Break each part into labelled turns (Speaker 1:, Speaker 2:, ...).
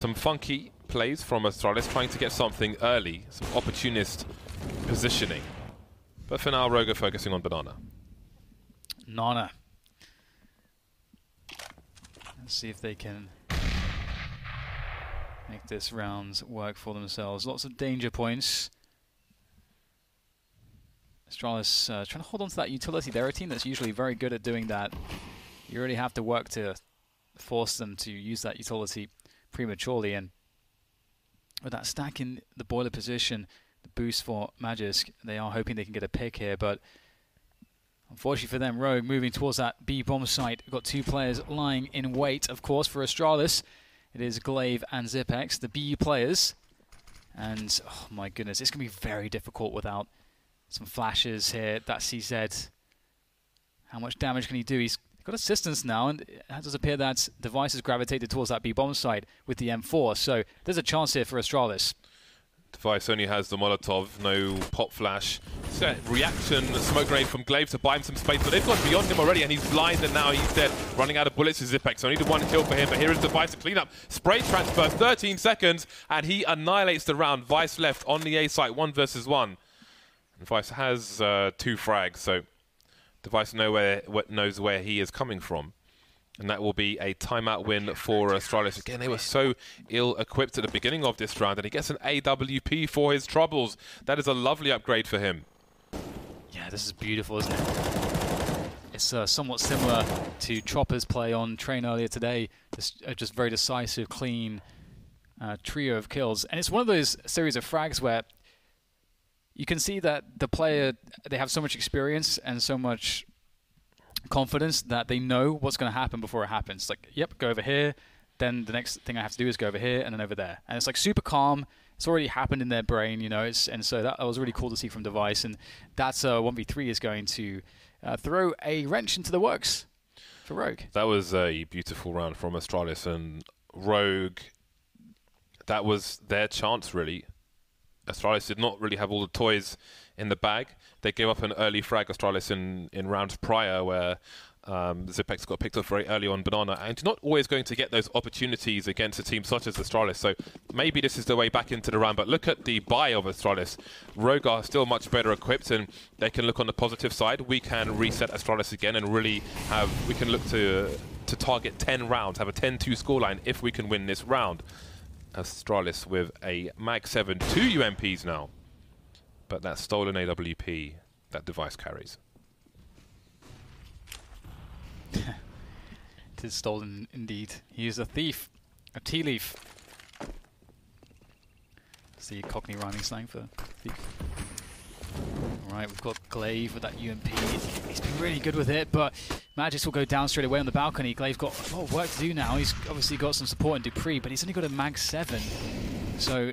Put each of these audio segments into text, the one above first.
Speaker 1: Some funky plays from Astralis, trying to get something early, some opportunist positioning. But for now, Rogue are focusing on Banana.
Speaker 2: Nana. Let's see if they can make this round work for themselves. Lots of danger points. Astralis trying to hold on to that utility. They're a team that's usually very good at doing that. You really have to work to force them to use that utility prematurely. And with that stack in the boiler position, the boost for Magisk, they are hoping they can get a pick here. But unfortunately for them, Rogue moving towards that B bomb site. We've got two players lying in wait, of course, for Astralis. It is Glaive and Zipex, the B players. And, oh my goodness, it's going to be very difficult without some flashes here. That CZ. How much damage can he do? He's got assistance now, and it does appear that Device has gravitated towards that B bomb site with the M4. So there's a chance here for Astralis.
Speaker 1: Device only has the Molotov, no pop flash. Set reaction, smoke grenade from Glaive to buy him some space, but they've gone beyond him already, and he's blind, and now he's dead, running out of bullets to Zipex. So only the one kill for him, but here is Device to clean up. Spray transfer, 13 seconds, and he annihilates the round. Vice left on the A site, 1 versus 1. And Vice has 2 frags, so Device knows where he is coming from. And that will be a timeout win for Astralis. Again, they were so ill-equipped at the beginning of this round, and he gets an AWP for his troubles. That is a lovely upgrade for him.
Speaker 2: Yeah, this is beautiful, isn't it? It's somewhat similar to Chopper's play on Train earlier today. Just very decisive, clean trio of kills. And it's one of those series of frags where you can see that the player, they have so much experience and so much confidence that they know what's going to happen before it happens. Like, yep, go over here, then the next thing I have to do is go over here and then over there. And it's like super calm. It's already happened in their brain, you know. And so that was really cool to see from Device. And that's 1v3 is going to throw a wrench into the works for Rogue.
Speaker 1: That was a beautiful round from Astralis, and Rogue, that was their chance, really. Astralis did not really have all the toys in the bag. They gave up an early frag, Astralis, in rounds prior, where Zipex got picked up very early on Banana, and you're not always going to get those opportunities against a team such as Astralis. So maybe this is the way back into the round, but look at the buy of Astralis. Rogue are still much better equipped, and they can look on the positive side. We can reset Astralis again and really we can look to target 10 rounds, have a 10-2 scoreline if we can win this round. Astralis with a Mag 7, 2 UMPs now. But that stolen AWP, that Device carries.
Speaker 2: It is stolen indeed. He is a thief, a tea leaf. That's the Cockney rhyming slang for thief. Alright, we've got Glaive with that UMP. He's been really good with it, but Magisk will go down straight away on the balcony. Glaive's got a lot of work to do now. He's obviously got some support in Dupree, but he's only got a Mag 7. So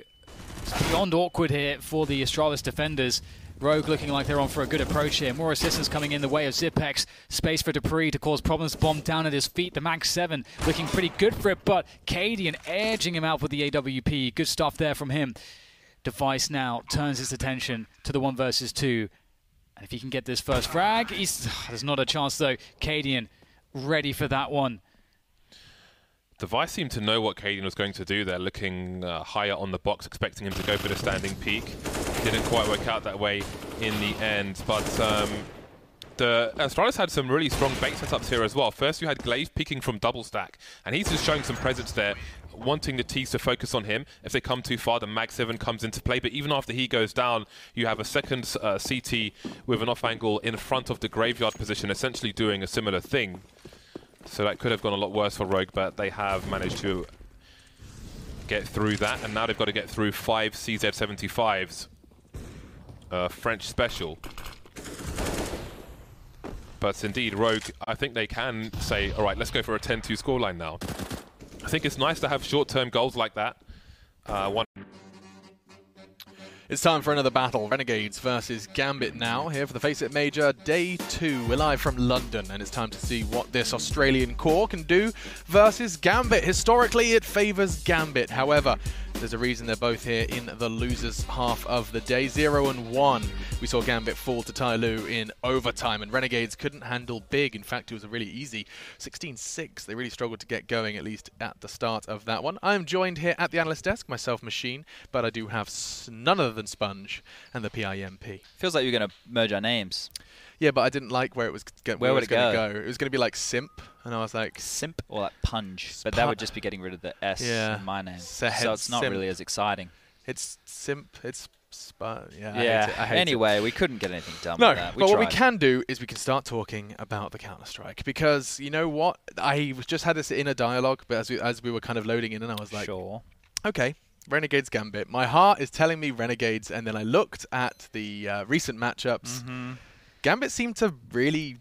Speaker 2: it's beyond awkward here for the Astralis defenders. Rogue looking like they're on for a good approach here. More assistance coming in the way of Zipex. Space for Dupree to cause problems. Bomb down at his feet. The Mag 7 looking pretty good for it, but Cadian edging him out with the AWP. Good stuff there from him. Device now turns his attention to the 1 versus 2. And if he can get this first frag, there's not a chance though. Cadian ready for that one.
Speaker 1: Device seemed to know what Cadian was going to do there, looking higher on the box, expecting him to go for the standing peak. Didn't quite work out that way in the end, but the Astralis had some really strong bait setups here as well. First you had Glaive peeking from double stack, and he's just showing some presence there, wanting the T's to focus on him. If they come too far, the Mag 7 comes into play, but even after he goes down, you have a second CT with an off angle in front of the graveyard position, essentially doing a similar thing. So that could have gone a lot worse for Rogue, but they have managed to get through that, and now they've got to get through 5 CZ75s. French special. But indeed, Rogue, I think they can say, all right, let's go for a 10-2 scoreline now. I think it's nice to have short-term goals like that.
Speaker 3: It's time for another battle. Renegades versus Gambit now, here for the FACEIT Major Day 2. We're live from London, and it's time to see what this Australian core can do versus Gambit. Historically, it favours Gambit. However, There's a reason they're both here in the losers half of the day. 0-1. We saw Gambit fall to Tai Lu in overtime, and Renegades couldn't handle big. In fact, it was a really easy 16-6. They really struggled to get going, at least at the start of that one. I'm joined here at the analyst desk, myself, Machine, but I do have none other than Sponge and the PIMP.
Speaker 2: Feels like you're going to merge our names.
Speaker 3: Yeah, but I didn't like where it was going to go. It was going to be like Simp, and I was like...
Speaker 2: Simp or like Punge, but that would just be getting rid of the S in my name. So it's not really as exciting.
Speaker 3: It's Simp, it's... Yeah, I hate it.
Speaker 2: Anyway, we couldn't get anything done
Speaker 3: with
Speaker 2: that.
Speaker 3: But what we can do is we can start talking about the Counter-Strike, because you know what? I just had this inner dialogue, but as we were kind of loading in, and I was like...
Speaker 2: Sure.
Speaker 3: Okay. Renegades Gambit. My heart is telling me Renegades, and then I looked at the recent matchups. Gambit seemed to really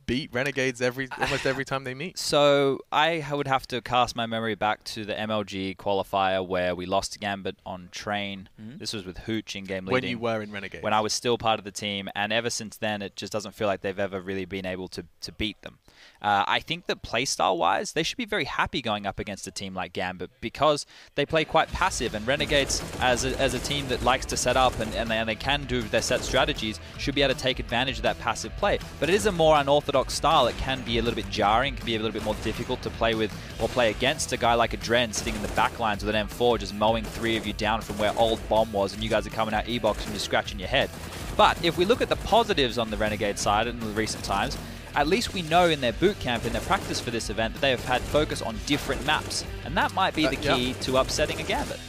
Speaker 3: beat Renegades almost every time they meet.
Speaker 2: So I would have to cast my memory back to the MLG qualifier where we lost to Gambit on Train. This was with Hooch in game leading.
Speaker 3: When you were in Renegades.
Speaker 2: When I was still part of the team, and ever since then it just doesn't feel like they've ever really been able to beat them. I think that playstyle-wise, they should be very happy going up against a team like Gambit because they play quite passive, and Renegades, as a team that likes to set up and they can do their set strategies, should be able to take advantage of that passive play. But it is a more unorthodox style. It can be a little bit jarring, can be a little bit more difficult to play with or play against a guy like a Dren sitting in the back lines with an M4 just mowing 3 of you down from where old Bomb was, and you guys are coming out E-box and you're scratching your head. But if we look at the positives on the Renegade side in the recent times, at least we know in their boot camp, in their practice for this event, that they have had focus on different maps. And that might be the key to upsetting a Gambit.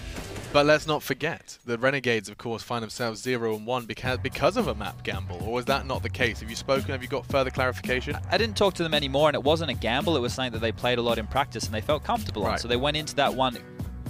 Speaker 3: But let's not forget, the Renegades, of course, find themselves 0-1 because of a map gamble. Or was that not the case? Have you spoken? Have you got further clarification?
Speaker 2: I didn't talk to them anymore, and it wasn't a gamble. It was something that they played a lot in practice, and they felt comfortable on. So they went into that one,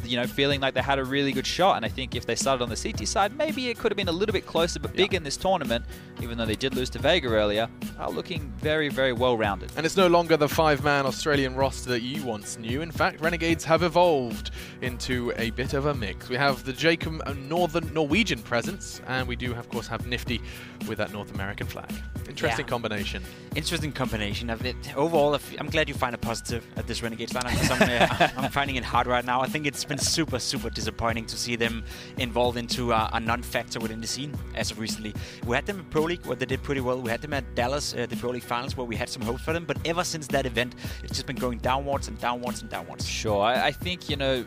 Speaker 2: you know, feeling like they had a really good shot. And I think if they started on the CT side, maybe it could have been a little bit closer, but big in this tournament, even though they did lose to Vega earlier, are looking very, very well-rounded.
Speaker 3: And it's no longer the 5-man Australian roster that you once knew. In fact, Renegades have evolved into a bit of a mix. We have the Jacob Norwegian presence, and we do, of course, have Nifty with that North American flag. Interesting combination.
Speaker 4: Interesting combination. Overall, I'm glad you find a positive at this Renegades lineup. I'm finding it hard right now. I think it's been super, super disappointing to see them involved into a non-factor within the scene as of recently. We had them at Pro League where they did pretty well. We had them at Dallas, the Pro League finals, where we had some hopes for them. But ever since that event, it's just been going downwards and downwards and downwards.
Speaker 2: Sure. I think, you know,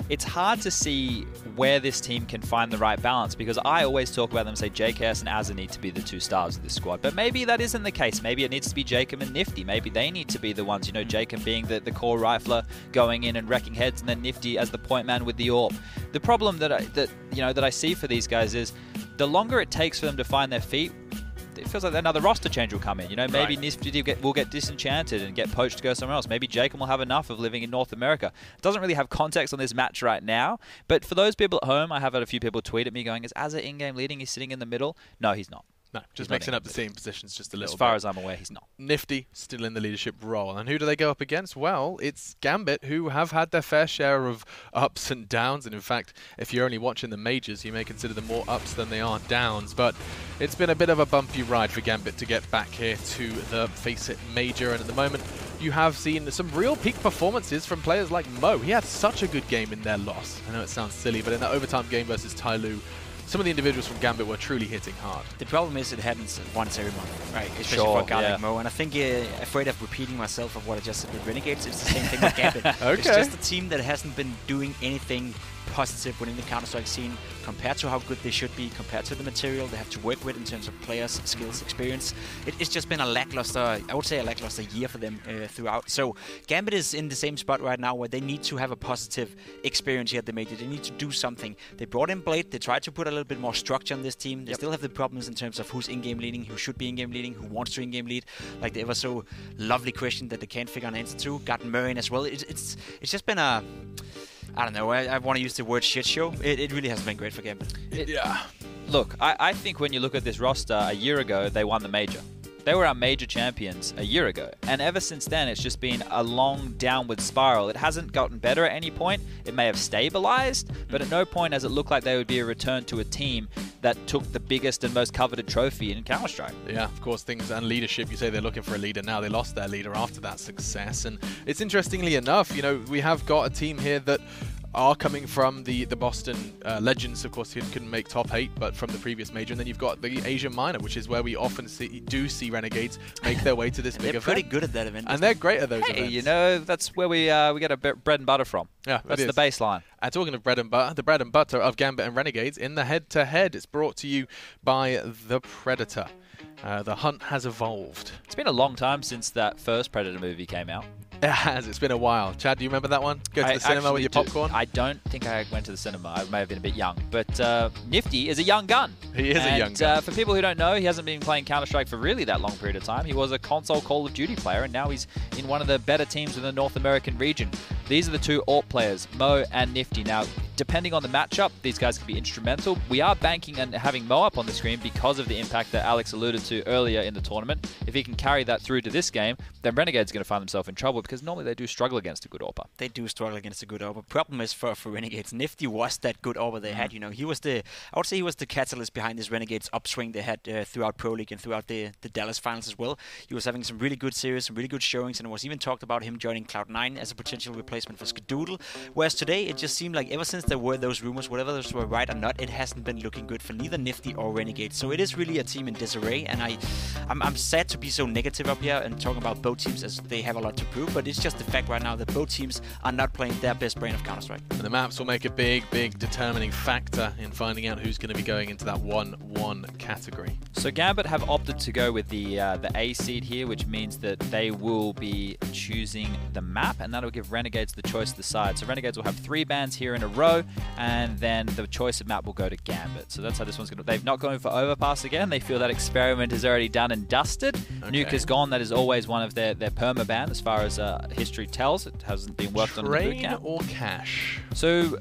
Speaker 2: it's hard to see where this team can find the right balance, because I always talk about them, say JKS and Azza need to be the 2 stars of this squad. But maybe that isn't the case. Maybe it needs to be Jacob and Nifty. Maybe they need to be the ones, you know, Jacob being the core rifler going in and wrecking heads, and then Nifty as the point man with the AWP. The problem that I see for these guys is the longer it takes for them to find their feet, it feels like another roster change will come in. You know, maybe Nifty will get disenchanted and get poached to go somewhere else. Maybe Jacob will have enough of living in North America. It doesn't really have context on this match right now, but for those people at home, I have had a few people tweet at me going, is Azza in-game leading? He's sitting in the middle? No, he's not.
Speaker 3: No, just mixing up the same positions just a little bit.
Speaker 2: As far as I'm aware, he's not.
Speaker 3: Nifty still in the leadership role. And who do they go up against? Well, it's Gambit, who have had their fair share of ups and downs. And in fact, if you're only watching the majors, you may consider them more ups than they are downs. But it's been a bit of a bumpy ride for Gambit to get back here to the FACEIT major. And at the moment, you have seen some real peak performances from players like Mo. He had such a good game in their loss. I know it sounds silly, but in that overtime game versus Tai Lu, some of the individuals from Gambit were truly hitting hard.
Speaker 4: The problem is it happens once every month, right? Especially for a guy like Mo. And I think, afraid of repeating myself of what I just said with Renegades, it's the same thing with Gambit. It's just a team that hasn't been doing anything positive within the Counter-Strike scene compared to how good they should be, compared to the material they have to work with in terms of players, skills, experience. It's just been a lackluster, I would say a lackluster year for them throughout. So Gambit is in the same spot right now where they need to have a positive experience here at the major. They need to do something. They brought in Blade, they tried to put a little bit more structure on this team. They still have the problems in terms of who's in-game leading, who should be in-game leading, who wants to in-game lead. Like the ever so lovely question that they can't figure an answer to. Got Murray in as well. It's just been a... I don't know, I want to use the word shit show. It really hasn't been great for Gambit.
Speaker 2: Look, I think when you look at this roster, a year ago, they won the major. They were our major champions a year ago. And ever since then, it's just been a long downward spiral. It hasn't gotten better at any point. It may have stabilized, but at no point has it looked like they would be a return to a team that took the biggest and most coveted trophy in Counter-Strike.
Speaker 3: Yeah, of course, things and leadership. You say they're looking for a leader now. They lost their leader after that success. And it's interestingly enough, you know, we have got a team here that are coming from the Boston Legends, of course, who couldn't make top 8, but from the previous major. And then you've got the Asian Minor, which is where we often do see Renegades make their way to this big event.
Speaker 4: They're pretty good at that event.
Speaker 3: And they're great at those events.
Speaker 2: Hey, you know, that's where we get our bread and butter from.
Speaker 3: Yeah,
Speaker 2: that's the baseline.
Speaker 3: And talking of bread and butter, the bread and butter of Gambit and Renegades in the head-to-head, it's brought to you by the Predator. The hunt has evolved.
Speaker 2: It's been a long time since that first Predator movie came out.
Speaker 3: It has. It's been a while. Chad, do you remember that one? Go to the cinema with your popcorn?
Speaker 2: I don't think I went to the cinema. I may have been a bit young. But Nifty is a young gun.
Speaker 3: He is a young gun.
Speaker 2: For people who don't know, he hasn't been playing Counter-Strike for really that long period of time. He was a console Call of Duty player, and now he's in one of the better teams in the North American region. These are the two AWP players, Mo and Nifty. Now, depending on the matchup, these guys can be instrumental. We are banking and having Mo up on the screen because of the impact that Alex alluded to earlier in the tournament. If he can carry that through to this game, then Renegade's going to find themselves in trouble because normally they do struggle against a good AWPer.
Speaker 4: They do struggle against a good AWPer. Problem is for Renegades, Nifty was that good AWPer they had. You know, he was I would say he was the catalyst behind this Renegades upswing they had throughout Pro League and throughout the Dallas finals as well. He was having some really good series, some really good showings, and it was even talked about him joining Cloud9 as a potential replacement for Skadoodle. Whereas today, it just seemed like ever since there were those rumors, whether those were right or not, it hasn't been looking good for neither Nifty or Renegade. So it is really a team in disarray, and I'm sad to be so negative up here and talking about both teams as they have a lot to prove, but it's just the fact right now that both teams are not playing their best brand of Counter-Strike.
Speaker 3: And the maps will make a big determining factor in finding out who's going to be going into that 1-1 category.
Speaker 2: So Gambit have opted to go with the A seed here, which means that they will be choosing the map, and that'll give Renegades the choice to decide. So Renegades will have 3 bans here in a row, and then the choice of map will go to Gambit. So that's how this one's going to... They've not gone for Overpass again. They feel that experiment is already done and dusted. Okay. Nuke is gone. That is always one of their perma-ban as far as history tells. It hasn't been worked on in the boot camp.
Speaker 3: Train or cash?
Speaker 2: So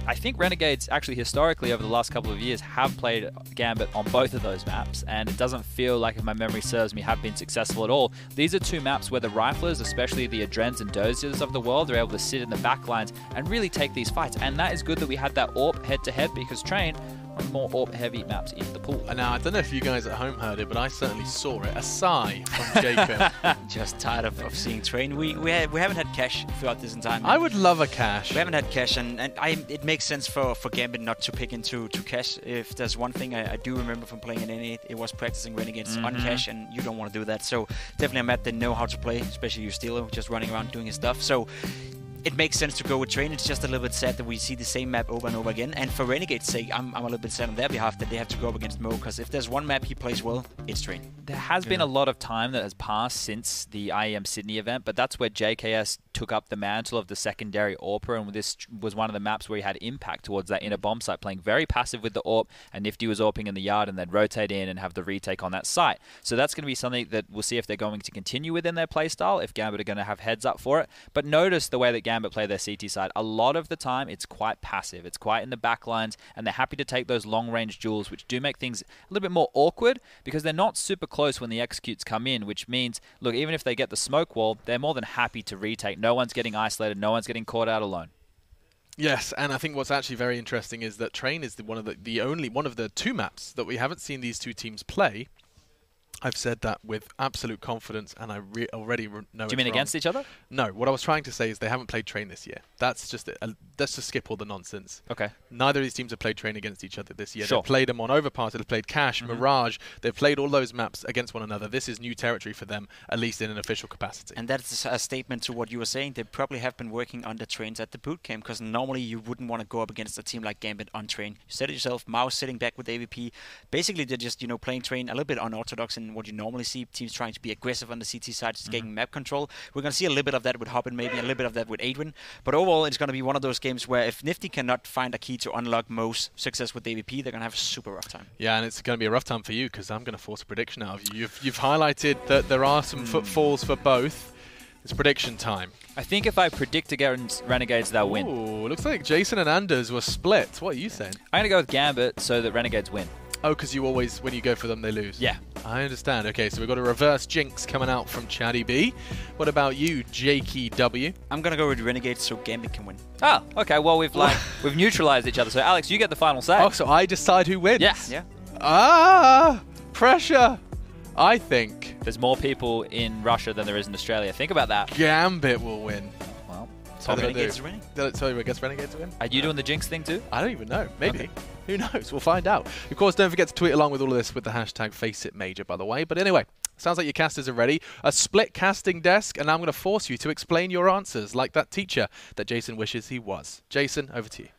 Speaker 2: I think Renegades actually historically over the last couple of years have played Gambit on both of those maps, and it doesn't feel like, if my memory serves me, have been successful at all. These are 2 maps where the riflers, especially the Adrens and Doziers of the world, are able to sit in the back lines and really take these fights. And that is good that we had that AWP head-to-head because Train on more AWP-heavy maps in the pool.
Speaker 3: Now, I don't know if you guys at home heard it, but I certainly saw it. A sigh from Jacob.
Speaker 4: Just tired of seeing Train. We haven't had cash throughout this entire map.
Speaker 3: I would love a cash.
Speaker 4: We haven't had cash, and it makes sense for Gambit not to pick into cash. If there's one thing I do remember from playing in N8, it was practicing Renegades on cash, and you don't want to do that. So definitely a map they know how to play, especially you Steelo, just running around doing his stuff. So it makes sense to go with Train. It's just a little bit sad that we see the same map over and over again. And for Renegade's sake, I'm a little bit sad on their behalf that they have to go up against Mo, because if there's one map he plays well, it's Train.
Speaker 2: There has been a lot of time that has passed since the IEM Sydney event, but that's where JKS took up the mantle of the secondary AWPer, and this was one of the maps where he had impact towards that inner bomb site, playing very passive with the AWP, and Nifty was AWPing in the yard and then rotate in and have the retake on that site. So that's going to be something that we'll see if they're going to continue within their playstyle, if Gambit are going to have heads up for it. But notice the way that Gambit play their CT side. A lot of the time, it's quite passive. It's quite in the back lines, and they're happy to take those long-range duels, which do make things a little bit more awkward because they're not super close when the executes come in, which means, look, even if they get the smoke wall, they're more than happy to retake. No one's getting isolated. No one's getting caught out alone.
Speaker 3: Yes, and I think what's actually very interesting is that Train is one of the 2 maps that we haven't seen these 2 teams play. I've said that with absolute confidence, and I already know. Do
Speaker 2: you mean
Speaker 3: wrong.
Speaker 2: Against each other?
Speaker 3: No, what I was trying to say is they haven't played Train this year. That's just let's just skip all the nonsense.
Speaker 2: Okay.
Speaker 3: Neither of these teams have played Train against each other this year.
Speaker 2: Sure.
Speaker 3: They've played them on Overpass, they've played Cash, Mirage. They've played all those maps against one another. This is new territory for them, at least in an official capacity.
Speaker 4: And that's a statement to what you were saying. They probably have been working on the Trains at the boot camp, because normally you wouldn't want to go up against a team like Gambit on Train. You said it yourself, Mouse sitting back with AVP. Basically, they're just, playing Train a little bit unorthodox in what you normally see. Teams trying to be aggressive on the CT side, just getting map control. We're going to see a little bit of that with Hoppin, maybe a little bit of that with Adrian. But overall, it's going to be one of those games where if Nifty cannot find a key to unlock Mo's success with AVP, they're going to have a super rough time.
Speaker 3: Yeah, and it's going to be a rough time for you, because I'm going to force a prediction out of you. You've highlighted that there are some footfalls for both. It's prediction time.
Speaker 2: I think if I predict against Renegades, they'll win.
Speaker 3: Ooh, looks like Jason and Anders were split. What are you saying?
Speaker 2: I'm going to go with Gambit so that Renegades win.
Speaker 3: Oh, because you always, when you go for them, they lose.
Speaker 2: Yeah.
Speaker 3: I understand. Okay, so we've got a reverse jinx coming out from Chatty B. What about you, Jakey W?
Speaker 4: I'm going to go with Renegades so Gambit can win.
Speaker 2: Oh, okay. Well, we've neutralized each other. So, Alex, you get the final say.
Speaker 3: Oh, so I decide who wins?
Speaker 2: Yes.
Speaker 4: Yeah.
Speaker 3: Ah, pressure. I think
Speaker 2: there's more people in Russia than there is in Australia. Think about that.
Speaker 3: Gambit will win.
Speaker 2: Well,
Speaker 4: Renegades winning?
Speaker 3: Did it tell you against Renegades win?
Speaker 2: Are you doing the jinx thing too?
Speaker 3: I don't even know. Maybe.
Speaker 2: Okay.
Speaker 3: Who knows? We'll find out. Of course, don't forget to tweet along with all of this with the hashtag FACEITMajor, by the way. But anyway, sounds like your casters are ready. A split casting desk, and I'm going to force you to explain your answers like that teacher that Jason wishes he was. Jason, over to you.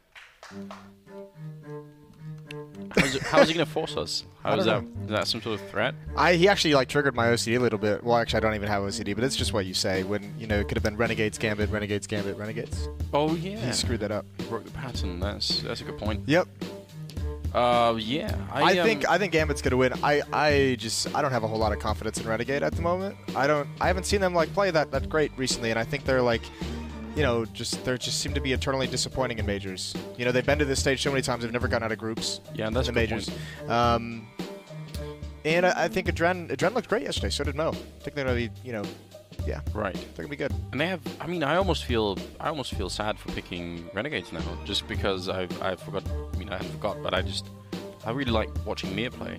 Speaker 5: How is he going to force us? How is that? Is that some sort of threat?
Speaker 6: He actually like triggered my OCD a little bit. Well, actually, I don't even have OCD, but it's just what you say when it could have been Renegades Gambit, Renegades Gambit, Renegades.
Speaker 5: Oh yeah.
Speaker 6: He screwed that up.
Speaker 5: Broke the pattern. That's a good point.
Speaker 6: Yep.
Speaker 5: Yeah.
Speaker 6: I think Gambit's gonna win. I don't have a whole lot of confidence in Renegade at the moment. I haven't seen them like play that great recently, and I think they're like, they just seem to be eternally disappointing in majors. They've been to this stage so many times, they've never gotten out of groups.
Speaker 5: Yeah, that's
Speaker 6: in
Speaker 5: the
Speaker 6: the majors.
Speaker 5: Point.
Speaker 6: And I think Adren looked great yesterday. So did Mo. I think they're gonna be, yeah,
Speaker 5: right.
Speaker 6: They're gonna be good.
Speaker 5: And they have. I mean, I almost feel sad for picking Renegades now, just because I forgot. I mean, I hadn't forgot, but I really like watching Mir play.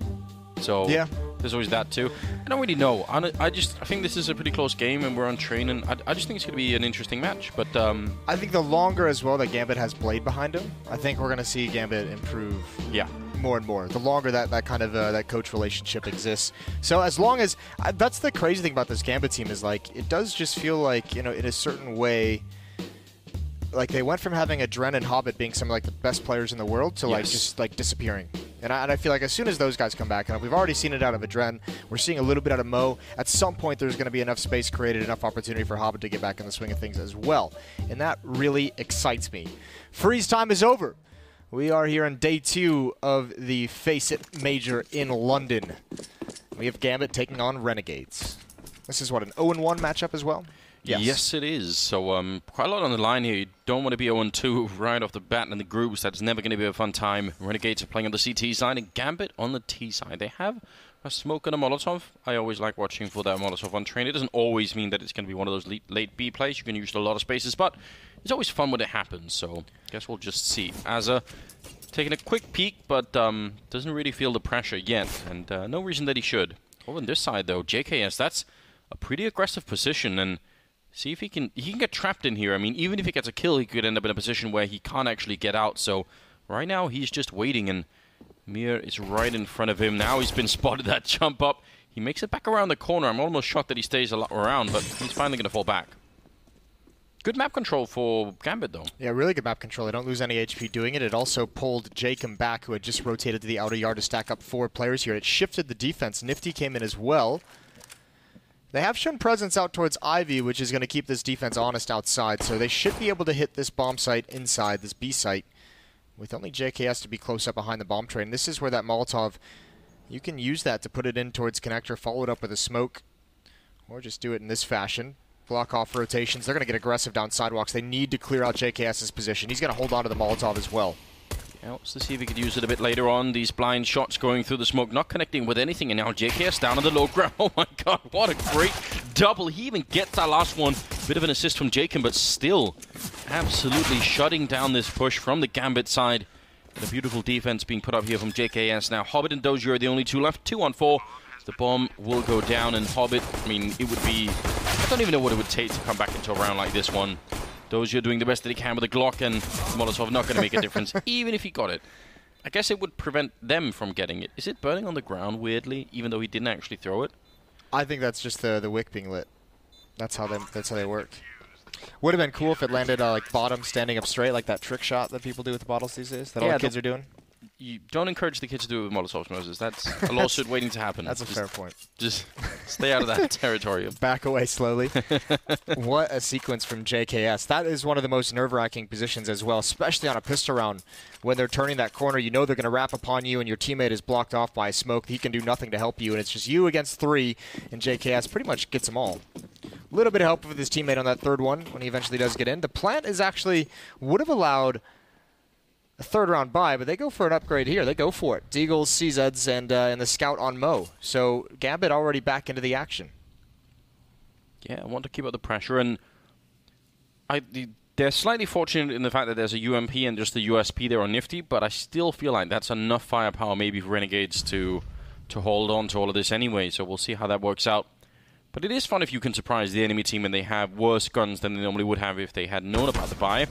Speaker 5: So
Speaker 6: yeah.
Speaker 5: There's always that too. I don't really know. I think this is a pretty close game, and we're on train, and I just think it's going to be an interesting match. But
Speaker 6: I think the longer as well that Gambit has Blade behind him, I think we're going to see Gambit improve.
Speaker 5: Yeah.
Speaker 6: More and more. The longer that kind of that coach relationship exists. So as long as that's the crazy thing about this Gambit team is like it does just feel like in a certain way. Like they went from having Adren and Hobbit being some of like the best players in the world to like just like disappearing. And I feel like as soon as those guys come back, and we've already seen it out of Adren, we're seeing a little bit out of Mo. At some point, there's going to be enough space created, enough opportunity for Hobbit to get back in the swing of things as well. And that really excites me. Freeze time is over. We are here on day 2 of the FACEIT Major in London. We have Gambit taking on Renegades. This is what, an 0-1 matchup as well?
Speaker 5: Yes, it is. So quite a lot on the line here. You don't want to be 0-2 right off the bat in the groups. That's never going to be a fun time. Renegades are playing on the CT side and Gambit on the T side. They have a smoke and a Molotov. I always like watching for that Molotov on train. It doesn't always mean that it's going to be one of those late B plays. You can use a lot of spaces, but it's always fun when it happens. So I guess we'll just see. Azza taking a quick peek, but doesn't really feel the pressure yet, and no reason that he should. Over on this side, though, JKS, that's a pretty aggressive position, and see if he can get trapped in here. I mean, even if he gets a kill, he could end up in a position where he can't actually get out. So right now, he's just waiting, and Mir is right in front of him. Now he's been spotted that jump up. He makes it back around the corner. I'm almost shocked that he stays around, but he's finally going to fall back. Good map control for Gambit, though.
Speaker 6: Yeah, really good map control. They don't lose any HP doing it. It also pulled Jacob back, who had just rotated to the outer yard to stack up 4 players here. It shifted the defense. Nifty came in as well. They have shown presence out towards Ivy, which is going to keep this defense honest outside. So they should be able to hit this bomb site inside, this B site, with only JKS to be close up behind the bomb train. This is where that Molotov, you can use that to put it in towards connector, follow it up with a smoke, or just do it in this fashion. Block off rotations. They're going to get aggressive down sidewalks. They need to clear out JKS's position. He's going to hold on to the Molotov as well.
Speaker 5: Yeah, let's see if he could use it a bit later on. These blind shots going through the smoke, not connecting with anything. And now JKS down on the low ground. Oh my god, what a great double. He even gets that last one. Bit of an assist from Jacob, but still absolutely shutting down this push from the Gambit side. And a beautiful defense being put up here from JKS. Now Hobbit and Dozier are the only 2 left. 2-on-4. The bomb will go down, and Hobbit, I mean, it would be... I don't even know what it would take to come back into a round like this one. Dozier doing the best that he can with a Glock, and Molotov not going to make a difference, even if he got it. I guess it would prevent them from getting it. Is it burning on the ground, weirdly, even though he didn't actually throw it?
Speaker 6: I think that's just the wick being lit. That's how they work. Would have been cool if it landed like bottom, standing up straight, like that trick shot that people do with the bottles these days, that all the kids are doing.
Speaker 5: You don't encourage the kids to do it with Molotovs, Moses. That's a lawsuit waiting to happen.
Speaker 6: That's a fair point.
Speaker 5: Just stay out of that territory.
Speaker 6: Back away slowly. What a sequence from JKS. That is one of the most nerve-wracking positions as well, especially on a pistol round. When they're turning that corner, you know they're going to wrap upon you, and your teammate is blocked off by smoke. He can do nothing to help you, and it's just you against 3, and JKS pretty much gets them all. A little bit of help with his teammate on that 3rd one when he eventually does get in. The plant is actually would have allowed a 3rd round bye, but they go for an upgrade here. They go for it. Deagles, CZs, and the scout on Mo. So Gambit already back into the action.
Speaker 5: Yeah, I want to keep up the pressure, and they're slightly fortunate in the fact that there's a UMP and just the USP there on Nifty, but I still feel like that's enough firepower maybe for Renegades to hold on to all of this anyway, so we'll see how that works out. But it is fun if you can surprise the enemy team and they have worse guns than they normally would have if they had known about the buy.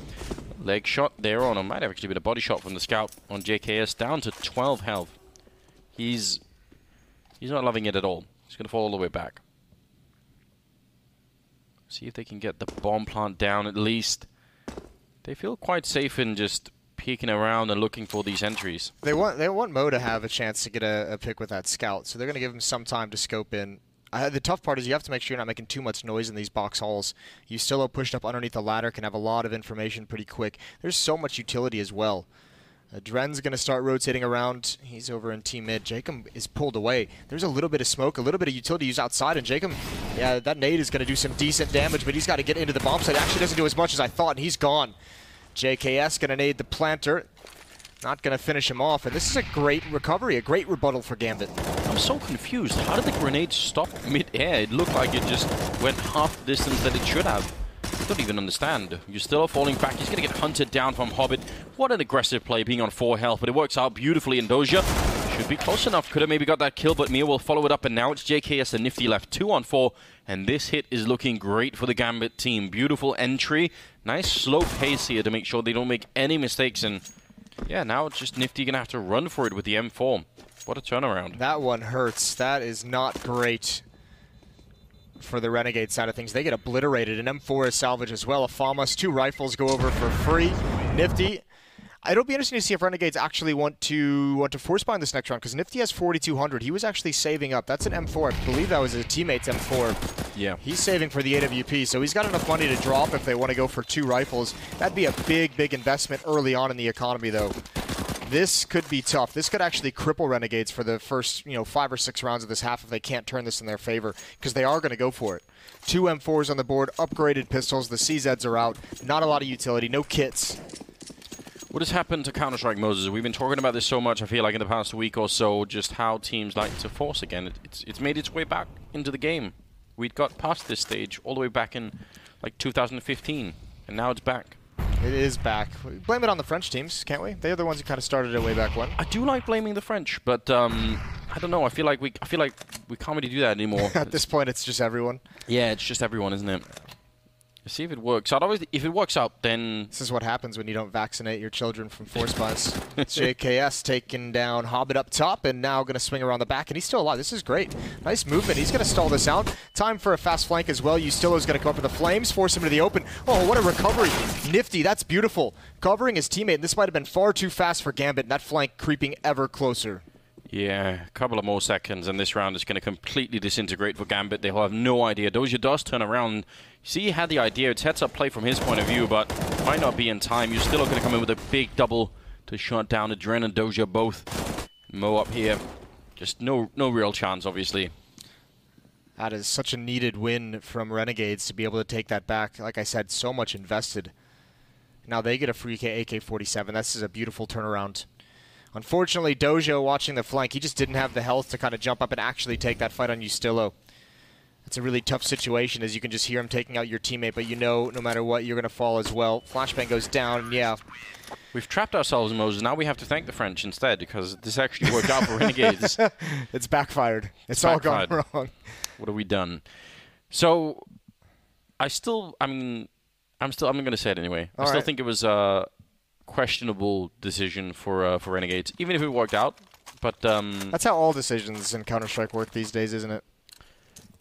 Speaker 5: Leg shot there on, or might have actually been a body shot from the scout on JKS, down to 12 health. He's not loving it at all. He's going to fall all the way back. See if they can get the bomb plant down at least. They feel quite safe in just peeking around and looking for these entries.
Speaker 6: They want Mo to have a chance to get a pick with that scout, so they're going to give him some time to scope in. The tough part is you have to make sure you're not making too much noise in these box halls. You still pushed up underneath the ladder, can have a lot of information pretty quick. There's so much utility as well. Dren's going to start rotating around. He's over in team mid. Jacob is pulled away. There's a little bit of smoke, a little bit of utility used outside, and Jacob, yeah, that nade is going to do some decent damage, but he's got to get into the bomb site. It actually doesn't do as much as I thought, and he's gone. JKS going to nade the planter. Not going to finish him off, and this is a great recovery, a great rebuttal for Gambit.
Speaker 5: I'm so confused. How did the grenade stop mid-air? It looked like it just went half the distance that it should have. I don't even understand. You're still falling back. He's going to get hunted down from Hobbit. What an aggressive play, being on 4 health, but it works out beautifully in Doja. Should be close enough. Could have maybe got that kill, but Mia will follow it up, and now it's JKS and Nifty left 2 on 4, and this hit is looking great for the Gambit team. Beautiful entry. Nice slow pace here to make sure they don't make any mistakes, and yeah, now it's just Nifty going to have to run for it with the M4. What a turnaround.
Speaker 6: That one hurts. That is not great for the Renegade side of things. They get obliterated. An M4 is salvaged as well. A FAMAS, 2 rifles go over for free. Nifty. It'll be interesting to see if Renegades actually want to force bind this next round, because Nifty has 4,200. He was actually saving up. That's an M4. I believe that was his teammate's M4.
Speaker 5: Yeah.
Speaker 6: He's saving for the AWP, so he's got enough money to drop if they want to go for 2 rifles. That'd be a big, big investment early on in the economy, though. This could be tough. This could actually cripple Renegades for the first, 5 or 6 rounds of this half if they can't turn this in their favor, because they are going to go for it. 2 M4s on the board, upgraded pistols. The CZs are out. Not a lot of utility. No kits.
Speaker 5: What has happened to Counter-Strike, Moses? We've been talking about this so much, I feel like, in the past week or so, just how teams like to force again. It's made its way back into the game. We'd got past this stage all the way back in, 2015, and now it's back.
Speaker 6: It is back. Blame it on the French teams, can't we? They're the ones who kind of started it way back when.
Speaker 5: I do like blaming the French, but I don't know. I feel like we can't really do that anymore.
Speaker 6: At this point, it's just everyone.
Speaker 5: Yeah, it's just everyone, isn't it? Let's see if it works out. If it works out, then
Speaker 6: this is what happens when you don't vaccinate your children from force buys. JKS taking down Hobbit up top, and now going to swing around the back, and he's still alive. This is great. Nice movement. He's going to stall this out. Time for a fast flank as well. Yustillo's going to come up with the flames, force him to the open. Oh, what a recovery. Nifty, that's beautiful. Covering his teammate, and this might have been far too fast for Gambit, and that flank creeping ever closer.
Speaker 5: Yeah, a couple of more seconds, and this round is going to completely disintegrate for Gambit. They'll have no idea. Doja does turn around. See, he had the idea. It's heads-up play from his point of view, but might not be in time. You're still going to come in with a big double to shut down Adren and Doja both. Mo up here. Just no real chance, obviously.
Speaker 6: That is such a needed win from Renegades to be able to take that back. Like I said, so much invested. Now they get a free AK-47. This is a beautiful turnaround. Unfortunately, Doja, watching the flank, he just didn't have the health to kind of jump up and actually take that fight on Yustillo. It's a really tough situation, as you can just hear him taking out your teammate, but you know no matter what, you're going to fall as well. Flashbang goes down, and yeah.
Speaker 5: We've trapped ourselves in Moses. Now we have to thank the French instead, because this actually worked out for Renegades.
Speaker 6: It's backfired. It's all gone wrong.
Speaker 5: What have we done? So, I'm going to say it anyway. I still think it was a questionable decision for Renegades, even if it worked out. But
Speaker 6: that's how all decisions in Counter-Strike work these days, isn't it?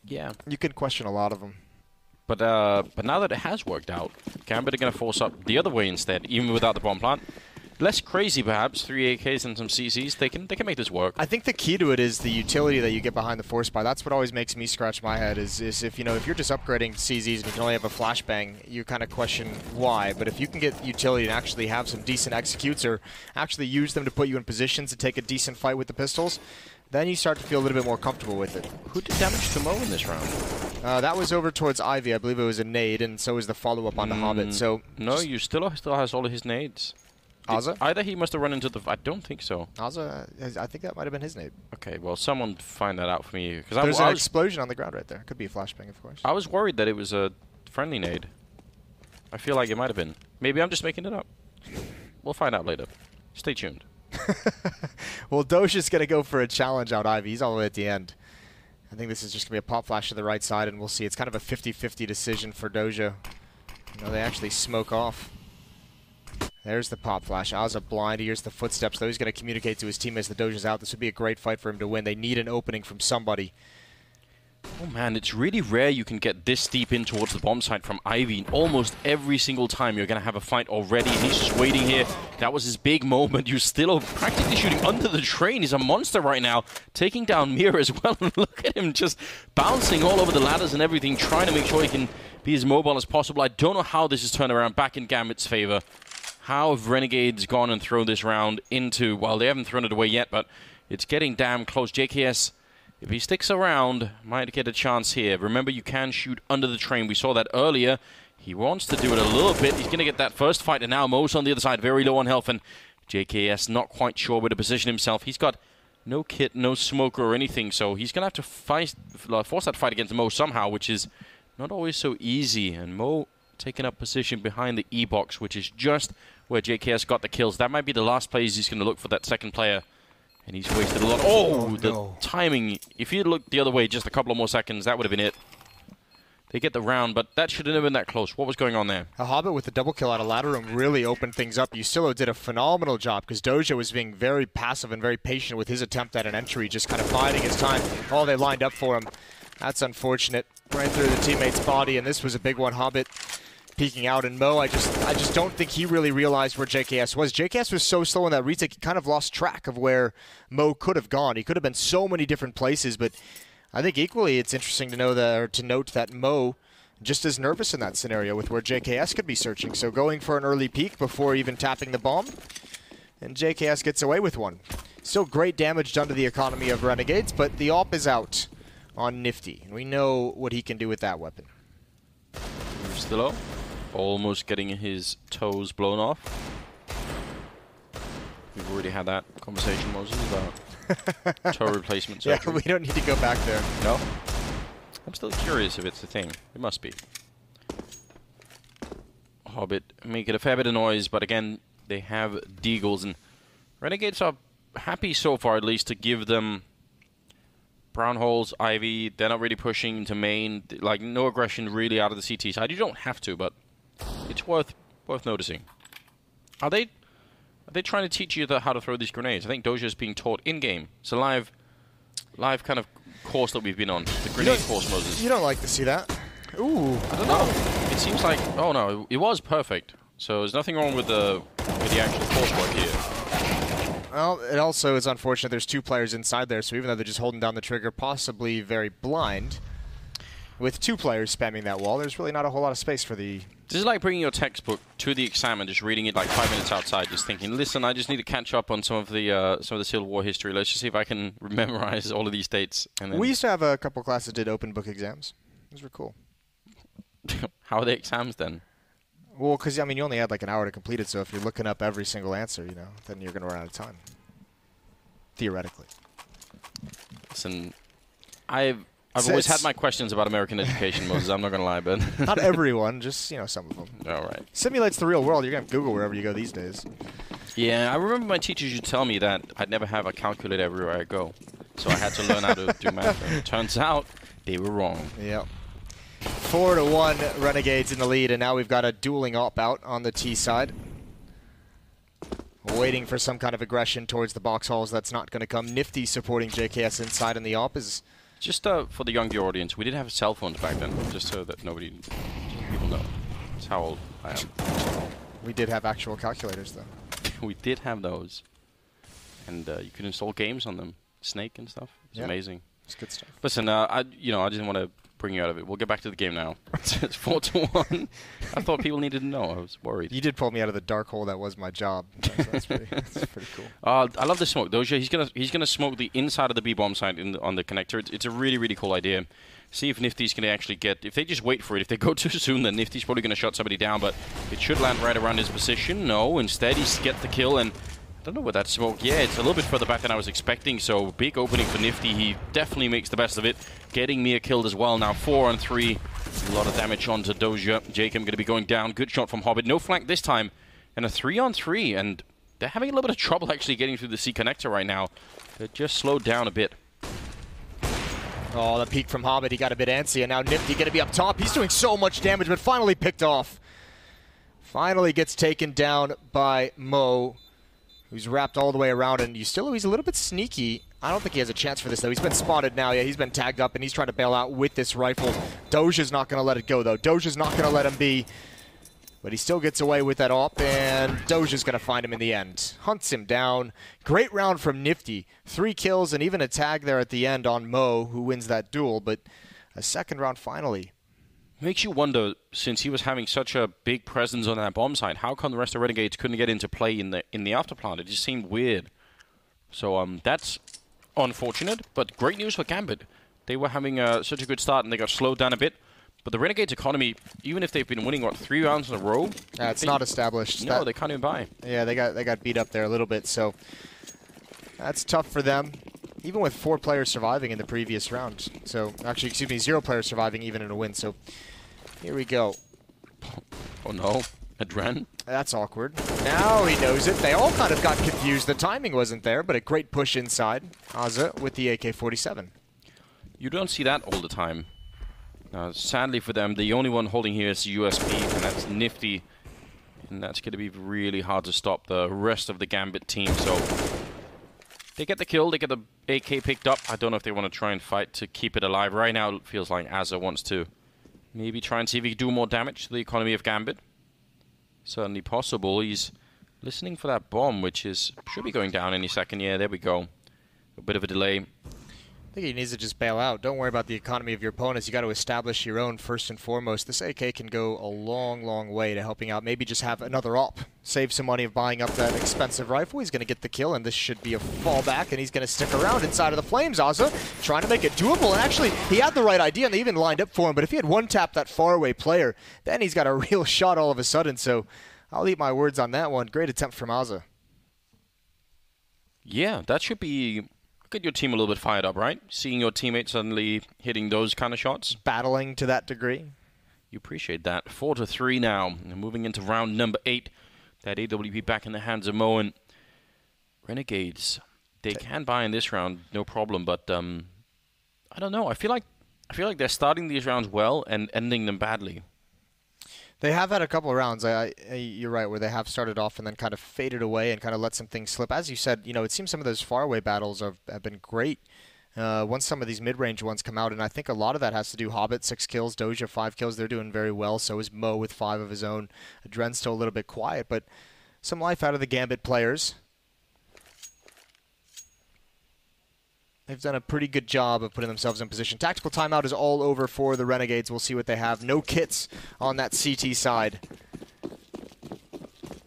Speaker 5: Yeah.
Speaker 6: You could question a lot of them.
Speaker 5: But now that it has worked out, Gambit are going to force up the other way instead, even without the bomb plant. Less crazy, perhaps. 3 AKs and some CCs. They can make this work.
Speaker 6: I think the key to it is the utility that you get behind the force buy. That's what always makes me scratch my head. Is if you're just upgrading CZs and you can only have a flashbang, you kind of question why. But if you can get utility and actually have some decent executes, or actually use them to put you in positions to take a decent fight with the pistols, then you start to feel a little bit more comfortable with it.
Speaker 5: Who did damage to Mo in this round?
Speaker 6: That was over towards Ivy. I believe it was a nade, and so was the follow-up on the Hobbit. So
Speaker 5: no, Yustillo still has all of his nades.
Speaker 6: Aza?
Speaker 5: Either he must have run into the... I don't think so.
Speaker 6: Aza, I think that might have been his nade.
Speaker 5: Okay, well, someone find that out for me.
Speaker 6: There's an explosion on the ground right there. Could be a flashbang, of course.
Speaker 5: I was worried that it was a friendly nade. I feel like it might have been. Maybe I'm just making it up. We'll find out later. Stay tuned.
Speaker 6: Well, Doja's going to go for a challenge out Ivy. He's all the way at the end. I think this is just going to be a pop flash to the right side, and we'll see. It's kind of a 50-50 decision for Doja. You know, they actually smoke off. There's the pop flash. Azza blind. He hears the footsteps, though. He's going to communicate to his teammates that Doja's out. This would be a great fight for him to win. They need an opening from somebody.
Speaker 5: Oh man, it's really rare you can get this deep in towards the bomb site from Ivy. Almost every single time you're going to have a fight already. He's just waiting here. That was his big moment. You're still practically shooting under the train. He's a monster right now, taking down Mira as well. And look at him just bouncing all over the ladders and everything, trying to make sure he can be as mobile as possible. I don't know how this is turned around back in Gambit's favor. How have Renegades gone and thrown this round into... Well, they haven't thrown it away yet, but it's getting damn close. JKS... If he sticks around, might get a chance here. Remember, you can shoot under the train. We saw that earlier. He wants to do it a little bit. He's going to get that first fight, and now Mo's on the other side, very low on health, and JKS not quite sure where to position himself. He's got no kit, no smoker or anything, so he's going to have to force that fight against Mo somehow, which is not always so easy. And Mo taking up position behind the E-box, which is just where JKS got the kills. That might be the last place he's going to look for that second player. And he's wasted a lot. Oh, the timing. If he'd looked the other way just a couple of more seconds, that would have been it. They get the round, but that shouldn't have been that close. What was going on there?
Speaker 6: A Hobbit with the double kill out of ladder room really opened things up. Yusilo did a phenomenal job because Doja was being very passive and very patient with his attempt at an entry, just kind of biding his time. Oh, they lined up for him. That's unfortunate. Right through the teammate's body, and this was a big one. Hobbit peeking out, and Mo, I just don't think he really realized where JKS was. JKS was so slow in that retake, he kind of lost track of where Mo could have gone. He could have been so many different places, but I think equally it's interesting to know that, or to note that Mo just as nervous in that scenario with where JKS could be searching. So going for an early peek before even tapping the bomb, and JKS gets away with one. Still great damage done to the economy of Renegades, but the AWP is out on Nifty, and we know what he can do with that weapon.
Speaker 5: Still almost getting his toes blown off. We've already had that conversation, Moses, about toe replacement surgery.
Speaker 6: Yeah, we don't need to go back there.
Speaker 5: No? I'm still curious if it's a thing. It must be. Hobbit making a fair bit of noise, but again, they have Deagles, and Renegades are happy so far, at least, to give them brown holes, Ivy. They're not really pushing into main. Like, no aggression really out of the CT side. You don't have to, but it's worth noticing. Are they trying to teach you how to throw these grenades? I think Doja is being taught in-game. It's a live kind of course that we've been on. The grenade course, Moses.
Speaker 6: You don't like to see that. Ooh.
Speaker 5: I don't know. It seems like... Oh, no. It was perfect. So there's nothing wrong with the actual coursework here.
Speaker 6: Well, it also is unfortunate there's two players inside there, so even though they're just holding down the trigger, possibly very blind, with two players spamming that wall, there's really not a whole lot of space for the...
Speaker 5: This is like bringing your textbook to the exam and just reading it like 5 minutes outside, just thinking, listen, I just need to catch up on some of the Civil War history. Let's just see if I can memorize all of these dates. And then
Speaker 6: we used to have a couple classes that did open book exams. Those were cool.
Speaker 5: How are the exams then?
Speaker 6: Well, because, I mean, you only had like an hour to complete it, so if you're looking up every single answer, you know, then you're going to run out of time. Theoretically.
Speaker 5: Listen, I've always had my questions about American education, Moses. I'm not going to lie, but...
Speaker 6: Not everyone, just, you know, some of them.
Speaker 5: All right.
Speaker 6: Simulates the real world. You're going to have Google wherever you go these days.
Speaker 5: Yeah, I remember my teachers used to tell me that I'd never have a calculator everywhere I go. So I had to learn how to do math. And it turns out they were wrong.
Speaker 6: Yep. 4-1 Renegades in the lead, and now we've got a dueling AWP out on the T side. Waiting for some kind of aggression towards the box halls. That's not going to come. Nifty supporting JKS inside, and the AWP is...
Speaker 5: Just for the younger audience, we did have cell phones back then, just so that people know. That's how old I am.
Speaker 6: We did have actual calculators, though.
Speaker 5: We did have those. And you could install games on them. Snake and stuff. It's amazing.
Speaker 6: It's good stuff.
Speaker 5: Listen, I didn't want to bring you out of it. We'll get back to the game now. It's 4-1. I thought people needed to know. I was worried.
Speaker 6: You did pull me out of the dark hole that was my job. That's pretty cool.
Speaker 5: I love the smoke. Doja, he's gonna smoke the inside of the B bomb site on the connector. It's a really, really cool idea. See if Nifty's going to actually get... If they just wait for it, if they go too soon, then Nifty's probably going to shut somebody down, but it should land right around his position. No, instead he gets the kill, and I don't know what that smoke... Yeah, it's a little bit further back than I was expecting, so big opening for Nifty. He definitely makes the best of it. Getting Mia killed as well. Now 4 on 3. A lot of damage onto Doja. Jacob going to be going down. Good shot from Hobbit. No flank this time. And a 3 on 3, and they're having a little bit of trouble actually getting through the C connector right now. They're just slowed down a bit.
Speaker 6: Oh, the peek from Hobbit. He got a bit antsy, and now Nifty going to be up top. He's doing so much damage, but finally picked off. Finally gets taken down by Mo, who's wrapped all the way around, and he's a little bit sneaky. I don't think he has a chance for this, though. He's been spotted now. Yeah, he's been tagged up, and he's trying to bail out with this rifle. Doja's not going to let it go, though. Doja's not going to let him be. But he still gets away with that op, and Doja's going to find him in the end. Hunts him down. Great round from Nifty. 3 kills and even a tag there at the end on Mo, who wins that duel. But a second round finally.
Speaker 5: Makes you wonder, since he was having such a big presence on that bomb site, how come the rest of Renegades couldn't get into play in the afterplant? It just seemed weird. So that's unfortunate, but great news for Gambit. They were having such a good start, and they got slowed down a bit. But the Renegades economy, even if they've been winning, 3 rounds in a row?
Speaker 6: It's not established.
Speaker 5: No, they can't even buy.
Speaker 6: Yeah, they got beat up there a little bit, so that's tough for them. Even with 4 players surviving in the previous round. So, actually, excuse me, 0 players surviving even in a win. So, here we go.
Speaker 5: Oh no, Adren.
Speaker 6: That's awkward. Now he knows it. They all kind of got confused. The timing wasn't there, but a great push inside. Aza with the AK-47.
Speaker 5: You don't see that all the time. Sadly for them, the only one holding here is USP, and that's Nifty. And that's going to be really hard to stop the rest of the Gambit team. So they get the kill, they get the AK picked up. I don't know if they want to try and fight to keep it alive. Right now it feels like Aza wants to maybe try and see if he can do more damage to the economy of Gambit. Certainly possible. He's listening for that bomb, which should be going down any second. Yeah, there we go. A bit of a delay.
Speaker 6: I think he needs to just bail out. Don't worry about the economy of your opponents. You got to establish your own first and foremost. This AK can go a long, long way to helping out. Maybe just have another op. Save some money of buying up that expensive rifle. He's going to get the kill, and this should be a fallback, and he's going to stick around inside of the flames. Aza trying to make it doable, and actually, he had the right idea, and they even lined up for him. But if he had one-tapped that faraway player, then he's got a real shot all of a sudden. So I'll eat my words on that one. Great attempt from Aza.
Speaker 5: Yeah, that should be... Get your team a little bit fired up, right? Seeing your teammates suddenly hitting those kind of shots.
Speaker 6: Battling to that degree.
Speaker 5: You appreciate that. 4-3 now. And moving into round number 8. That AWP back in the hands of Mo, and Renegades. They can buy in this round, no problem. But I don't know. I feel like they're starting these rounds well and ending them badly.
Speaker 6: They have had a couple of rounds, you're right, where they have started off and then kind of faded away and kind of let some things slip. As you said, it seems some of those faraway battles have been great once some of these mid-range ones come out, and I think a lot of that has to do Hobbit, 6 kills, Doja, 5 kills. They're doing very well. So is Mo with 5 of his own. Adren's still a little bit quiet, but some life out of the Gambit players. They've done a pretty good job of putting themselves in position. Tactical timeout is all over for the Renegades. We'll see what they have. No kits on that CT side.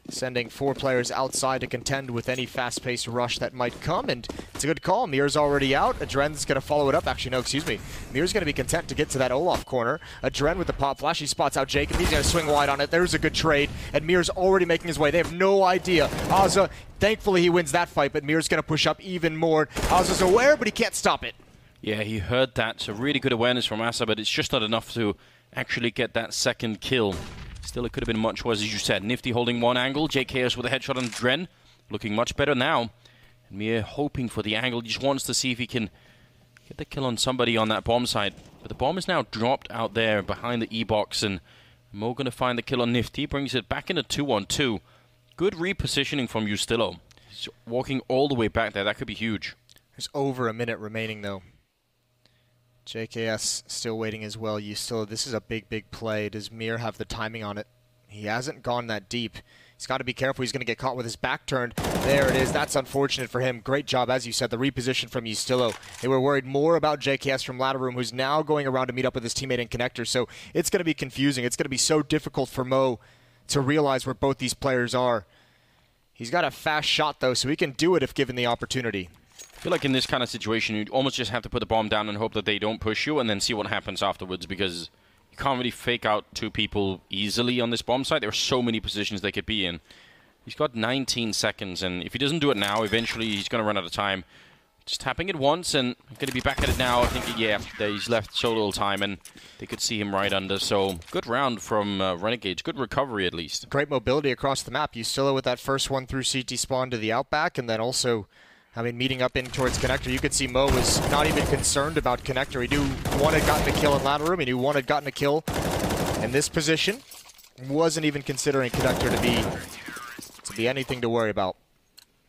Speaker 6: Sending 4 players outside to contend with any fast-paced rush that might come, and it's a good call. Mir's already out. Adren's going to follow it up. Actually, no, excuse me. Mir's going to be content to get to that Olaf corner. Adren with the pop flash. He spots out Jacob. He's going to swing wide on it. There's a good trade, and Mir's already making his way. They have no idea. Aza, thankfully, he wins that fight, but Mir's going to push up even more. Aza's aware, but he can't stop it.
Speaker 5: Yeah, he heard that. So really good awareness from Asa, but it's just not enough to actually get that second kill. Still, it could have been much worse, as you said. Nifty holding one angle. JKS with a headshot on Dren. Looking much better now. And Mir hoping for the angle. He just wants to see if he can get the kill on somebody on that bomb side. But the bomb is now dropped out there behind the E-box. And Mo going to find the kill on Nifty. Brings it back in a 2-on-2. Good repositioning from Justillo. He's walking all the way back there. That could be huge.
Speaker 6: There's over a minute remaining, though. JKS still waiting as well. This is a big, big play. Does Mir have the timing on it? He hasn't gone that deep. He's got to be careful. He's going to get caught with his back turned. There it is. That's unfortunate for him. Great job, as you said, the reposition from Justillo. They were worried more about JKS from Ladder Room, who's now going around to meet up with his teammate in Connector. So it's going to be confusing. It's going to be so difficult for Mo to realize where both these players are. He's got a fast shot, though, so he can do it if given the opportunity.
Speaker 5: I feel like in this kind of situation, you almost just have to put the bomb down and hope that they don't push you and then see what happens afterwards, because you can't really fake out 2 people easily on this bomb site. There are so many positions they could be in. He's got 19 seconds, and if he doesn't do it now, eventually he's going to run out of time. Just tapping it once, and I'm going to be back at it now. I think, yeah, he's left so little time, and they could see him right under. So good round from Renegades. Good recovery, at least.
Speaker 6: Great mobility across the map. Justillo with that first one through CT spawn to the outback, and then also I mean, meeting up in towards Connector, you could see Mo was not even concerned about Connector. He knew one had gotten a kill in ladder room. He knew one had gotten a kill in this position. Wasn't even considering Connector to be anything to worry about.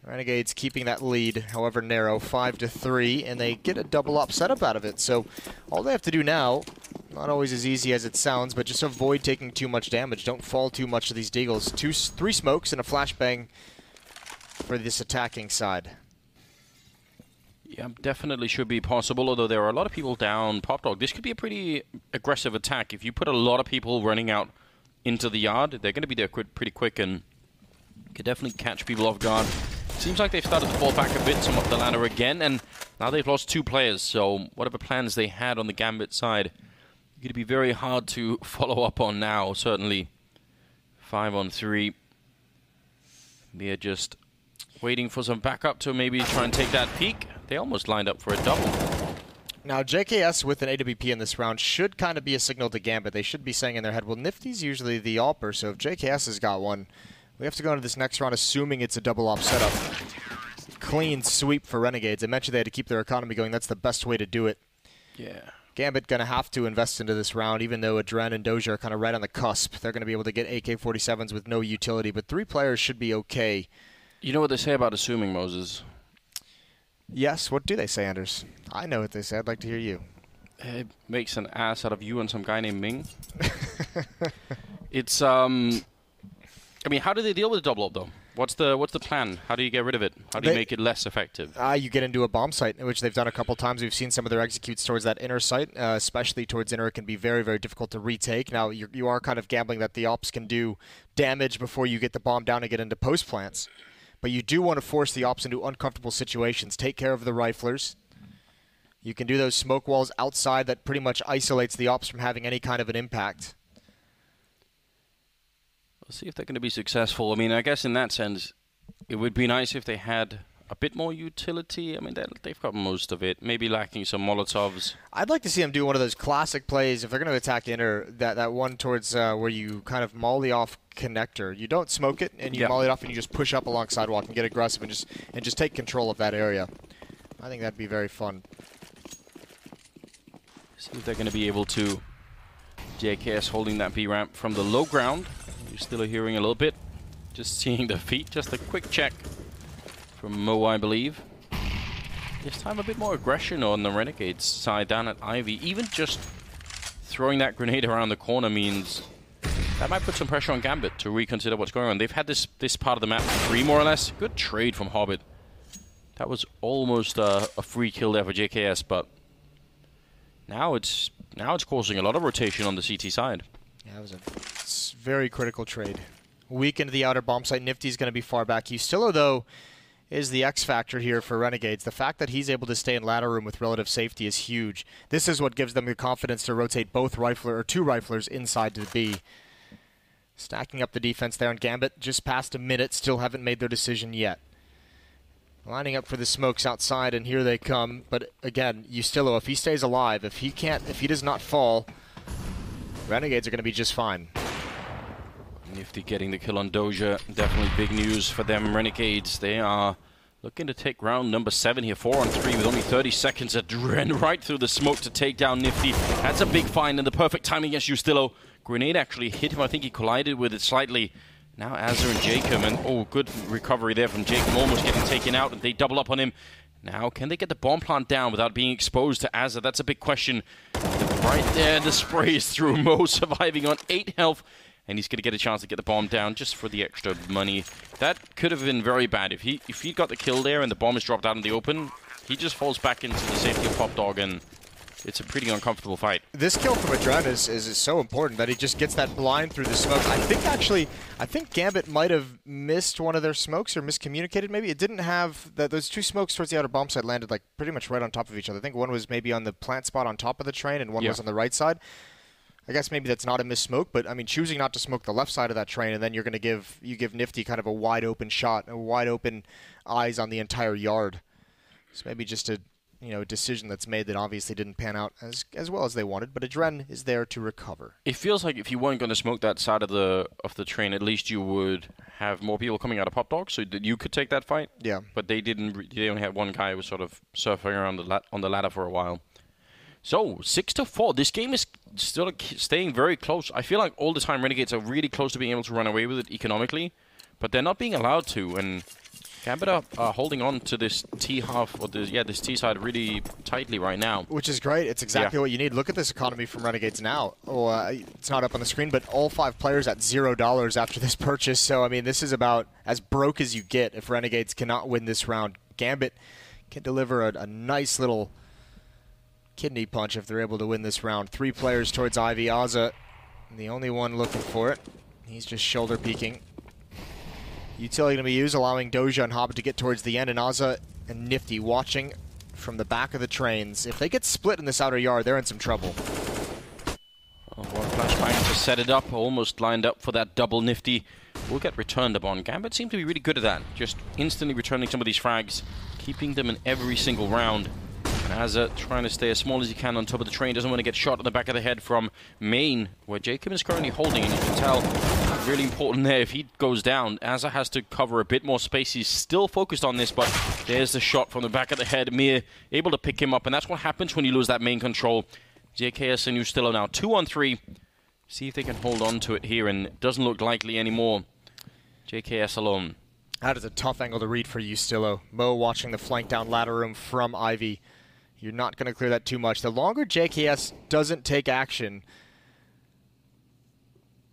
Speaker 6: Renegades keeping that lead, however narrow, 5-3, and they get a double up setup out of it. So all they have to do now, not always as easy as it sounds, but just avoid taking too much damage. Don't fall too much to these deagles. 3 smokes and a flashbang for this attacking side.
Speaker 5: Yeah, definitely should be possible, although there are a lot of people down Pop Dog. This could be a pretty aggressive attack. If you put a lot of people running out into the yard, they're going to be there pretty quick and could definitely catch people off guard. Seems like they've started to fall back a bit, some up the ladder again, and now they've lost 2 players, so whatever plans they had on the Gambit side, going to be very hard to follow up on now, certainly. 5-on-3. They're just waiting for some backup to maybe try and take that peak. They almost lined up for a double.
Speaker 6: Now, JKS with an AWP in this round should kind of be a signal to Gambit. They should be saying in their head, well, Nifty's usually the AWPer, so if JKS has got one, we have to go into this next round assuming it's a double op setup. Clean sweep for Renegades. I mentioned they had to keep their economy going. That's the best way to do it.
Speaker 5: Yeah.
Speaker 6: Gambit going to have to invest into this round, even though Adren and Doja are kind of right on the cusp. They're going to be able to get AK-47s with no utility, but 3 players should be okay.
Speaker 5: You know what they say about assuming, Moses?
Speaker 6: Yes, what do they say, Anders? I know what they say. I'd like to hear you.
Speaker 5: It makes an ass out of you and some guy named Ming. It's, I mean, how do they deal with a double up, though? What's the plan? How do you get rid of it? How do you make it less effective?
Speaker 6: You get into a bomb site, which they've done a couple times. We've seen some of their executes towards that inner site, especially towards inner. It can be very, very difficult to retake. Now, you are kind of gambling that the ops can do damage before you get the bomb down and get into post plants. But you do want to force the ops into uncomfortable situations. Take care of the riflers. You can do those smoke walls outside that pretty much isolates the ops from having any kind of an impact.
Speaker 5: We'll see if they're going to be successful. I mean, I guess in that sense, it would be nice if they had a bit more utility. I mean, they've got most of it. Maybe lacking some Molotovs.
Speaker 6: I'd like to see them do one of those classic plays if they're going to attack inner. That one towards where you kind of molly off connector. You don't smoke it, and you molly it off, and you just push up along sidewalk and get aggressive and just take control of that area. I think that'd be very fun.
Speaker 5: See if they're going to be able to. JKS holding that B ramp from the low ground. You're still hearing a little bit. Just seeing the feet. Just a quick check from Mo, I believe. This time a bit more aggression on the Renegades side down at Ivy. Even just throwing that grenade around the corner means that might put some pressure on Gambit to reconsider what's going on. They've had this part of the map free, more or less. Good trade from Hobbit. That was almost a free kill there for JKS, but now it's causing a lot of rotation on the CT side.
Speaker 6: Yeah, it was a very critical trade. Weak into the outer bomb site. Nifty's going to be far back. Ustillo, though, is the X factor here for Renegades. The fact that he's able to stay in ladder room with relative safety is huge. This is what gives them the confidence to rotate both rifler or 2 riflers inside to the B. Stacking up the defense there, and Gambit just past a minute, still haven't made their decision yet. Lining up for the smokes outside, and here they come. But again, Ustillo, if he stays alive, if he does not fall, Renegades are going to be just fine.
Speaker 5: Nifty getting the kill on Doja. Definitely big news for them. Renegades, they are looking to take round number 7 here. 4-on-3 with only 30 seconds. Adren right through the smoke to take down Nifty. That's a big find and the perfect timing against Ustillo. Grenade actually hit him. I think he collided with it slightly. Now Azza and Jacob, and good recovery there from Jacob, almost getting taken out, and they double up on him. Now, can they get the bomb plant down without being exposed to Azza? That's a big question. Right there, the spray is through. Mo surviving on 8 health, and he's going to get a chance to get the bomb down just for the extra money. That could have been very bad. If he got the kill there and the bomb is dropped out in the open, he just falls back into the safety of Pop Dog, and it's a pretty uncomfortable fight. This
Speaker 6: kill from Adren is so important that he just gets that blind through the smoke. I think Gambit might have missed one of their smokes or miscommunicated maybe. It didn't have those 2 smokes towards the outer bomb site landed like pretty much right on top of each other. I think one was maybe on the plant spot on top of the train and one was on the right side. I guess maybe that's not a miss smoke, but I mean choosing not to smoke the left side of that train and then you're going to give Nifty kind of a wide open shot, a wide open eyes on the entire yard. So maybe just to decision that's made that obviously didn't pan out as well as they wanted. But Adren is there to recover.
Speaker 5: It feels like if you weren't going to smoke that side of the train, at least you would have more people coming out of Pop Dog, so that you could take that fight.
Speaker 6: Yeah.
Speaker 5: But they didn't. They only had one guy who was sort of surfing around on the ladder for a while. So 6-4. This game is still staying very close. I feel like all the time Renegades are really close to being able to run away with it economically, but they're not being allowed to. And Gambit are holding on to this T half, or this T side really tightly right now.
Speaker 6: Which is great. It's exactly what you need. Look at this economy from Renegades now. It's not up on the screen, but all 5 players at $0 after this purchase. So, I mean, this is about as broke as you get if Renegades cannot win this round. Gambit can deliver a nice little kidney punch if they're able to win this round. 3 players towards Ivy. Azza, the only one looking for it. He's just shoulder peeking. Utility going to be used, allowing Doja and Hobbit to get towards the end, and Azza and Nifty watching from the back of the trains. If they get split in this outer yard, they're in some trouble.
Speaker 5: One flashbang to set it up, almost lined up for that double Nifty. Will get returned upon. Gambit seem to be really good at that, just instantly returning some of these frags, keeping them in every single round. And Azza trying to stay as small as he can on top of the train, doesn't want to get shot in the back of the head from main, where Jacob is currently holding, and you can tell really important there. If he goes down, Azza has to cover a bit more space. He's still focused on this, but there's the shot from the back of the head. Mir able to pick him up, and that's what happens when you lose that main control. JKS and Ustillo now 2-on-3. See if they can hold on to it here, and it doesn't look likely anymore. JKS alone.
Speaker 6: That is a tough angle to read for Ustillo. Mo watching the flank down ladder room from Ivy. You're not going to clear that too much. The longer JKS doesn't take action,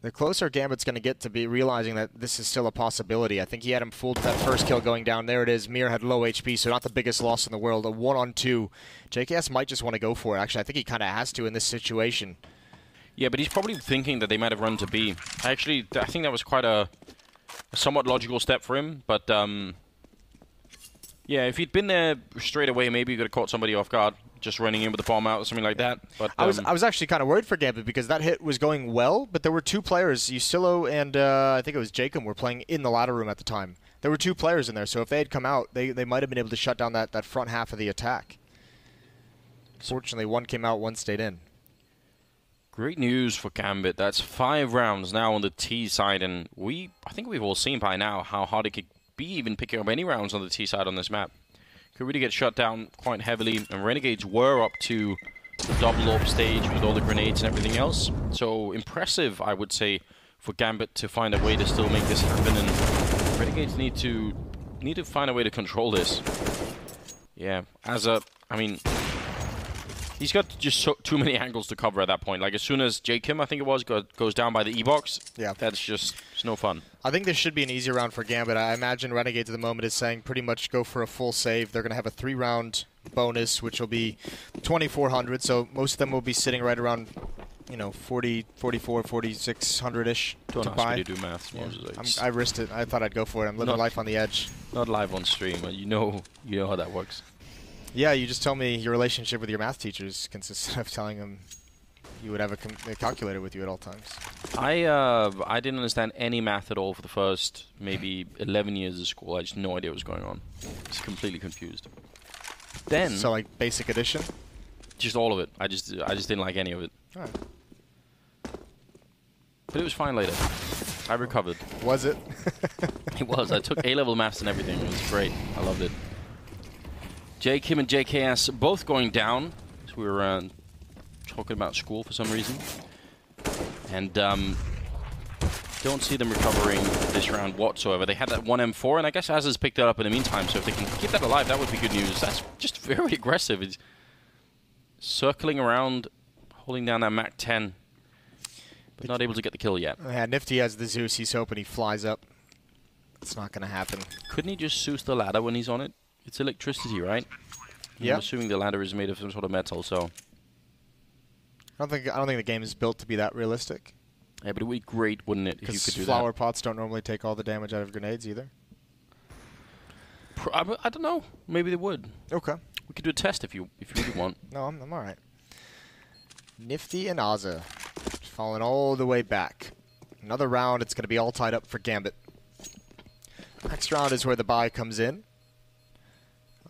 Speaker 6: the closer Gambit's going to get to be realizing that this is still a possibility. I think he had him fooled with that first kill going down. There it is. Mir had low HP, so not the biggest loss in the world. A 1-on-2. JKS might just want to go for it. Actually, I think he kind of has to in this situation.
Speaker 5: Yeah, but he's probably thinking that they might have run to B. Actually, I think that was quite a somewhat logical step for him, but yeah, if he'd been there straight away, maybe he could have caught somebody off guard, just running in with the bomb out or something like that. But
Speaker 6: I was actually kind of worried for Gambit because that hit was going well, but there were 2 players, Ustillo and I think it was Jacob, were playing in the ladder room at the time. There were 2 players in there, so if they had come out, they might have been able to shut down that front half of the attack. Fortunately, 1 came out, 1 stayed in.
Speaker 5: Great news for Gambit. That's 5 rounds now on the T side, and I think we've all seen by now how hard it could be even picking up any rounds on the T side on this map. Could really get shut down quite heavily, and Renegades were up to the double AWP stage with all the grenades and everything else. So impressive, I would say, for Gambit to find a way to still make this happen, and Renegades need to find a way to control this. Yeah, I mean, he's got just too many angles to cover at that point. Like, as soon as J-Kim, I think it was, goes down by the E-box,
Speaker 6: yeah,
Speaker 5: that's just it's no fun.
Speaker 6: I think this should be an easy round for Gambit. I imagine Renegades at the moment is saying pretty much go for a full save. They're going to have a 3-round bonus, which will be 2,400, so most of them will be sitting right around, 40, 44, 4,600-ish to buy.
Speaker 5: To do math.
Speaker 6: Yeah. I risked it. I thought I'd go for it. I'm living life on the edge.
Speaker 5: Not live on stream, but you know how that works.
Speaker 6: Yeah, you just told me your relationship with your math teachers consisted of telling them you would have a calculator with you at all times.
Speaker 5: I didn't understand any math at all for the first maybe 11 years of school. I just had no idea what was going on. I was completely confused. Then
Speaker 6: so like basic addition?
Speaker 5: Just all of it. I just didn't like any of it.
Speaker 6: All right.
Speaker 5: But it was fine later. I recovered.
Speaker 6: Was it?
Speaker 5: It was. I took A-level maths and everything. It was great. I loved it. J-Kim and JKS both going down. So we were talking about school for some reason. And don't see them recovering this round whatsoever. They had that 1 M4, and I guess Azza's picked that up in the meantime. So if they can keep that alive, that would be good news. That's just very aggressive. It's circling around, holding down that Mac 10. But not able to get the kill yet.
Speaker 6: Yeah, Nifty has the Zeus. He's hoping he flies up. It's not going to happen.
Speaker 5: Couldn't he just Zeus the ladder when he's on it? It's electricity, right?
Speaker 6: Yeah.
Speaker 5: I'm assuming the ladder is made of some sort of metal, so.
Speaker 6: I don't think the game is built to be that realistic.
Speaker 5: Yeah, but it would be great, wouldn't it, if you could do that?
Speaker 6: Because flower pots don't normally take all the damage out of grenades either.
Speaker 5: I don't know. Maybe they would.
Speaker 6: Okay.
Speaker 5: We could do a test if you really want.
Speaker 6: No, I'm all right. Nifty and Azza falling all the way back. Another round. It's going to be all tied up for Gambit. Next round is where the buy comes in.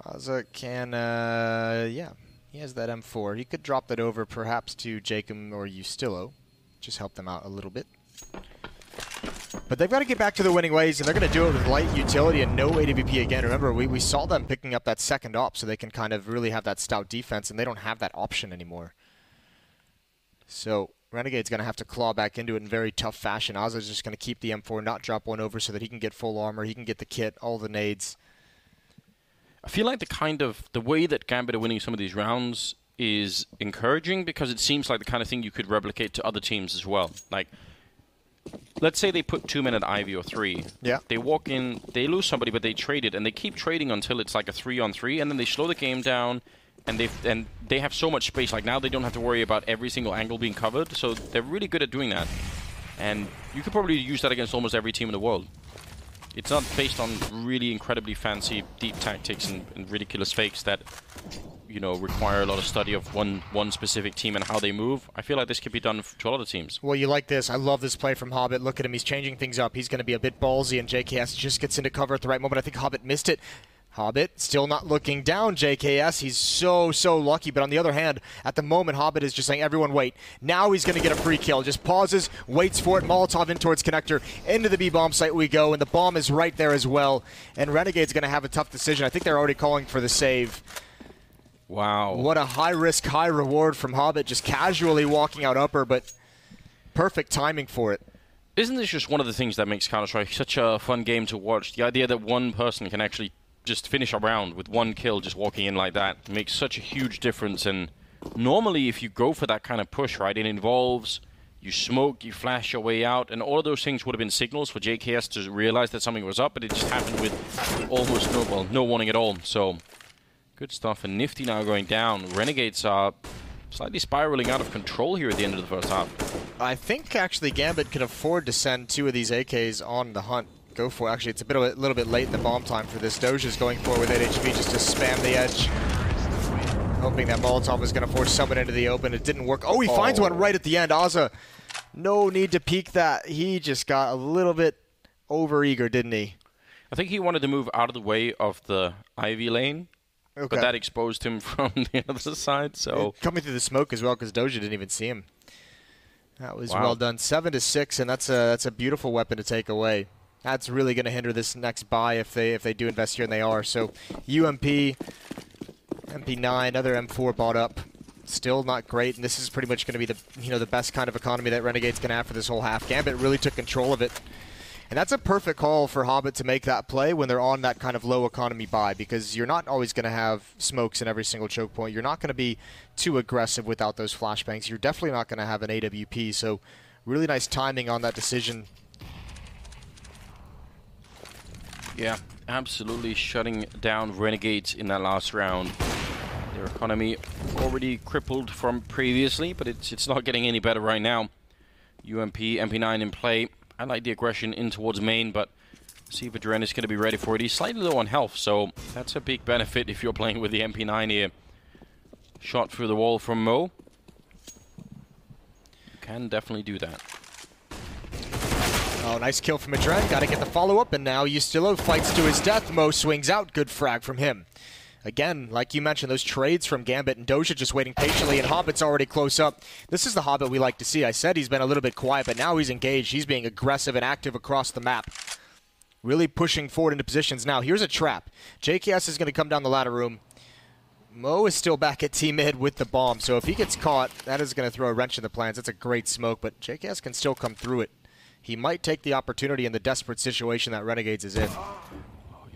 Speaker 6: Aza can, yeah, he has that M4. He could drop that over perhaps to Jacob or Ustillo. Just help them out a little bit. But they've got to get back to the winning ways, and they're going to do it with light utility and no AWP again. Remember, we saw them picking up that second op so they can kind of really have that stout defense, and they don't have that option anymore. So Renegade's going to have to claw back into it in very tough fashion. Aza's just going to keep the M4, not drop one over so that he can get full armor, he can get the kit, all the nades.
Speaker 5: I feel like the way that Gambit are winning some of these rounds is encouraging because it seems like the kind of thing you could replicate to other teams as well. Like, let's say they put 2 men at Ivy or 3.
Speaker 6: Yeah.
Speaker 5: They walk in, they lose somebody, but they trade it, and they keep trading until it's like a 3-on-3, and then they slow the game down, and they have so much space. Like, now they don't have to worry about every single angle being covered, so they're really good at doing that. And you could probably use that against almost every team in the world. It's not based on really incredibly fancy deep tactics and ridiculous fakes that, you know, require a lot of study of one specific team and how they move. I feel like this could be done to a lot of teams.
Speaker 6: Well, you like this. I love this play from Hobbit. Look at him. He's changing things up. He's going to be a bit ballsy, and JKS just gets into cover at the right moment. I think Hobbit missed it. Hobbit still not looking down JKS. He's so lucky. But on the other hand, at the moment, Hobbit is just saying, everyone wait. Now he's going to get a free kill. Just pauses, waits for it. Molotov in towards Connector. Into the B-bomb site we go, and the bomb is right there as well. And Renegade's going to have a tough decision. I think they're already calling for the save.
Speaker 5: Wow.
Speaker 6: What a high-risk, high-reward from Hobbit. Just casually walking out upper, but perfect timing for it.
Speaker 5: Isn't this just one of the things that makes Counter-Strike such a fun game to watch? The idea that one person can actually just finish a round with one kill just walking in like that makes such a huge difference. And normally if you go for that kind of push, right, it involves you smoke, you flash your way out, and all of those things would have been signals for JKS to realize that something was up, but it just happened with almost no warning at all. So good stuff. And Nifty now going down. Renegades are slightly spiraling out of control here at the end of the first half.
Speaker 6: I think actually Gambit can afford to send 2 of these AKs on the hunt. Go for it. Actually, it's a little bit late in the bomb time for this. Doja's going for it with 8 HP just to spam the edge. Hoping that Molotov was going to force someone into the open. It didn't work. Oh, he finds one right at the end. Aza, no need to peek that. He just got a little bit over-eager, didn't he?
Speaker 5: I think he wanted to move out of the way of the Ivy lane. Okay. But that exposed him from the other side. So
Speaker 6: coming through the smoke as well because Doja didn't even see him. That was well done. 7-6, and that's a beautiful weapon to take away. That's really going to hinder this next buy if they do invest here, and they are. So UMP, MP9, another M4 bought up. Still not great, and this is pretty much going to be the best kind of economy that Renegade's going to have for this whole half. Gambit really took control of it. And that's a perfect call for Hobbit to make that play when they're on that kind of low economy buy, because you're not always going to have smokes in every single choke point. You're not going to be too aggressive without those flashbangs. You're definitely not going to have an AWP, so really nice timing on that decision.
Speaker 5: Yeah, absolutely shutting down Renegades in that last round. Their economy already crippled from previously, but it's not getting any better right now. UMP, MP9 in play. I like the aggression in towards main, but see if Adren is going to be ready for it. He's slightly low on health, so that's a big benefit if you're playing with the MP9 here. Shot through the wall from Mo. Can definitely do that.
Speaker 6: Oh, nice kill from Adren. Got to get the follow-up, and now Ustillo fights to his death. Mo swings out. Good frag from him. Again, like you mentioned, those trades from Gambit and Doja just waiting patiently, and Hobbit's already close up. This is the Hobbit we like to see. I said he's been a little bit quiet, but now he's engaged. He's being aggressive and active across the map. Really pushing forward into positions. Now, here's a trap. JKS is going to come down the ladder room. Mo is still back at T-mid with the bomb, so if he gets caught, that is going to throw a wrench in the plans. That's a great smoke, but JKS can still come through it. He might take the opportunity in the desperate situation that Renegades is in.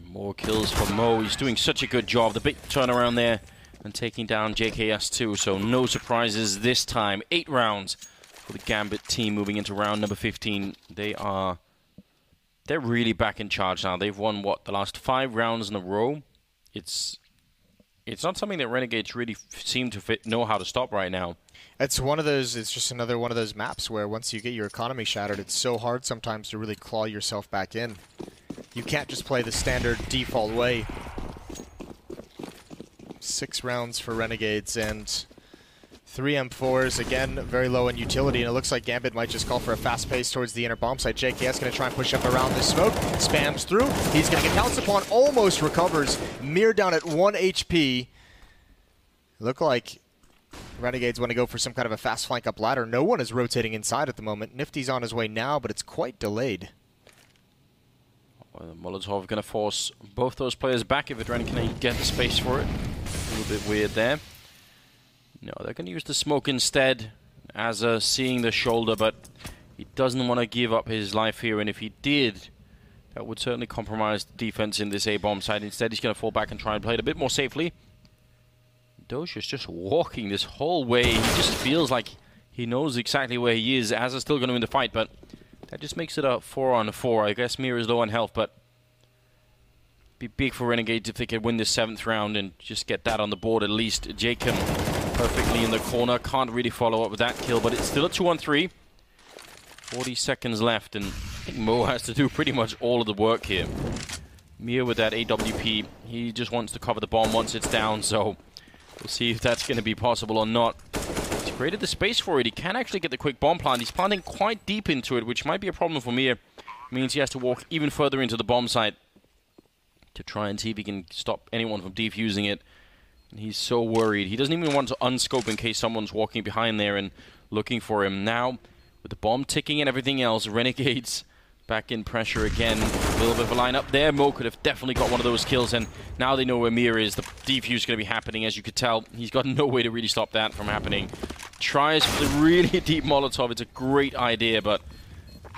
Speaker 5: More kills for Mo. He's doing such a good job. The big turnaround there and taking down JKS too, so no surprises this time. 8 rounds for the Gambit team moving into round number 15. They're really back in charge now. They've won, the last 5 rounds in a row. It's not something that Renegades really seem to know how to stop right now.
Speaker 6: It's one of those. It's just another one of those maps where once you get your economy shattered, it's so hard sometimes to really claw yourself back in. You can't just play the standard default way. 6 rounds for Renegades and 3 M4s, again, very low in utility, and it looks like Gambit might just call for a fast pace towards the inner bomb site. JKS going to try and push up around this smoke, spams through. He's going to get pounced upon, almost recovers. Mir down at 1 HP. Look like Renegades want to go for some kind of a fast flank up ladder. No one is rotating inside at the moment. Nifty's on his way now, but it's quite delayed.
Speaker 5: Well, Molotov going to force both those players back if Adrenaline can get the space for it. A little bit weird there. No, they're going to use the smoke instead. Azza seeing the shoulder, but he doesn't want to give up his life here, and if he did, that would certainly compromise the defense in this A-bomb side. Instead, he's going to fall back and try and play it a bit more safely. Doja's just walking this whole way. He just feels like he knows exactly where he is. Azza's still going to win the fight, but that just makes it a 4-on-4. I guess Mir is low on health, but be big for Renegades if they could win this 7th round and just get that on the board at least. Jacob perfectly in the corner. Can't really follow up with that kill, but it's still a 2-on-3. 40 seconds left, and I think Mo has to do pretty much all of the work here. Mir with that AWP, he just wants to cover the bomb once it's down, so we'll see if that's going to be possible or not. He's created the space for it. He can actually get the quick bomb plant. He's planting quite deep into it, which might be a problem for Mir. It means he has to walk even further into the bomb site to try and see if he can stop anyone from defusing it. And he's so worried. He doesn't even want to unscope in case someone's walking behind there and looking for him. Now, with the bomb ticking and everything else, Renegades back in pressure again. A little bit of a line up there. Mo could have definitely got one of those kills, and now they know where Mir is. The defuse is going to be happening, as you could tell. He's got no way to really stop that from happening. Tries for the really deep Molotov. It's a great idea, but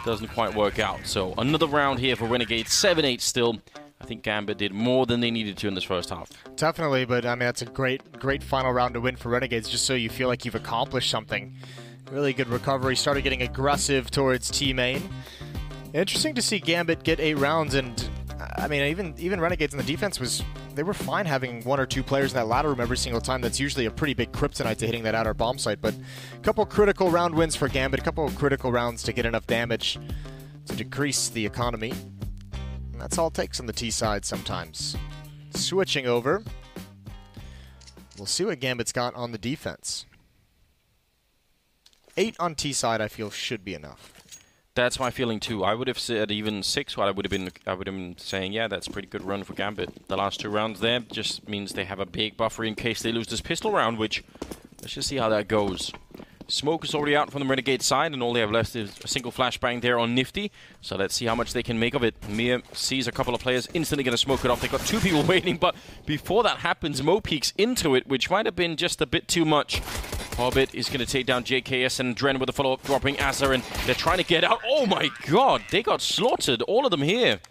Speaker 5: doesn't quite work out. So another round here for Renegades. 7-8 still. I think Gambit did more than they needed to in this first half.
Speaker 6: Definitely, but I mean, that's a great final round to win for Renegades, just so you feel like you've accomplished something. Really good recovery. Started getting aggressive towards T-Main. Interesting to see Gambit get 8 rounds, and I mean, even Renegades in the defense they were fine having 1 or 2 players in that ladder room every single time. That's usually a pretty big kryptonite to hitting that outer bomb site, but a couple critical round wins for Gambit, a couple of critical rounds to get enough damage to decrease the economy. And that's all it takes on the T side sometimes. Switching over, we'll see what Gambit's got on the defense. 8 on T side, I feel, should be enough.
Speaker 5: That's my feeling too. I would have said even 6. What I would have been saying, yeah, that's a pretty good run for Gambit. The last 2 rounds there just means they have a big buffer in case they lose this pistol round, which let's just see how that goes. Smoke is already out from the Renegade side, and all they have left is a single flashbang there on Nifty. So let's see how much they can make of it. Mir sees a couple of players instantly going to smoke it off. They've got 2 people waiting, but before that happens, Mo peeks into it, which might have been just a bit too much. Hobbit is going to take down JKS, and Dren with a follow-up dropping Azza, and they're trying to get out. Oh my god, they got slaughtered, all of them here.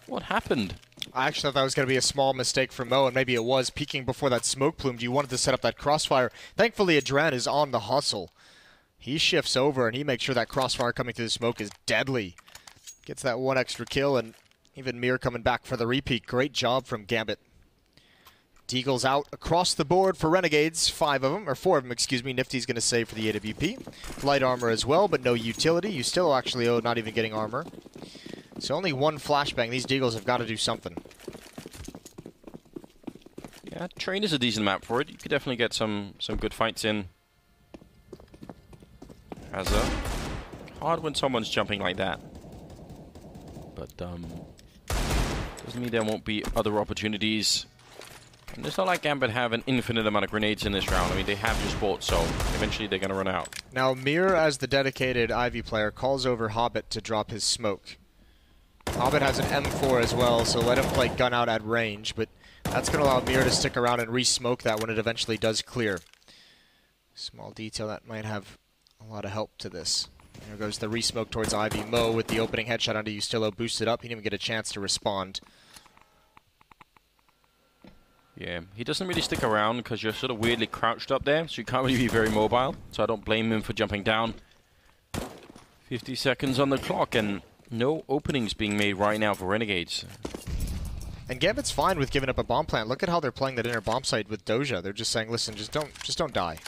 Speaker 5: What happened?
Speaker 6: I actually thought that was going to be a small mistake from Mo, and maybe it was. Peeking before that smoke plumed, you wanted to set up that crossfire. Thankfully, Adren is on the hustle. He shifts over, and he makes sure that crossfire coming through the smoke is deadly. Gets that 1 extra kill, and even Mir coming back for the repeat. Great job from Gambit. Deagle's out across the board for Renegades. 4 of them, excuse me. Nifty's going to save for the AWP. Light armor as well, but no utility. You still actually owe not even getting armor. So only 1 flashbang. These Deagles have got to do something.
Speaker 5: Yeah, Train is a decent map for it. You could definitely get some good fights in. Azza. Hard when someone's jumping like that. But doesn't mean there won't be other opportunities. And it's not like Gambit have an infinite amount of grenades in this round. I mean, they have just bought, so eventually they're going to run out.
Speaker 6: Now, Mir, as the dedicated Ivy player, calls over Hobbit to drop his smoke. Hobbit has an M4 as well, so let him play gun out at range, but that's going to allow Mir to stick around and re-smoke that when it eventually does clear. Small detail that might have a lot of help to this. There goes the re-smoke towards Ivy. Mo with the opening headshot onto Ustillo boosted up. He didn't even get a chance to respond.
Speaker 5: Yeah, he doesn't really stick around because you're sort of weirdly crouched up there, so you can't really be very mobile. So I don't blame him for jumping down. 50 seconds on the clock, and no openings being made right now for Renegades.
Speaker 6: And Gambit's fine with giving up a bomb plant. Look at how they're playing that inner bomb site with Doja. They're just saying, listen, just don't die.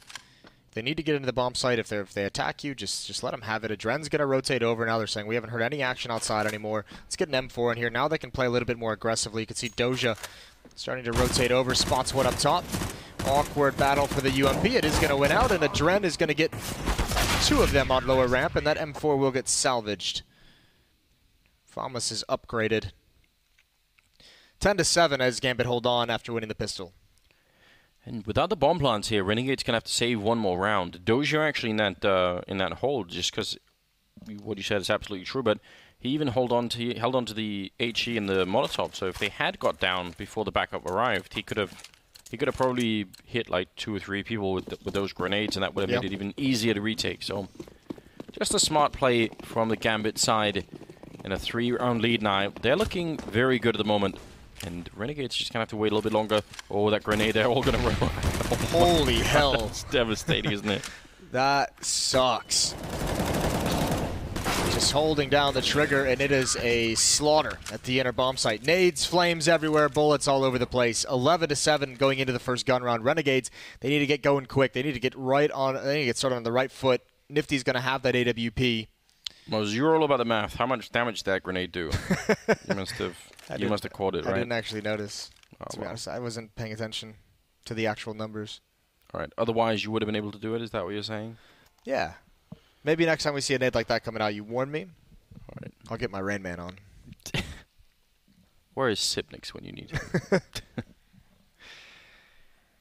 Speaker 6: They need to get into the bomb site. If they attack you, just let them have it. Adren's going to rotate over. Now they're saying, we haven't heard any action outside anymore. Let's get an M4 in here. Now they can play a little bit more aggressively. You can see Doja starting to rotate over. Spots one up top. Awkward battle for the UMP. It is going to win out, and Adren is going to get 2 of them on lower ramp, and that M4 will get salvaged. Famas is upgraded. 10-7 as Gambit hold on after winning the pistol.
Speaker 5: And without the bomb plants here, Renegade's going to have to save one more round. Dozier actually in that hold, just because what you said is absolutely true, but he even held on to the HE and the Molotov, so if they had got down before the backup arrived, he could have probably hit like 2 or 3 people with those grenades, and that would have made it even easier to retake. So just a smart play from the Gambit side in a 3-round lead now. They're looking very good at the moment. And Renegade's just going to have to wait a little bit longer. Oh, that grenade, they're all going to run.
Speaker 6: Holy hell.
Speaker 5: It's devastating, isn't it?
Speaker 6: That sucks. Just holding down the trigger, and it is a slaughter at the inner bomb site. Nades, flames everywhere, bullets all over the place. 11-7 going into the first gun round. Renegades, they need to get going quick. They need to get started on the right foot. Nifty's going to have that AWP.
Speaker 5: Mose, you're all about the math. How much damage did that grenade do? You must have caught it, right?
Speaker 6: I didn't actually notice.
Speaker 5: Oh,
Speaker 6: to be honest, I wasn't paying attention to the actual numbers.
Speaker 5: All right. Otherwise, you would have been able to do it. Is that what you're saying?
Speaker 6: Yeah. Maybe next time we see a nade like that coming out, you warn me.
Speaker 5: All right.
Speaker 6: I'll get my Rain Man on.
Speaker 5: Where is Sipnix when you need him?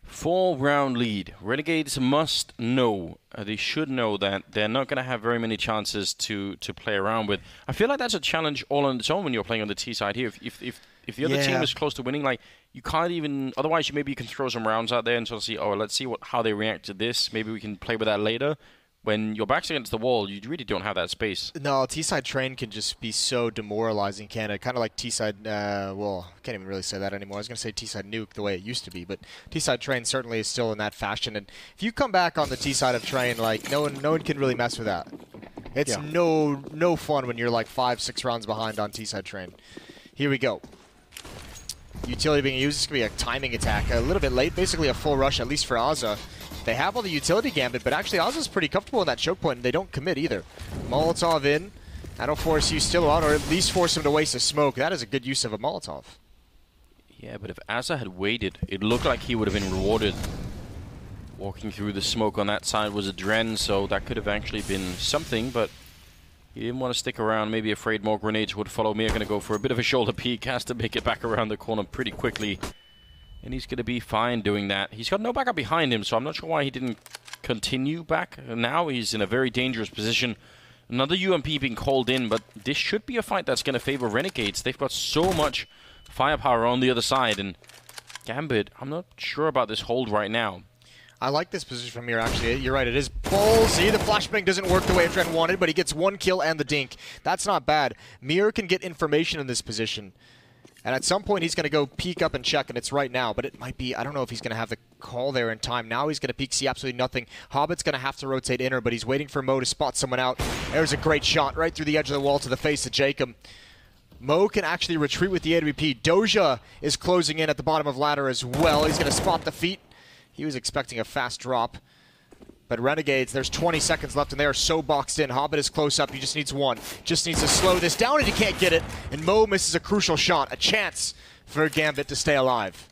Speaker 5: 4-round lead. Renegades must know, they should know that they're not going to have very many chances to play around with. I feel like that's a challenge all on its own when you're playing on the T side here. If the other team is close to winning, like you can't even. Otherwise, maybe you can throw some rounds out there and sort of see. Oh, let's see how they react to this. Maybe we can play with that later. When your back's against the wall, you really don't have that space.
Speaker 6: No, T-side train can just be so demoralizing, can it? Kind of like T-side, well, I can't even really say that anymore. I was going to say T-side nuke the way it used to be, but T-side train certainly is still in that fashion. And if you come back on the T-side of train, like no one can really mess with that. It's no fun when you're like 5-6 rounds behind on T-side train. Here we go. Utility being used. This could be a timing attack. A little bit late, basically a full rush, at least for Azza. They have all the utility gambit, but actually Azza's pretty comfortable in that choke point, and they don't commit either. Molotov in. That'll force you still on, or at least force him to waste a smoke. That is a good use of a Molotov.
Speaker 5: Yeah, but if Azza had waited, it looked like he would have been rewarded. Walking through the smoke on that side was a Dren, so that could have actually been something, but he didn't want to stick around, maybe afraid more grenades would follow. Mir going to go for a bit of a shoulder peek, has to make it back around the corner pretty quickly. And he's going to be fine doing that. He's got no backup behind him, so I'm not sure why he didn't continue back. Now he's in a very dangerous position. Another UMP being called in, but this should be a fight that's going to favor Renegades. They've got so much firepower on the other side, and Gambit, I'm not sure about this hold right now.
Speaker 6: I like this position from here, actually. You're right, it is ballsy. The flashbang doesn't work the way Adren wanted, but he gets 1 kill and the dink. That's not bad. Mir can get information in this position. And at some point, he's going to go peek up and check, and it's right now. But it might be, I don't know if he's going to have the call there in time. Now he's going to peek, see absolutely nothing. Hobbit's going to have to rotate inner, but he's waiting for Mo to spot someone out. There's a great shot right through the edge of the wall to the face of Jacob. Mo can actually retreat with the AWP. Doja is closing in at the bottom of ladder as well. He's going to spot the feet. He was expecting a fast drop. But Renegades, there's 20 seconds left, and they are so boxed in. Hobbit is close up. He just needs one. Just needs to slow this down, and he can't get it. And Mo misses a crucial shot, a chance for Gambit to stay alive.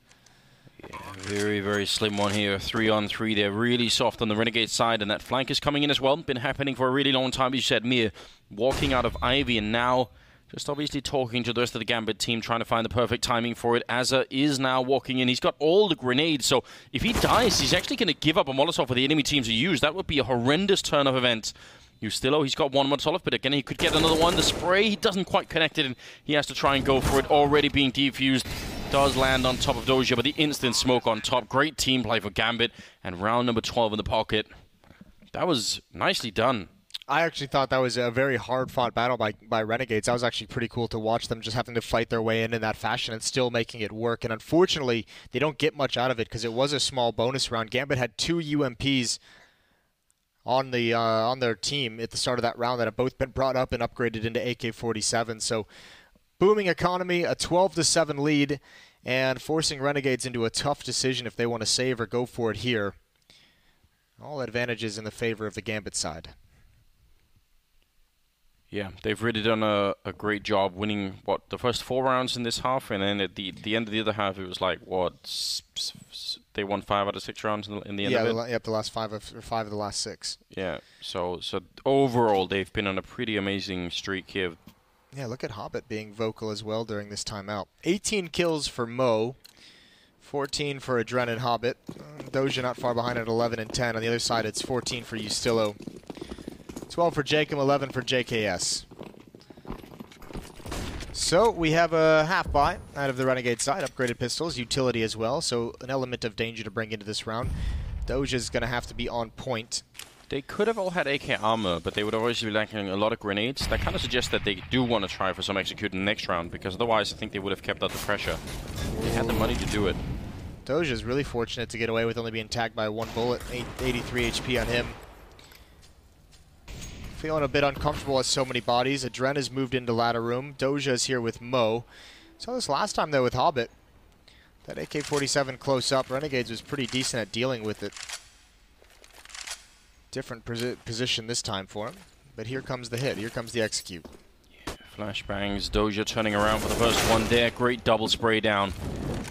Speaker 5: Yeah, very, very slim one here. 3-on-3. They're really soft on the Renegade side, and that flank is coming in as well. Been happening for a really long time. As you said, Mir walking out of Ivy, and now just obviously talking to the rest of the Gambit team, trying to find the perfect timing for it. Azza is now walking in. He's got all the grenades, so if he dies, he's actually going to give up a Molotov for the enemy team to use. That would be a horrendous turn of events. Ustillo, he's got one Molotov, but again, he could get another one. The spray, he doesn't quite connect it, and he has to try and go for it. Already being defused. Does land on top of Doja, but the instant smoke on top. Great team play for Gambit, and round number 12 in the pocket. That was nicely done.
Speaker 6: I actually thought that was a very hard-fought battle by Renegades. That was actually pretty cool to watch them just having to fight their way in that fashion and still making it work. And unfortunately, they don't get much out of it because it was a small bonus round. Gambit had 2 UMPs on their team at the start of that round that have both been brought up and upgraded into AK-47. So booming economy, a 12-7 lead, and forcing Renegades into a tough decision if they want to save or go for it here. All advantages in the favor of the Gambit side.
Speaker 5: Yeah, they've really done a great job winning, the first 4 rounds in this half, and then at the end of the other half, it was like, they won 5 out of 6 rounds in the end of it.
Speaker 6: Yeah, the last 5 of the last 6.
Speaker 5: Yeah, so overall, they've been on a pretty amazing streak here.
Speaker 6: Yeah, look at Hobbit being vocal as well during this timeout. 18 kills for Mo, 14 for Adren and Hobbit. Doja not far behind at 11 and 10. On the other side, it's 14 for Ustillo, 12 for Jacob, 11 for JKS. So we have a half buy out of the Renegade side, upgraded pistols, utility as well, so an element of danger to bring into this round. Doja's going to have to be on point.
Speaker 5: They could have all had AK armor, but they would always be lacking a lot of grenades. That kind of suggests that they do want to try for some execute in the next round, because otherwise I think they would have kept up the pressure. They had the money to do it.
Speaker 6: Doja's really fortunate to get away with only being tagged by 1 bullet, 83 HP on him. Feeling a bit uncomfortable with so many bodies. Adren has moved into ladder room. Doja is here with Mo. Saw this last time though with Hobbit. That AK-47 close up. Renegades was pretty decent at dealing with it. Different position this time for him. But here comes the hit. Here comes the execute.
Speaker 5: Yeah, flashbangs. Doja turning around for the first one there. Great double spray down.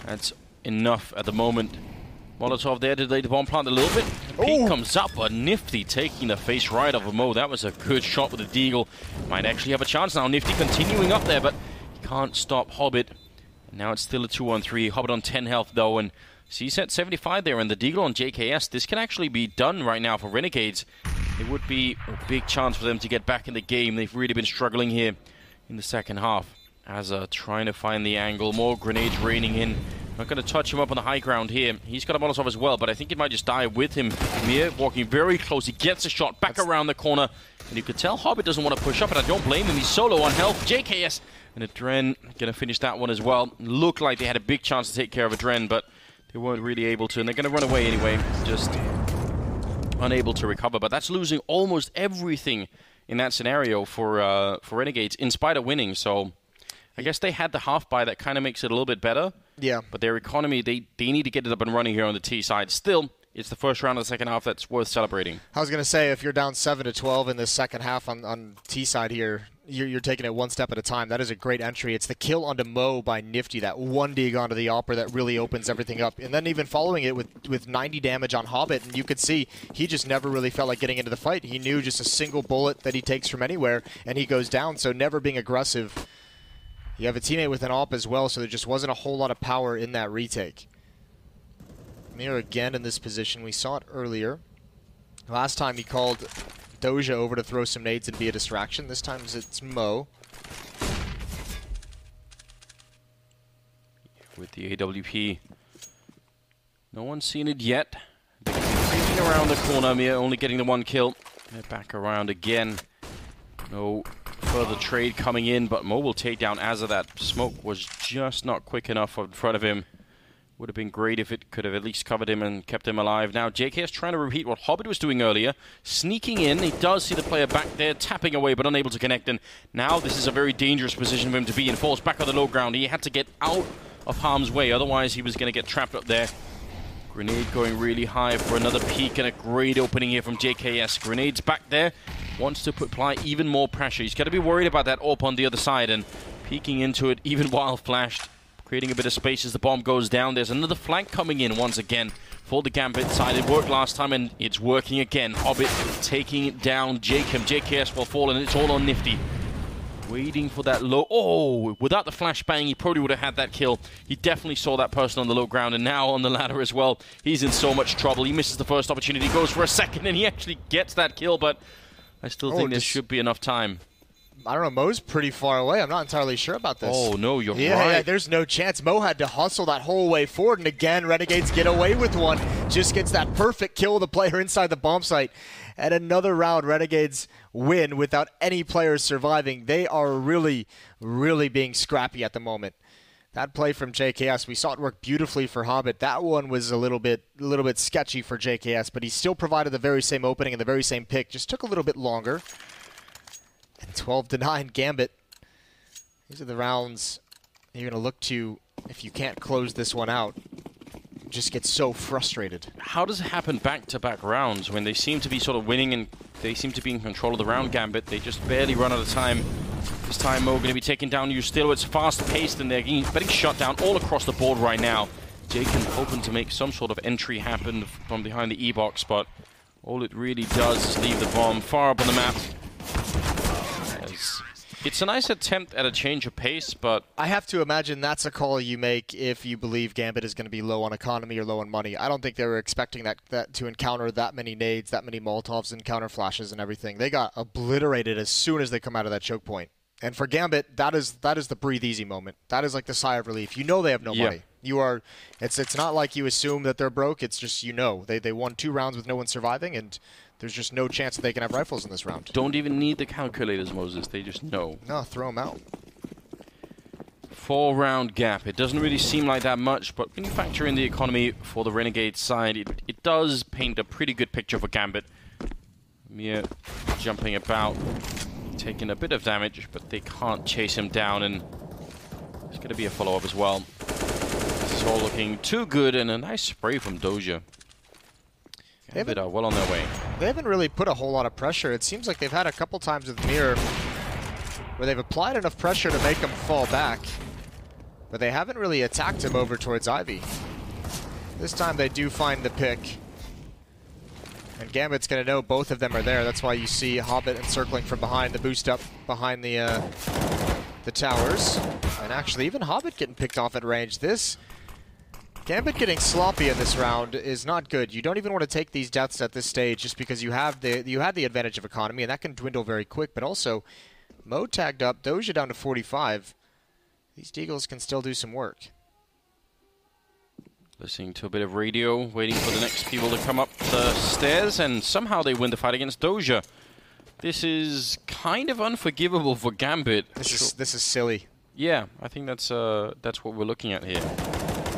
Speaker 5: That's enough at the moment. Molotov there to delay the bomb plant a little bit. Peek comes up, but Nifty taking the face right off of Mo. That was a good shot with the Deagle. Might actually have a chance now. Nifty continuing up there, but he can't stop Hobbit. And now it's still a 2-on-3. Hobbit on 10 health though, and CSET 75 there, and the Deagle on JKS. This can actually be done right now for Renegades. It would be a big chance for them to get back in the game. They've really been struggling here in the second half. Azza trying to find the angle. More grenades raining in. Not going to touch him up on the high ground here. He's got a Molotov as well, but I think it might just die with him. Mir walking very close. He gets a shot back around the corner. And you could tell Hobbit doesn't want to push up, and I don't blame him. He's solo on health. JKS and Adren going to finish that one as well. Looked like they had a big chance to take care of Adren, but they weren't really able to. And they're going to run away anyway. Just unable to recover. But that's losing almost everything in that scenario for Renegades, in spite of winning. So I guess they had the half buy that kind of makes it a little bit better. Yeah. But their economy, they need to get it up and running here on the T side. Still, it's the first round of the second half that's worth celebrating.
Speaker 6: I was going to say, if you're down 7-12 in the second half on T side here, you're taking it one step at a time. That is a great entry. It's the kill onto Mo by Nifty, that one dig onto the Opera that really opens everything up. And then even following it with 90 damage on Hobbit, and you could see he just never really felt like getting into the fight. He knew just a single bullet that he takes from anywhere, and he goes down, so never being aggressive. You have a teammate with an AWP as well, so there just wasn't a whole lot of power in that retake. Mir again in this position. We saw it earlier. Last time he called Doja over to throw some nades and be a distraction. This time it's Mo.
Speaker 5: With the AWP. No one's seen it yet. Creeping around the corner. Mir only getting the 1 kill. They're back around again. No further trade coming in, but Mo will take down Azza. That smoke was just not quick enough in front of him. Would have been great if it could have at least covered him and kept him alive. Now JKS trying to repeat what Hobbit was doing earlier. Sneaking in. He does see the player back there, tapping away, but unable to connect. And now this is a very dangerous position for him to be in. Falls back on the low ground. He had to get out of harm's way. Otherwise, he was going to get trapped up there. Grenade going really high for another peek, and a great opening here from JKS. Grenades back there. Wants to apply even more pressure. He's got to be worried about that AWP on the other side, and peeking into it even while flashed. Creating a bit of space as the bomb goes down. There's another flank coming in once again for the Gambit side. It worked last time, and it's working again. Hobbit taking it down. Jacob. JKS will fall, and it's all on Nifty. Waiting for that low. Oh, without the flashbang, he probably would have had that kill. He definitely saw that person on the low ground, and now on the ladder as well. He's in so much trouble. He misses the first opportunity, goes for a second, and he actually gets that kill, but I still think there should be enough time.
Speaker 6: I don't know, Mo's pretty far away. I'm not entirely sure about this.
Speaker 5: Oh, no, you're right.
Speaker 6: Yeah, there's no chance. Mo had to hustle that whole way forward, and again, Renegades get away with one. Just gets that perfect kill of the player inside the bomb site. And another round, Renegades win without any players surviving. They are really, really being scrappy at the moment. That play from JKS, we saw it work beautifully for Hobbit. That one was a little bit sketchy for JKS, but he still provided the very same opening and the very same pick. Just took a little bit longer. And 12-9 Gambit. These are the rounds you're going to look to if you can't close this one out. Just get so frustrated.
Speaker 5: How does it happen back-to-back rounds when they seem to be sort of winning and they seem to be in control of the round, Gambit? They just barely run out of time. This time Mo going to be taking down Ustillo. It's fast-paced and they're getting shut down all across the board right now. Jacob hoping to make some sort of entry happen from behind the E-box, but all it really does is leave the bomb far up on the map. It's a nice attempt at a change of pace, but...
Speaker 6: I have to imagine that's a call you make if you believe Gambit is going to be low on economy or low on money. I don't think they were expecting that to encounter that many nades, that many Molotovs and counter flashes and everything. They got obliterated as soon as they come out of that choke point. And for Gambit, that is the breathe easy moment. That is like the sigh of relief. You know they have no money. It's not like you assume that they're broke. It's just they won 2 rounds with no one surviving, and there's just no chance that they can have rifles in this round.
Speaker 5: Don't even need the calculators, Moses. They just know.
Speaker 6: No, throw them out.
Speaker 5: 4-round gap. It doesn't really seem like that much, but when you factor in the economy for the Renegade side, it does paint a pretty good picture for Gambit. Mia jumping about, taking a bit of damage, but they can't chase him down, and there's going to be a follow-up as well. This is all looking too good, and a nice spray from Doja. Gambit are well on their way.
Speaker 6: They haven't really put a whole lot of pressure. It seems like they've had a couple times with Mir where they've applied enough pressure to make him fall back, but they haven't really attacked him over towards Ivy. This time they do find the pick. And Gambit's going to know both of them are there. That's why you see Hobbit encircling from behind, the boost up behind the towers. And actually, even Hobbit getting picked off at range. Gambit getting sloppy in this round is not good. You don't even want to take these deaths at this stage just because you had the advantage of economy, and that can dwindle very quick. But also, Mo tagged up, Doja down to 45. These Deagles can still do some work.
Speaker 5: Listening to a bit of radio, waiting for the next people to come up the stairs, and somehow they win the fight against Doja. This is kind of unforgivable for Gambit.
Speaker 6: This is silly.
Speaker 5: Yeah, I think that's what we're looking at here.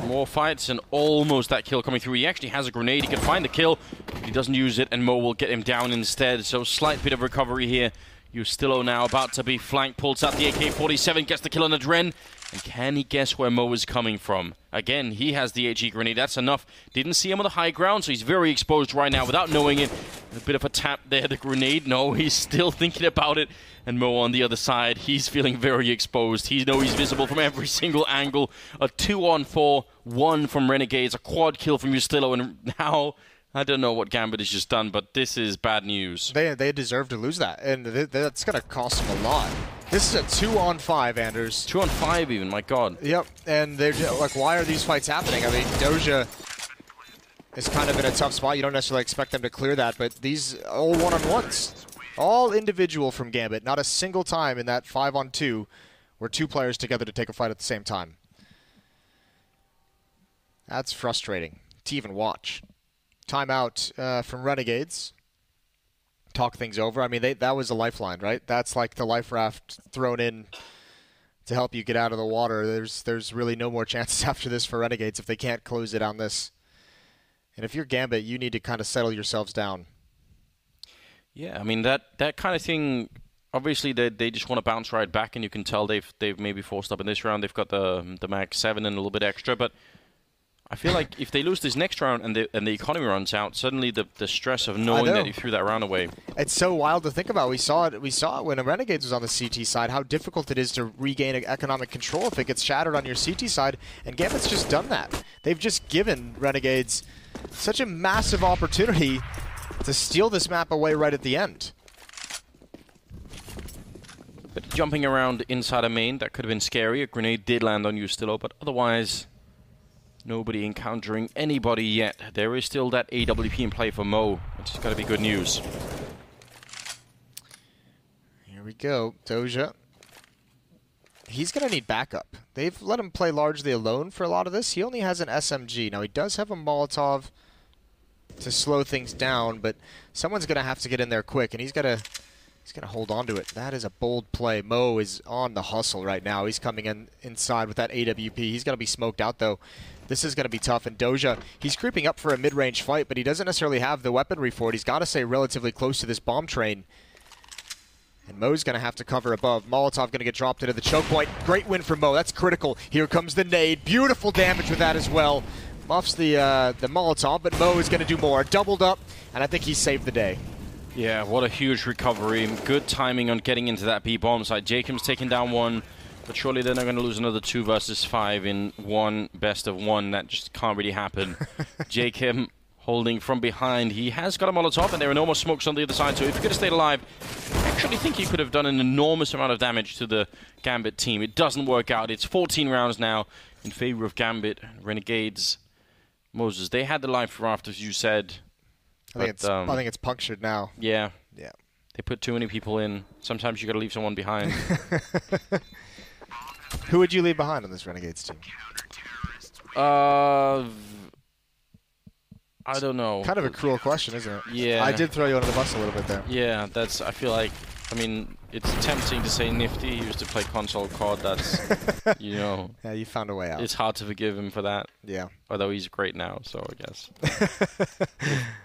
Speaker 5: More fights and almost that kill coming through. He actually has a grenade. He can find the kill. He doesn't use it, and Mo will get him down instead. So slight bit of recovery here. Justillo now about to be flanked. Pulls out the AK-47, gets the kill on the Dren. And can he guess where Mo is coming from? Again, he has the HE grenade. That's enough. Didn't see him on the high ground, so he's very exposed right now without knowing it. A bit of a tap there, the grenade. No, he's still thinking about it. And Mo on the other side, he's feeling very exposed. He knows he's visible from every single angle. A 2-on-4, 1 from Renegades, a quad kill from Justillo, and now... I don't know what Gambit has just done, but this is bad news.
Speaker 6: They deserve to lose that, and that's going to cost them a lot. This is a 2-on-5, Anders.
Speaker 5: 2-on-5 even, my God.
Speaker 6: Yep, and they're like, why are these fights happening? I mean, Doja is kind of in a tough spot. You don't necessarily expect them to clear that, but these all one-on-ones. All individual from Gambit. Not a single time in that 5-on-2 were 2 players together to take a fight at the same time. That's frustrating to even watch. Timeout from Renegades. Talk things over. I mean, that was a lifeline, right? That's like the life raft thrown in to help you get out of the water. There's really no more chances after this for Renegades if they can't close it on this. And if you're Gambit, you need to kind of settle yourselves down.
Speaker 5: Yeah, I mean, that kind of thing, obviously they just want to bounce right back, and you can tell they've maybe forced up in this round. They've got the Mag 7 and a little bit extra, but I feel like if they lose this next round and the economy runs out, suddenly the stress of knowing that you threw that round away.
Speaker 6: It's so wild to think about. We saw it when a Renegades was on the CT side, how difficult it is to regain economic control if it gets shattered on your CT side, and Gambit's just done that. They've just given Renegades such a massive opportunity to steal this map away right at the end.
Speaker 5: But jumping around inside a main, that could have been scary. A grenade did land on Justillo, but otherwise... nobody encountering anybody yet. There is still that AWP in play for Mo, which is going to be good news.
Speaker 6: Here we go. Doja. He's going to need backup. They've let him play largely alone for a lot of this. He only has an SMG. Now, he does have a Molotov to slow things down, but someone's going to have to get in there quick, and he's going to hold on to it. That is a bold play. Mo is on the hustle right now. He's coming inside with that AWP. He's going to be smoked out, though. This is going to be tough. And Doja, he's creeping up for a mid-range fight, but he doesn't necessarily have the weaponry for it. He's got to stay relatively close to this bomb train. And Mo's going to have to cover above. Molotov going to get dropped into the choke point. Great win for Mo. That's critical. Here comes the nade. Beautiful damage with that as well. Muffs the Molotov, but Mo is going to do more. Doubled up, and I think he saved the day.
Speaker 5: Yeah, what a huge recovery. Good timing on getting into that B-bomb site. Jacob's taking down one. But surely they're not going to lose another 2 versus 5 in one best of 1. That just can't really happen. Jacob holding from behind. He has got a Molotov, and there are no more smokes on the other side. So if he could have stayed alive, I actually think he could have done an enormous amount of damage to the Gambit team. It doesn't work out. It's 14 rounds now in favor of Gambit. Renegades, Moses, they had the life raft, as you said.
Speaker 6: I think it's punctured now.
Speaker 5: Yeah.
Speaker 6: Yeah.
Speaker 5: They put too many people in. Sometimes you got to leave someone behind.
Speaker 6: Who would you leave behind on this Renegades team?
Speaker 5: I don't know.
Speaker 6: Kind of a cruel question, isn't it?
Speaker 5: Yeah.
Speaker 6: I did throw you under the bus a little bit there.
Speaker 5: Yeah, I feel like, I mean, it's tempting to say Nifty. He used to play console COD. That's, you know.
Speaker 6: Yeah, you found a way out.
Speaker 5: It's hard to forgive him for that.
Speaker 6: Yeah.
Speaker 5: Although he's great now, so I guess.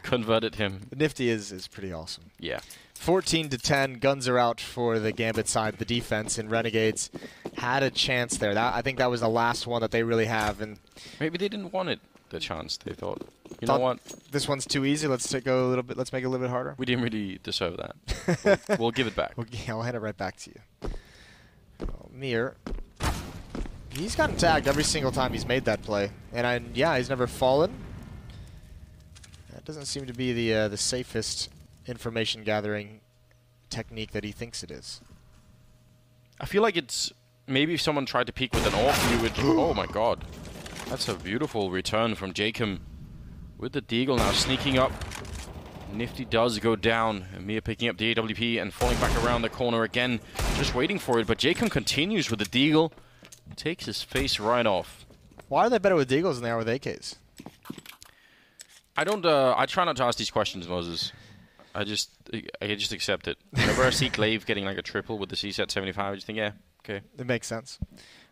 Speaker 5: Converted him.
Speaker 6: Nifty is pretty awesome.
Speaker 5: Yeah.
Speaker 6: 14-10, guns are out for the Gambit side of the defense, and Renegades had a chance there. I think that was the last one that they really have. And
Speaker 5: maybe they didn't want it, the chance. They thought, you know what? This
Speaker 6: one's too easy. Let's go a little bit. Let's make it a little bit harder.
Speaker 5: We didn't really deserve that. we'll give it back.
Speaker 6: I'll hand it right back to you. Mir, he's gotten tagged every single time he's made that play, and he's never fallen. That doesn't seem to be the safest information gathering technique that he thinks it is.
Speaker 5: I feel like it's maybe if someone tried to peek with an AWP, you would. Oh my god, that's a beautiful return from Jacob with the Deagle now sneaking up. Nifty does go down. Amir picking up the AWP and falling back around the corner again, just waiting for it. But Jacob continues with the Deagle, takes his face right off.
Speaker 6: Why are they better with Deagles than they are with AKs?
Speaker 5: I don't. I try not to ask these questions, Moses. I just accept it. Whenever I see Glaive getting like a triple with the CSAT 75, I just think, yeah, okay.
Speaker 6: It makes sense.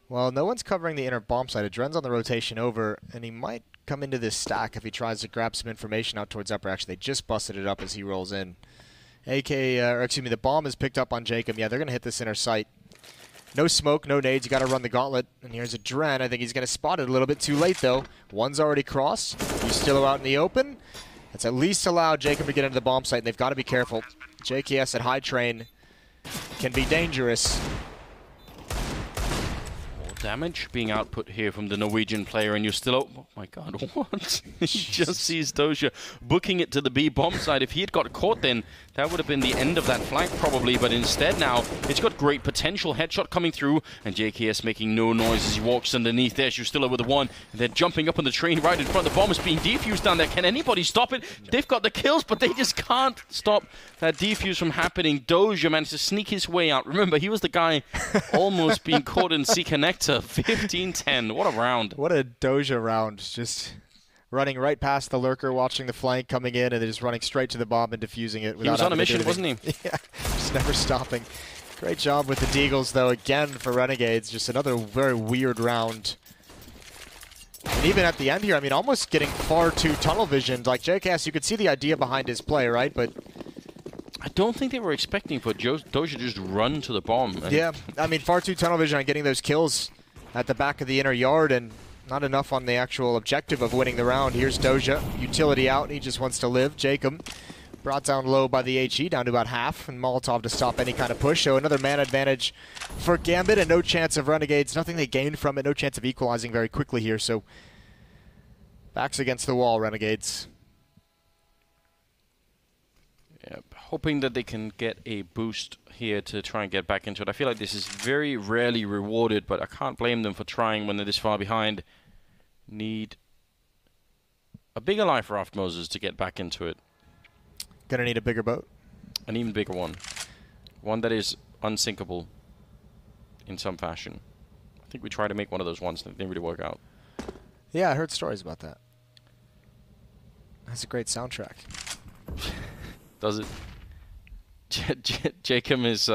Speaker 6: Well, no one's covering the inner bomb side. Adren's on the rotation over, and he might come into this stack if he tries to grab some information out towards upper. Actually, they just busted it up as he rolls in. The bomb is picked up on Jacob. Yeah, they're going to hit this inner sight. No smoke, no nades. You got to run the gauntlet. And here's Adren. I think he's going to spot it a little bit too late, though. One's already crossed. He's still out in the open. That's at least allowed Jacob to get into the bomb site, and they've got to be careful. JKS at high train can be dangerous.
Speaker 5: More damage being output here from the Norwegian player, and you're still... Oh my god, what? He just sees Doja booking it to the B bomb site. If he had got caught then, that would have been the end of that flank probably, but instead now, it's got great potential. Headshot coming through, and JKS making no noise as he walks underneath there. She's still over the one, and they're jumping up on the train right in front. The bomb is being defused down there. Can anybody stop it? They've got the kills, but they just can't stop that defuse from happening. Doja managed to sneak his way out. Remember, he was the guy almost being caught in C Connector. 15-10. What a round.
Speaker 6: What a Doja round. Just running right past the lurker, watching the flank coming in, and then just running straight to the bomb and defusing it.
Speaker 5: He was on a mission, wasn't he?
Speaker 6: Yeah, just never stopping. Great job with the Deagles, though, again for Renegades. Just another very weird round. And even at the end here, I mean, almost getting far too tunnel visioned. Like JKS, you could see the idea behind his play, right? But
Speaker 5: I don't think they were expecting for Doja to just run to the bomb.
Speaker 6: Yeah, I mean, far too tunnel vision on getting those kills at the back of the inner yard, and not enough on the actual objective of winning the round. Here's Doja, utility out, he just wants to live. Jacob brought down low by the HE, down to about half, and Molotov to stop any kind of push. So another man advantage for Gambit, and no chance of Renegades. Nothing they gained from it, no chance of equalizing very quickly here. So backs against the wall, Renegades.
Speaker 5: Yeah, hoping that they can get a boost here to try and get back into it. I feel like this is very rarely rewarded, but I can't blame them for trying when they're this far behind. Need a bigger life raft, Moses, to get back into it.
Speaker 6: Gonna need a bigger boat.
Speaker 5: An even bigger one. One that is unsinkable in some fashion. I think we tried to make one of those once and it didn't really work out.
Speaker 6: Yeah, I heard stories about that. That's a great soundtrack.
Speaker 5: Does it? Jacob is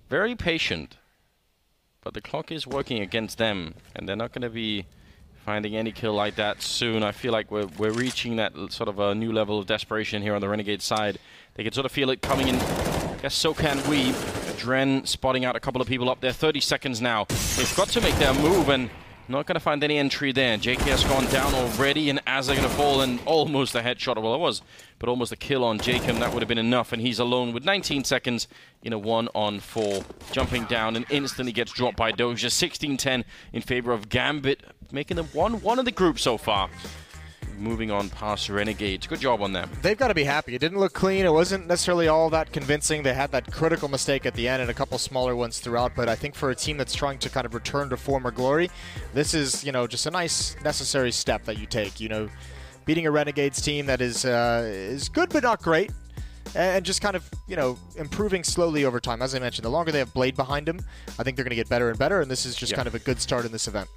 Speaker 5: very patient, but the clock is working against them, and they're not going to be finding any kill like that soon. I feel like we're reaching that sort of a new level of desperation here on the Renegade side. They can sort of feel it coming in. I guess so can we. Dren spotting out a couple of people up there. 30 seconds now. They've got to make their move, and Not going to find any entry there. JK has gone down already, and as they're going to fall, and almost a headshot. Well, it was, but almost a kill on Jacob. That would have been enough, and he's alone with 19 seconds in a 1-on-4. Jumping down and instantly gets dropped by Doja. 16-10 in favor of Gambit, making them 1-1 in the group so far. Moving on past Renegades. Good job on them.
Speaker 6: They've got to be happy. It didn't look clean. It wasn't necessarily all that convincing. They had that critical mistake at the end and a couple smaller ones throughout. But I think for a team that's trying to kind of return to former glory, this is, just a nice necessary step that you take. Beating a Renegades team that is good but not great. And just kind of, improving slowly over time. As I mentioned, the longer they have Blade behind them, I think they're going to get better and better. And this is just kind of a good start in this event.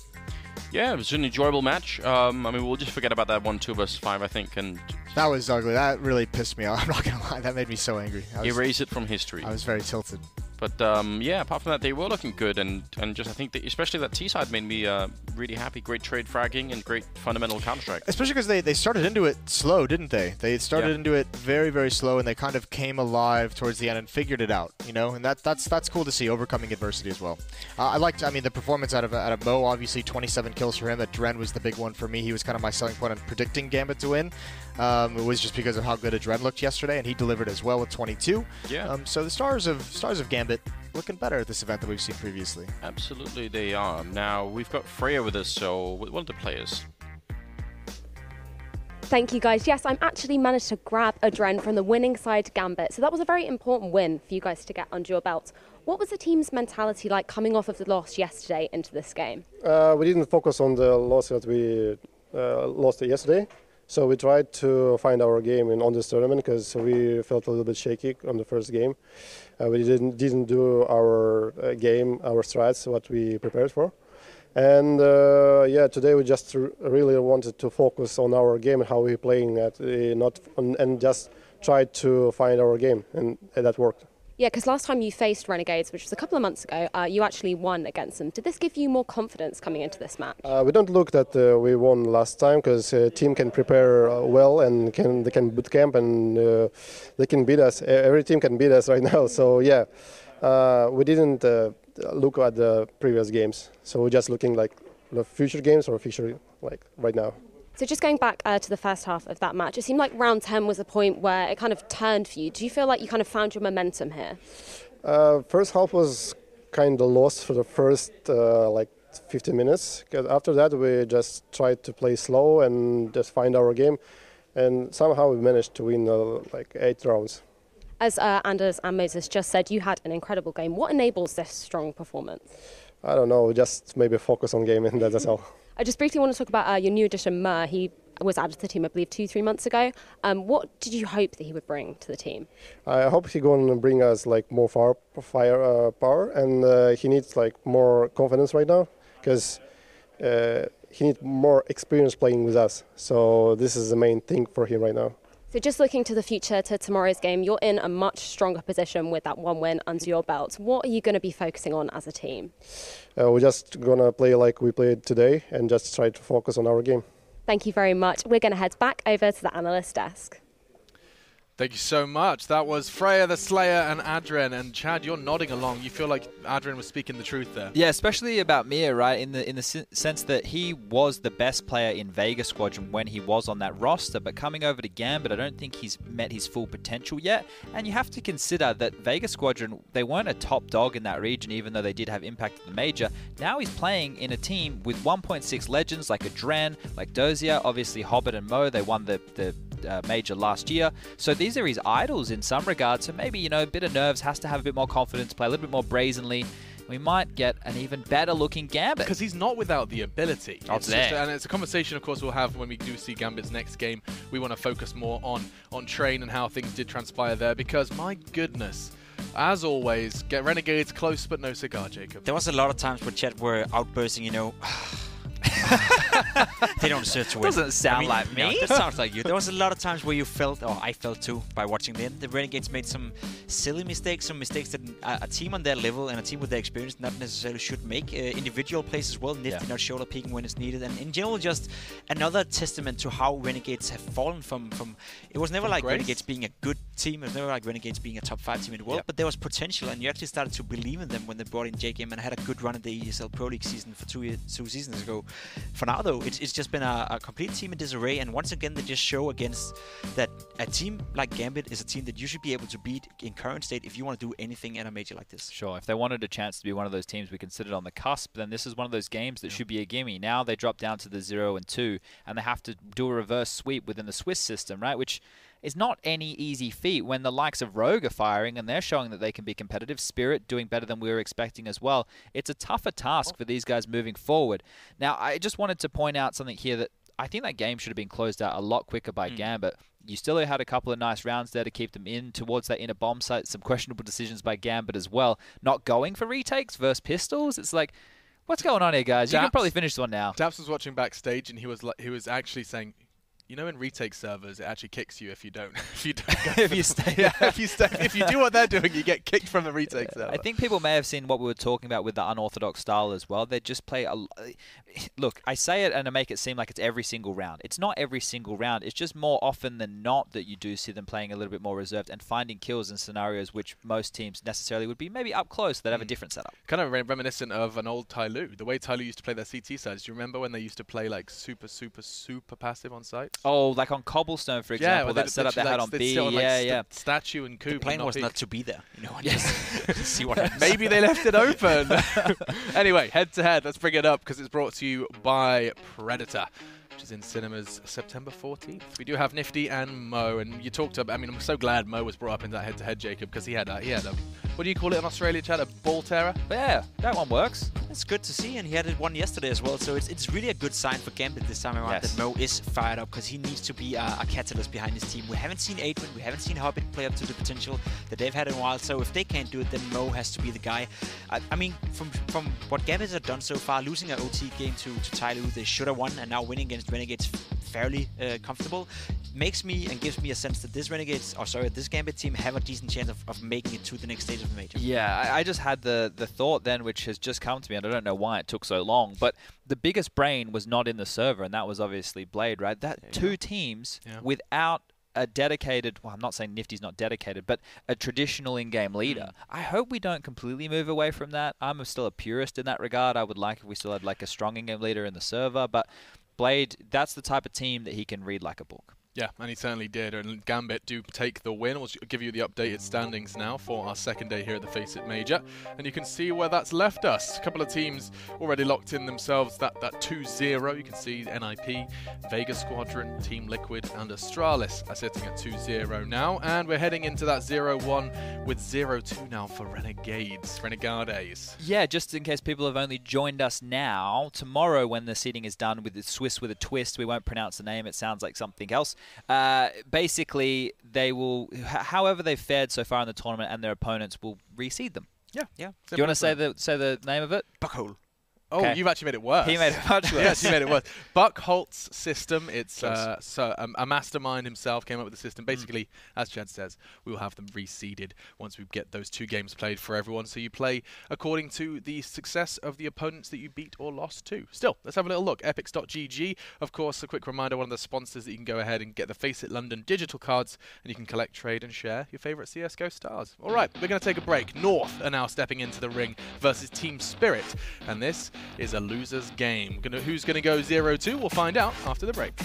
Speaker 6: Yeah,
Speaker 5: it was an enjoyable match. We'll just forget about that 1-2 versus 5, I think. And
Speaker 6: that was ugly. That really pissed me off. I'm not going to lie. That made me so angry.
Speaker 5: Erase it from history.
Speaker 6: I was very tilted.
Speaker 5: But, apart from that, they were looking good. And just I think especially that T side made me really happy. Great trade fragging and great fundamental Counter-Strike.
Speaker 6: Especially because they started into it slow, didn't they? They started into it very, very slow, and they kind of came alive towards the end and figured it out, And that's cool to see, overcoming adversity as well. I liked, the performance out of Mo, obviously 27 kills for him. At Dren was the big one for me. He was kind of my selling point on predicting Gambit to win. It was just because of how good Dren looked yesterday, and he delivered as well with 22.
Speaker 5: Yeah.
Speaker 6: So the stars of Gambit looking better at this event than we've seen previously.
Speaker 5: Absolutely, they are. Now we've got Freya with us, so one of the players.
Speaker 7: Thank you, guys. Yes, I'm actually managed to grab a Dren from the winning side, Gambit. So that was a very important win for you guys to get under your belt. What was the team's mentality like coming off of the loss yesterday into this game?
Speaker 8: We didn't focus on the loss that we lost yesterday. So we tried to find our game on this tournament because we felt a little bit shaky on the first game. We didn't do our game, our strats, what we prepared for. And today we just really wanted to focus on our game and how we're playing it, and just tried to find our game, and that worked.
Speaker 7: Yeah, because last time you faced Renegades, which was a couple of months ago, you actually won against them. Did this give you more confidence coming into this match?
Speaker 8: We don't look that we won last time because team can prepare well and they can boot camp and they can beat us. Every team can beat us right now. So we didn't look at the previous games. So we're just looking like the future games or future like right now.
Speaker 7: So just going back to the first half of that match, it seemed like round 10 was a point where it kind of turned for you. Do you feel like you kind of found your momentum here?
Speaker 8: First half was kind of lost for the first 15 minutes. Because after that, we just tried to play slow and just find our game. And somehow we managed to win 8 rounds.
Speaker 7: As Anders and Moses just said, you had an incredible game. What enables this strong performance?
Speaker 8: I don't know, just maybe focus on game and that's all.
Speaker 7: I just briefly want to talk about your new addition, Mer. He was added to the team, I believe, 2-3 months ago. What did you hope that he would bring to the team? I
Speaker 8: hope he's going to bring us more firepower, and he needs more confidence right now because he needs more experience playing with us. So this is the main thing for him right now.
Speaker 7: So just looking to the future, to tomorrow's game, you're in a much stronger position with that one win under your belt. What are you going to be focusing on as a team?
Speaker 8: We're just going to play like we played today and just try to focus on our game.
Speaker 7: Thank you very much. We're going to head back over to the analyst desk.
Speaker 3: Thank you so much. That was Freya, the Slayer, and Adren. And Chad, you're nodding along. You feel like Adren was speaking the truth there.
Speaker 2: Yeah, especially about Mia, right? In the sense that he was the best player in Vega Squadron when he was on that roster. But coming over to Gambit, I don't think he's met his full potential yet. And you have to consider that Vega Squadron, they weren't a top dog in that region, even though they did have impact at the major. Now he's playing in a team with 1.6 legends like Adren, like Dozier, obviously Hobbit and Mo. They won the major last year. So these are his idols in some regards. So maybe, a bit of nerves, has to have a bit more confidence, play a little bit more brazenly. We might get an even better looking Gambit.
Speaker 3: Because he's not without the ability.
Speaker 2: And
Speaker 3: it's a conversation, of course, we'll have when we do see Gambit's next game. We want to focus more on Train and how things did transpire there. Because, my goodness, as always, get Renegades close but no cigar, Jacob.
Speaker 4: There was a lot of times where Chet were outbursting, They don't deserve to win.
Speaker 2: Doesn't sound like me.
Speaker 4: No, that sounds like you. There was a lot of times where you felt, or I felt too, by watching them. The Renegades made some silly mistakes, some mistakes that a team on their level and a team with their experience not necessarily should make. Individual plays as well, nifty, not shoulder peeking when it's needed, and in general, just another testament to how Renegades have fallen from. It was never like
Speaker 3: grace.
Speaker 4: Renegades being a good team. It was never like Renegades being a top 5 team in the world, but there was potential, and you actually started to believe in them when they brought in JGM and had a good run in the ESL Pro League season for two seasons ago. For now, though, it's just been a complete team in disarray, and once again, they just show against that a team like Gambit is a team that you should be able to beat in current state if you want to do anything in a major like this.
Speaker 2: Sure, if they wanted a chance to be one of those teams we considered on the cusp, then this is one of those games that should be a gimme. Now they drop down to the 0 and 2, and they have to do a reverse sweep within the Swiss system, right? Which is not any easy feat when the likes of Rogue are firing and they're showing that they can be competitive. Spirit doing better than we were expecting as well. It's a tougher task for these guys moving forward. Now, I just wanted to point out something here that I think that game should have been closed out a lot quicker by Gambit. You still had a couple of nice rounds there to keep them in towards that inner bomb site. Some questionable decisions by Gambit as well. Not going for retakes versus pistols. It's like, what's going on here, guys? You can probably finish this one now.
Speaker 3: Daps was watching backstage and he was actually saying, you know, in retake servers, it actually kicks you if you don't. If you do what they're doing, you get kicked from the retake server.
Speaker 2: I think people may have seen what we were talking about with the unorthodox style as well. They just play look, I say it and I make it seem like it's every single round. It's not every single round. It's just more often than not that you do see them playing a little bit more reserved and finding kills in scenarios which most teams necessarily would be maybe up close. They'd have a different setup.
Speaker 3: Kind of reminiscent of an old Tyloo. The way Tyloo used to play their CT sides. Do you remember when they used to play like super passive on sites?
Speaker 2: Oh, like on Cobblestone, for example, that setup they had on B.
Speaker 3: Statue and Coop.
Speaker 4: The plan was not to be there. You know, just see what happens.
Speaker 3: Maybe they left it open. Anyway, head to head. Let's bring it up because it's brought to you by Predator, which is in cinemas September 14th. We do have Nifty and Mo, and you talked about. I mean, I'm so glad Mo was brought up in that head to head, Jacob, because he had a. What do you call it in Australia, Chad? A ball terror?
Speaker 2: Yeah, that one works.
Speaker 4: It's good to see, and he had one yesterday as well, so it's really a good sign for Gambit this time around that Mo is fired up, because he needs to be a catalyst behind his team. We haven't seen Adrian, we haven't seen Hobbit play up to the potential that they've had in a while, so if they can't do it, then Mo has to be the guy. I mean, from what Gambit have done so far, losing an OT game to Tyloo, they should have won, and now winning against Renegades fairly comfortable, makes me and gives me a sense that this Gambit team have a decent chance of making it to the next stage of the major.
Speaker 2: Yeah, I just had the thought then, which has just come to me, and I don't know why it took so long, but the biggest brain was not in the server, and that was obviously Blade, right? That two teams without a dedicated, well, I'm not saying Nifty's not dedicated, but a traditional in-game leader. I hope we don't completely move away from that. I'm still a purist in that regard. I would like if we still had like a strong in-game leader in the server, but Blade, that's the type of team that he can read like a book.
Speaker 3: Yeah, and he certainly did. And Gambit do take the win. We'll give you the updated standings now for our second day here at the FACEIT Major. And you can see where that's left us. A couple of teams already locked in themselves. That 2-0, you can see NIP, Vega Squadron, Team Liquid, and Astralis are sitting at 2-0 now. And we're heading into that 0-1 with 0-2 now for Renegades. Yeah,
Speaker 2: just in case people have only joined us now, tomorrow when the seeding is done with the Swiss with a twist, we won't pronounce the name, it sounds like something else. Basically, they will, however they've fared so far in the tournament, and their opponents will reseed them.
Speaker 3: Yeah.
Speaker 2: Do you want to say the name of it?
Speaker 4: Buckhole.
Speaker 3: Oh, you've actually made it worse.
Speaker 2: He made it much worse.
Speaker 3: Yes, he made it worse. Buckholt's system, it's a mastermind himself came up with the system. Basically, as Chad says, we will have them reseeded once we get those 2 games played for everyone. So you play according to the success of the opponents that you beat or lost to. Still, let's have a little look. Epics.gg, of course, a quick reminder, one of the sponsors that you can go ahead and get the FACEIT London digital cards, and you can collect, trade, and share your favourite CSGO stars. All right, we're going to take a break. North are now stepping into the ring versus Team Spirit, and this is a loser's game. Who's going to go 0-2? We'll find out after the break.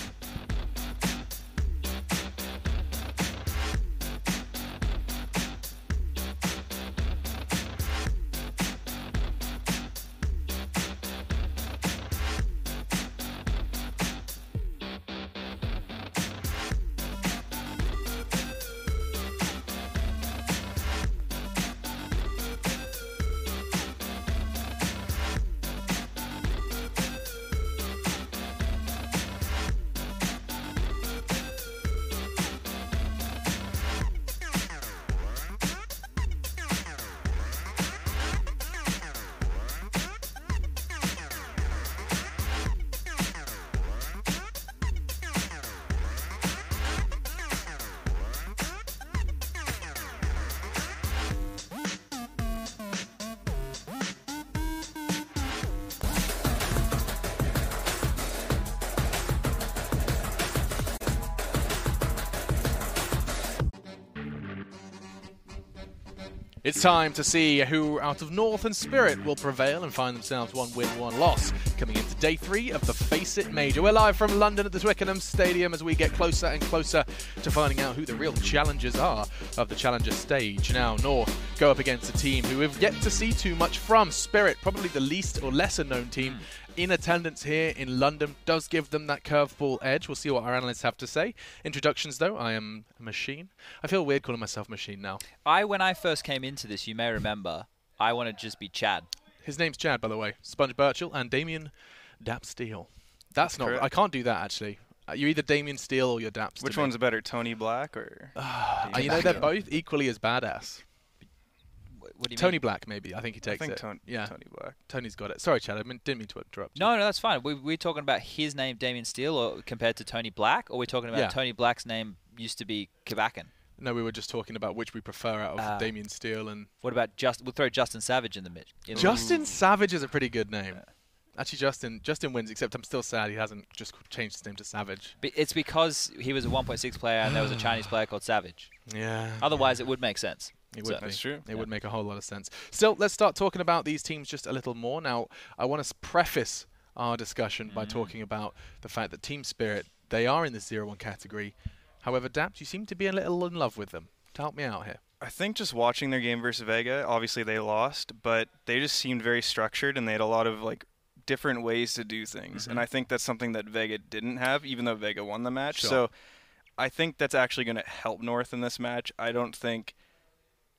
Speaker 3: It's time to see who out of North and Spirit will prevail and find themselves 1 win, 1 loss. Coming into day 3 of the FACEIT Major. We're live from London at the Twickenham Stadium as we get closer and closer to finding out who the real challengers are of the Challenger stage. Now, North go up against a team who we've yet to see too much from. Spirit, probably the least or lesser known team in attendance here in London, does give them that curveball edge. We'll see what our analysts have to say. Introductions, though. I am Machine. I feel weird calling myself Machine now.
Speaker 2: When I first came into this, you may remember, I wanted to just be Chad.
Speaker 3: His name's Chad, by the way. Sponge Birchall and Damien Dap Steele. That's not... I can't do that, actually. You're either Damien Steele or you're Dap Steele.
Speaker 9: Which one's better, Tony Black or...
Speaker 3: you know, they're both equally as badass.
Speaker 2: What do you
Speaker 3: Tony
Speaker 2: mean?
Speaker 3: Black, maybe. I think he takes it.
Speaker 9: Tony Black.
Speaker 3: Tony's got it. Sorry, Chad. I didn't mean to interrupt.
Speaker 2: No, that's fine. We're talking about his name, Damien Steele, or compared to Tony Black, or we're talking about Tony Black's name used to be Kavakin?
Speaker 3: No, we were just talking about which we prefer out of Damien Steele and...
Speaker 2: What about we'll throw Justin Savage in the mix.
Speaker 3: Justin Savage is a pretty good name. Actually, Justin wins, except I'm still sad he hasn't just changed his name to Savage.
Speaker 2: It's because he was a 1.6 player and there was a Chinese player called Savage.
Speaker 3: Yeah.
Speaker 2: Otherwise, it would make sense.
Speaker 3: It would be.
Speaker 9: That's true.
Speaker 3: It would make a whole lot of sense. Still, let's start talking about these teams just a little more. Now, I want to preface our discussion by talking about the fact that Team Spirit, they are in the 0-1 category. However, Dapt, you seem to be a little in love with them. Help me out here.
Speaker 9: I think just watching their game versus Vega, obviously they lost, but they just seemed very structured and they had a lot of different ways to do things. And I think that's something that Vega didn't have, even though Vega won the match.
Speaker 3: Sure.
Speaker 9: So I think that's actually going to help North in this match. I don't think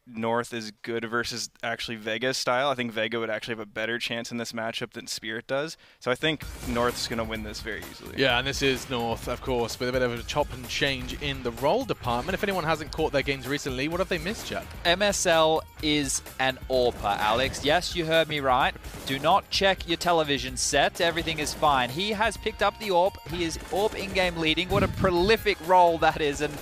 Speaker 9: North is good versus actually Vega's style. I think Vega would actually have a better chance in this matchup than Spirit does. So I think North's going to win this very easily.
Speaker 3: Yeah, and this is North, of course, with a bit of a chop and change in the role department. If anyone hasn't caught their games recently, what have they missed, Chad?
Speaker 2: MSL is an AWPer, Alex. Yes, you heard me right. Do not check your television set. Everything is fine. He has picked up the AWP. He is AWP in-game leading. What a prolific role that is. And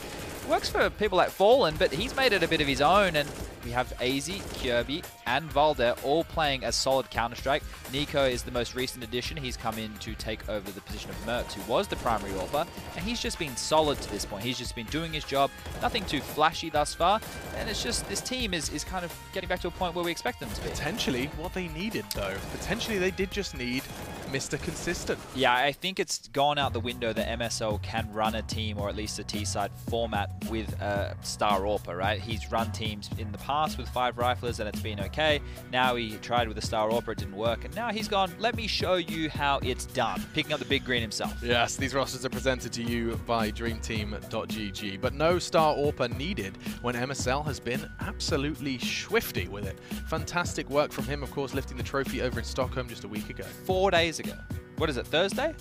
Speaker 2: works for people like Fallen, but he's made it a bit of his own, and we have AZ, Kirby, and Valder all playing a solid Counter-Strike. Nico is the most recent addition. He's come in to take over the position of Mertz, who was the primary AWPer, and he's just been solid to this point. He's just been doing his job. Nothing too flashy thus far, and it's just this team is kind of getting back to a point where we expect them to be.
Speaker 3: Potentially what they needed, though. Potentially they did just need Mr. Consistent.
Speaker 2: Yeah, I think it's gone out the window that MSL can run a team, or at least a T-side format with a star AWPer, right? He's run teams in the past with 5 riflers and it's been okay. Now he tried with a star AWPer, it didn't work, and now he's gone, let me show you how it's done, picking up the big green himself.
Speaker 3: Yes, these rosters are presented to you by dreamteam.gg, but no star AWPer needed when MSL has been absolutely swifty with it. Fantastic work from him, of course, lifting the trophy over in Stockholm just a week ago.
Speaker 2: 4 days ago. What is it, Thursday?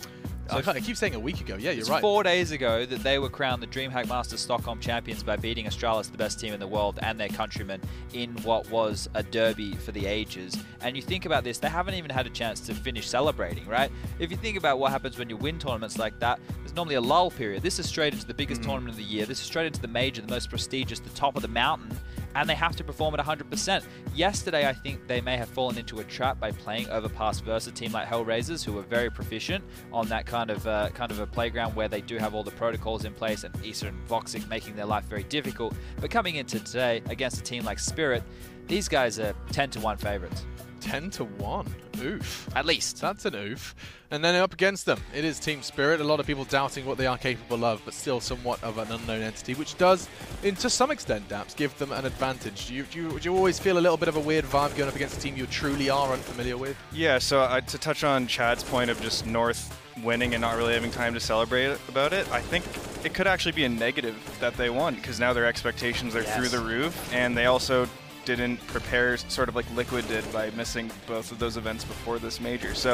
Speaker 3: So I keep saying a week ago. Yeah, you're right.
Speaker 2: 4 days ago that they were crowned the DreamHack Masters Stockholm champions by beating Astralis, the best team in the world, and their countrymen in what was a derby for the ages. And you think about this, they haven't even had a chance to finish celebrating, right? If you think about what happens when you win tournaments like that, there's normally a lull period. This is straight into the biggest tournament of the year. This is straight into the major, the most prestigious, the top of the mountain, and they have to perform at 100%. Yesterday, I think they may have fallen into a trap by playing Overpass versus a team like Hellraisers, who are very proficient on that kind of a playground where they do have all the protocols in place, and Issa and Voxic making their life very difficult. But coming into today against a team like Spirit, these guys are 10-1 favorites.
Speaker 3: 10-1. Oof.
Speaker 2: At least.
Speaker 3: That's an oof. And then up against them, it is Team Spirit. A lot of people doubting what they are capable of, but still somewhat of an unknown entity, which does, to some extent, Daps, give them an advantage. Do you always feel a little bit of a weird vibe going up against a team you truly are unfamiliar with?
Speaker 9: Yeah, so to touch on Chad's point of just North winning and not really having time to celebrate about it, I think it could actually be a negative that they won, because now their expectations are through the roof, and they also didn't prepare sort of like Liquid did by missing both of those events before this major. So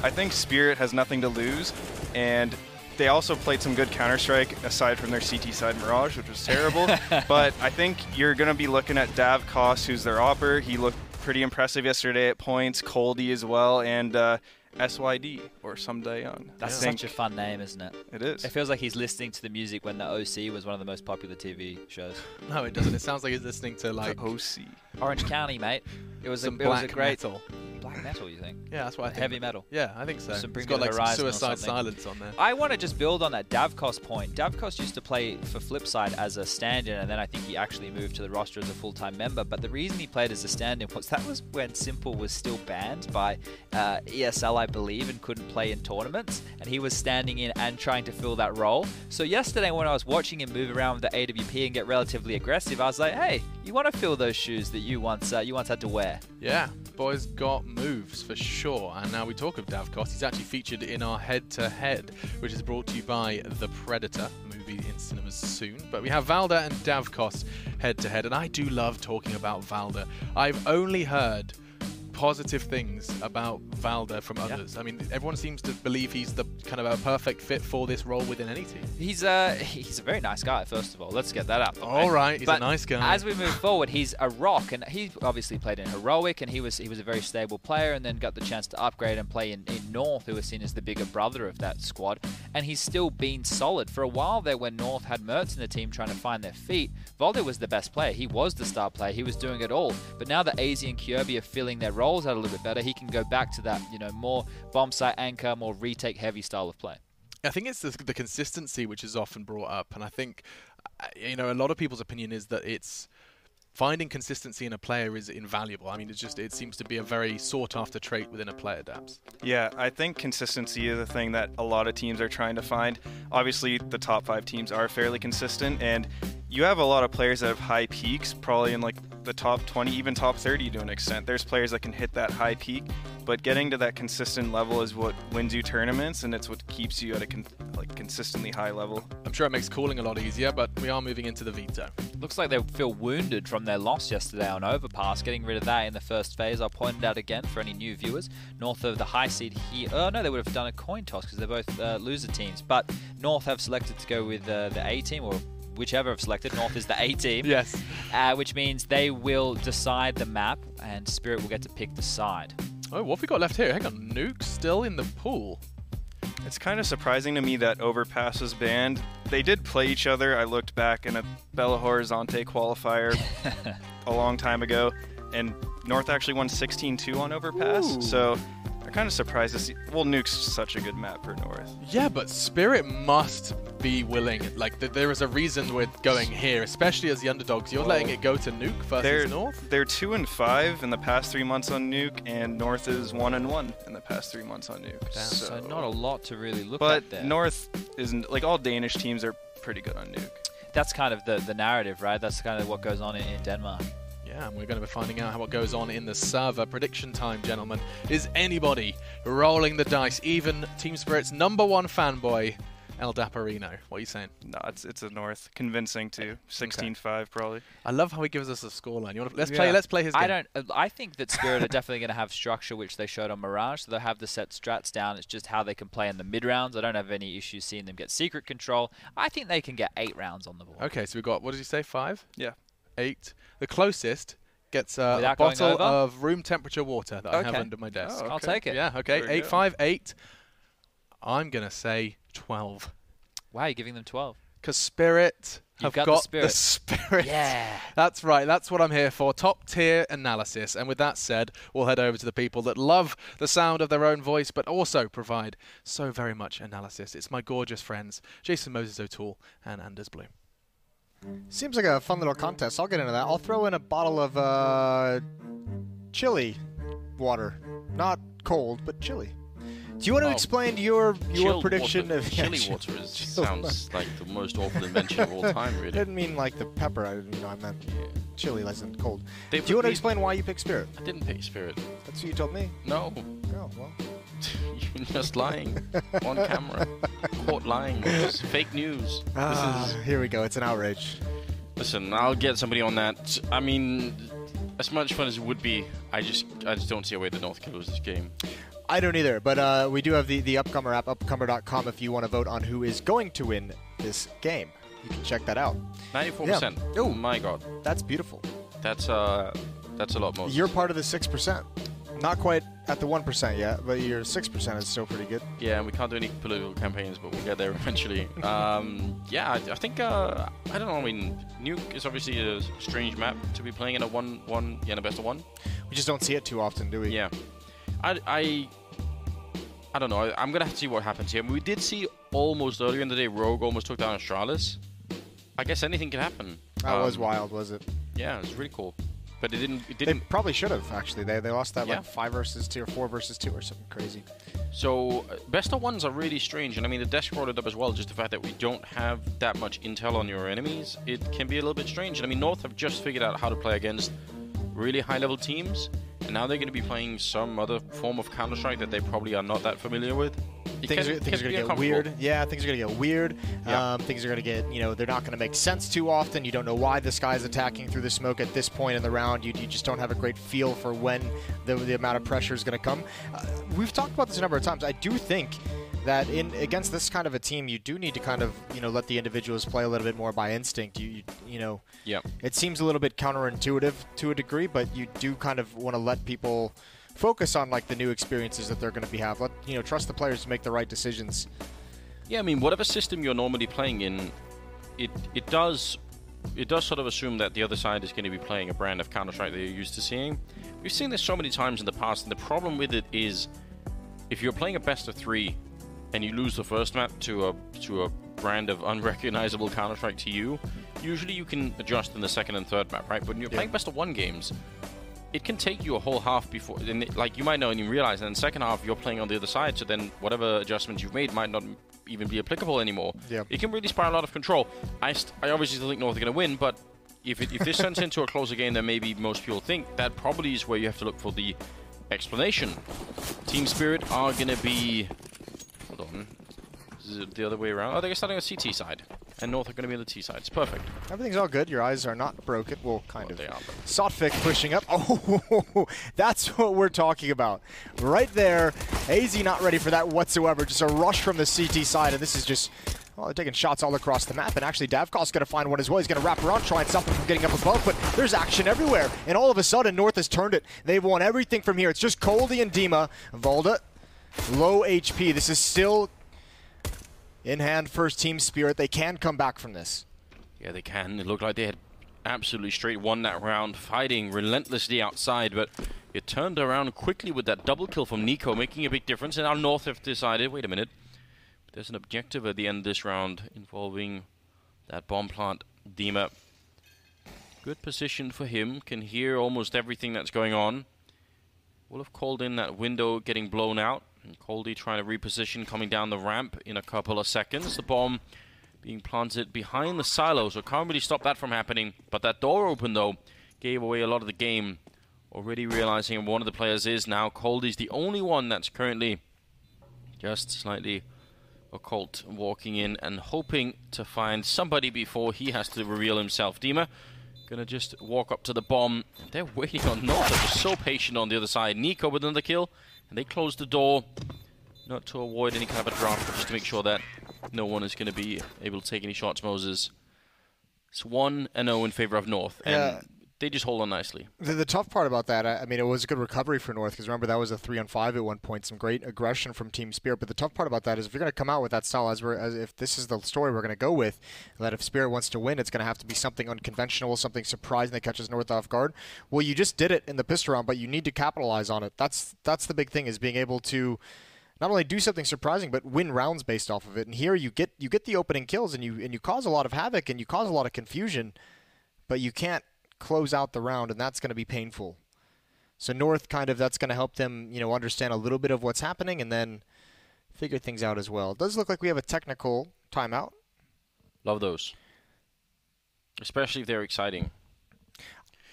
Speaker 9: I think Spirit has nothing to lose, and they also played some good Counter-Strike aside from their CT side Mirage, which was terrible. But I think you're going to be looking at Dav Koss, who's their AWPer. He looked pretty impressive yesterday at points, Coldy as well, and SYD, or Someday Young.
Speaker 2: That's such a fun name, isn't it?
Speaker 9: It is.
Speaker 2: It feels like he's listening to the music when the OC was one of the most popular TV shows.
Speaker 3: No, it doesn't. It sounds like he's listening to, like...
Speaker 9: The OC.
Speaker 2: Orange County, mate. It was a great...
Speaker 3: metal.
Speaker 2: black metal, you think?
Speaker 3: Yeah, that's what I think.
Speaker 2: Heavy metal.
Speaker 3: Yeah, I think so.
Speaker 2: Some
Speaker 3: It's
Speaker 2: Bring
Speaker 3: got
Speaker 2: Me the
Speaker 3: like some
Speaker 2: Horizon or
Speaker 3: Suicide
Speaker 2: something.
Speaker 3: Silence on there.
Speaker 2: I want to just build on that Davkos point. Davkos used to play for Flipside as a stand-in, and then I think he actually moved to the roster as a full-time member. But the reason he played as a stand-in was that was when Simple was still banned by ESL, I believe, and couldn't play in tournaments. And he was standing in and trying to fill that role. So yesterday when I was watching him move around with the AWP and get relatively aggressive, I was like, hey, you want to fill those shoes that you once had to wear.
Speaker 3: Yeah, boys got moves for sure. And now we talk of Davkos. He's actually featured in our head-to-head, which is brought to you by The Predator, movie in cinemas soon. But we have Valda and Davkos head-to-head, and I do love talking about Valda. I've only heard positive things about Valda from others. I mean, everyone seems to believe he's the kind of a perfect fit for this role within any team.
Speaker 2: He's a very nice guy, first of all. Let's get that up.
Speaker 3: All right, he's a nice guy.
Speaker 2: As we move forward, he's a rock, and he obviously played in Heroic, and he was a very stable player, and then got the chance to upgrade and play in North, who was seen as the bigger brother of that squad, and he's still been solid. For a while there, when North had Mertz in the team trying to find their feet, Valda was the best player. He was the star player. He was doing it all. But now that AZ and Kyobi are filling their roles out a little bit better, he can go back to that, more bomb site anchor, more retake heavy style of play.
Speaker 3: I think it's the consistency which is often brought up, and I think a lot of people's opinion is that it's finding consistency in a player is invaluable. I mean, it seems to be a very sought after trait within a player, Dabs.
Speaker 9: Yeah, I think consistency is a thing that a lot of teams are trying to find. Obviously, the top 5 teams are fairly consistent, and you have a lot of players that have high peaks, probably in like the top 20, even top 30 to an extent. There's players that can hit that high peak, but getting to that consistent level is what wins you tournaments, and it's what keeps you at a consistently high level.
Speaker 3: I'm sure it makes calling a lot easier, but we are moving into the veto.
Speaker 2: Looks like they feel wounded from their loss yesterday on Overpass, getting rid of that in the first phase. I'll point it out again for any new viewers. North of the high seed here. Oh no, they would have done a coin toss because they're both loser teams, but North have selected to go with the A team, or whichever have selected. North is the A team.
Speaker 3: Yes.
Speaker 2: Which means they will decide the map, and Spirit will get to pick the side.
Speaker 3: Oh, what have we got left here? Hang on, Nuke still in the pool.
Speaker 9: It's kind of surprising to me that Overpass was banned. They did play each other. I looked back in a Belo Horizonte qualifier a long time ago, and North actually won 16-2 on Overpass.
Speaker 3: Ooh.
Speaker 9: So I'm kind of surprised to see. Well, Nuke's such a good map for North.
Speaker 3: Yeah, but Spirit must be willing. Like, there is a reason we're going here, especially as the underdogs. You're letting it go to Nuke versus North?
Speaker 9: They're 2-5 in the past 3 months on Nuke, and North is 1-1 in the past 3 months on Nuke.
Speaker 2: So not a lot to really look
Speaker 9: but
Speaker 2: at there.
Speaker 9: North isn't, like, all Danish teams are pretty good on Nuke.
Speaker 2: That's kind of the narrative, right? That's kind of what goes on in Denmark.
Speaker 3: Yeah, and we're going to be finding out what goes on in the server. Prediction time, gentlemen. Is anybody rolling the dice? Even Team Spirit's #1 fanboy, El Daparino. What are you saying?
Speaker 9: No, it's a North. Convincing, too. 16-5, probably.
Speaker 3: I love how he gives us a scoreline. Let's play his game.
Speaker 2: I think that Spirit are definitely going to have structure, which they showed on Mirage, so they'll have the set strats down. It's just how they can play in the mid-rounds. I don't have any issues seeing them get secret control. I think they can get 8 rounds on the board.
Speaker 3: Okay, so we've got, what did you say, 5?
Speaker 9: Yeah.
Speaker 3: 8. The closest gets a bottle of room temperature water that I have under my desk.
Speaker 9: Oh, okay.
Speaker 2: I'll take it.
Speaker 3: Yeah, okay. 8, 5, 8. I'm going to say 12.
Speaker 2: Wow, you're giving them 12.
Speaker 3: Because Spirit have got the spirit.
Speaker 2: Yeah.
Speaker 3: That's right. That's what I'm here for. Top tier analysis. And with that said, we'll head over to the people that love the sound of their own voice, but also provide so very much analysis. It's my gorgeous friends, Jason Moses O'Toole and Anders Bloom.
Speaker 6: Seems like a fun little contest. I'll get into that. I'll throw in a bottle of chili water. Not cold, but chili. Do you want to explain your prediction of
Speaker 5: chili water? Sounds like the most awful invention of all time, really.
Speaker 6: I didn't mean like the pepper. I meant chili, as in cold. Do you want to explain why you picked Spirit?
Speaker 5: I didn't pick Spirit.
Speaker 6: That's what you told me.
Speaker 5: No.
Speaker 6: Oh, well.
Speaker 5: You're just lying on camera. Caught lying. It's fake news.
Speaker 6: Here we go. It's an outrage.
Speaker 5: Listen, I'll get somebody on that. I mean, as much fun as it would be, I just don't see a way that North can lose this game.
Speaker 6: I don't either, but we do have the Upcomer app, upcomer.com, if you want to vote on who is going to win this game. You can check that out.
Speaker 5: 94%.
Speaker 6: Yeah.
Speaker 5: Oh my god.
Speaker 6: That's beautiful.
Speaker 5: That's a lot more.
Speaker 6: You're part of the 6%. Not quite at the 1% yet, but your 6% is still pretty good.
Speaker 5: Yeah, and we can't do any political campaigns, but we'll get there eventually. Yeah, I think, I don't know, I mean, Nuke is obviously a strange map to be playing in a best of one.
Speaker 6: We just don't see it too often, do we?
Speaker 5: Yeah. I don't know. I'm going to have to see what happens here. We did see almost earlier in the day, Rogue almost took down Astralis. I guess anything can happen.
Speaker 6: That was wild, was it?
Speaker 5: Yeah, it was really cool. But it didn't.
Speaker 6: They probably should have, actually. They lost that like 5 versus 2 or 4 versus 2 or something crazy.
Speaker 5: So, best of ones are really strange. And I mean, the desk brought it up as well. Just the fact that we don't have that much intel on your enemies, it can be a little bit strange. And I mean, North have just figured out how to play against really high-level teams. And now they're going to be playing some other form of Counter-Strike that they probably are not that familiar with.
Speaker 6: Things are going to get weird. Yeah, things are going to get weird.
Speaker 5: Yeah.
Speaker 6: Things are going to get, they're not going to make sense too often. You don't know why this guy's attacking through the smoke at this point in the round. You just don't have a great feel for when the amount of pressure is going to come. We've talked about this a number of times. I do think that against this kind of a team, you do need to kind of, let the individuals play a little bit more by instinct.
Speaker 5: Yeah.
Speaker 6: It seems a little bit counterintuitive to a degree, but you do kind of want to let people focus on like the new experiences that they're going to have. Trust the players to make the right decisions.
Speaker 5: Yeah, I mean, whatever system you're normally playing in, it does sort of assume that the other side is going to be playing a brand of Counter-Strike that you're used to seeing. We've seen this so many times in the past, and the problem with it is if you're playing a best of 3 and you lose the first map to a brand of unrecognizable Counter-Strike to you, usually you can adjust in the second and third map, right? But when you're playing best of 1 games, it can take you a whole half before, like you might not even realize, and in the second half you're playing on the other side, so then whatever adjustments you've made might not even be applicable anymore.
Speaker 6: Yeah.
Speaker 5: It can really spiral out of control. I obviously still think North are going to win, but if this turns into a closer game than maybe most people think, that probably is where you have to look for the explanation. Team Spirit are going to be... Hold on. Is it the other way around? Oh, they're starting on the CT side. And North are going to be on the T side. It's perfect.
Speaker 6: Everything's all good. Your eyes are not broken. Well, kind of.
Speaker 5: They are.
Speaker 6: Sotfik pushing up. Oh, that's what we're talking about. Right there. AZ not ready for that whatsoever. Just a rush from the CT side. And this is just... Well, they're taking shots all across the map. And actually, Davkov's going to find one as well. He's going to wrap around, try and stop him from getting up above. But there's action everywhere. And all of a sudden, North has turned it. They've won everything from here. It's just Coldy and Dima. Volda, low HP. This is still... in hand, first Team Spirit. They can come back from this.
Speaker 5: Yeah, they can. It looked like they had absolutely straight won that round, fighting relentlessly outside, but it turned around quickly with that double kill from Nico, making a big difference. And now North have decided, wait a minute, there's an objective at the end of this round involving that bomb plant. Dima, good position for him, can hear almost everything that's going on. Will have called in that window getting blown out. And Coldy trying to reposition, coming down the ramp in a couple of seconds. The bomb being planted behind the silo, so can't really stop that from happening. But that door open, though, gave away a lot of the game. Already realizing one of the players is now Coldy's the only one that's currently just slightly occult, walking in and hoping to find somebody before he has to reveal himself. Dima gonna just walk up to the bomb. They're waiting on North. They're just so patient on the other side. Nico with another kill. And they close the door, not to avoid any kind of a draft, but just to make sure that no one is going to be able to take any shots, Moses. It's 1-0 in favor of North, and they just hold on nicely.
Speaker 6: The tough part about that, I mean, it was a good recovery for North, because remember, that was a 3-on-5 at one point, some great aggression from Team Spirit, but the tough part about that is if you're going to come out with that style, as if this is the story we're going to go with, that if Spirit wants to win, it's going to have to be something unconventional, something surprising that catches North off guard. Well, you just did it in the pistol round, but you need to capitalize on it. That's the big thing, is being able to not only do something surprising, but win rounds based off of it. And here you get the opening kills, and you cause a lot of havoc, and you cause a lot of confusion, but you can't close out the round, and that's going to be painful. So North that's going to help them, understand a little bit of what's happening and then figure things out as well. It does look like we have a technical timeout.
Speaker 5: Love those. Especially if they're exciting.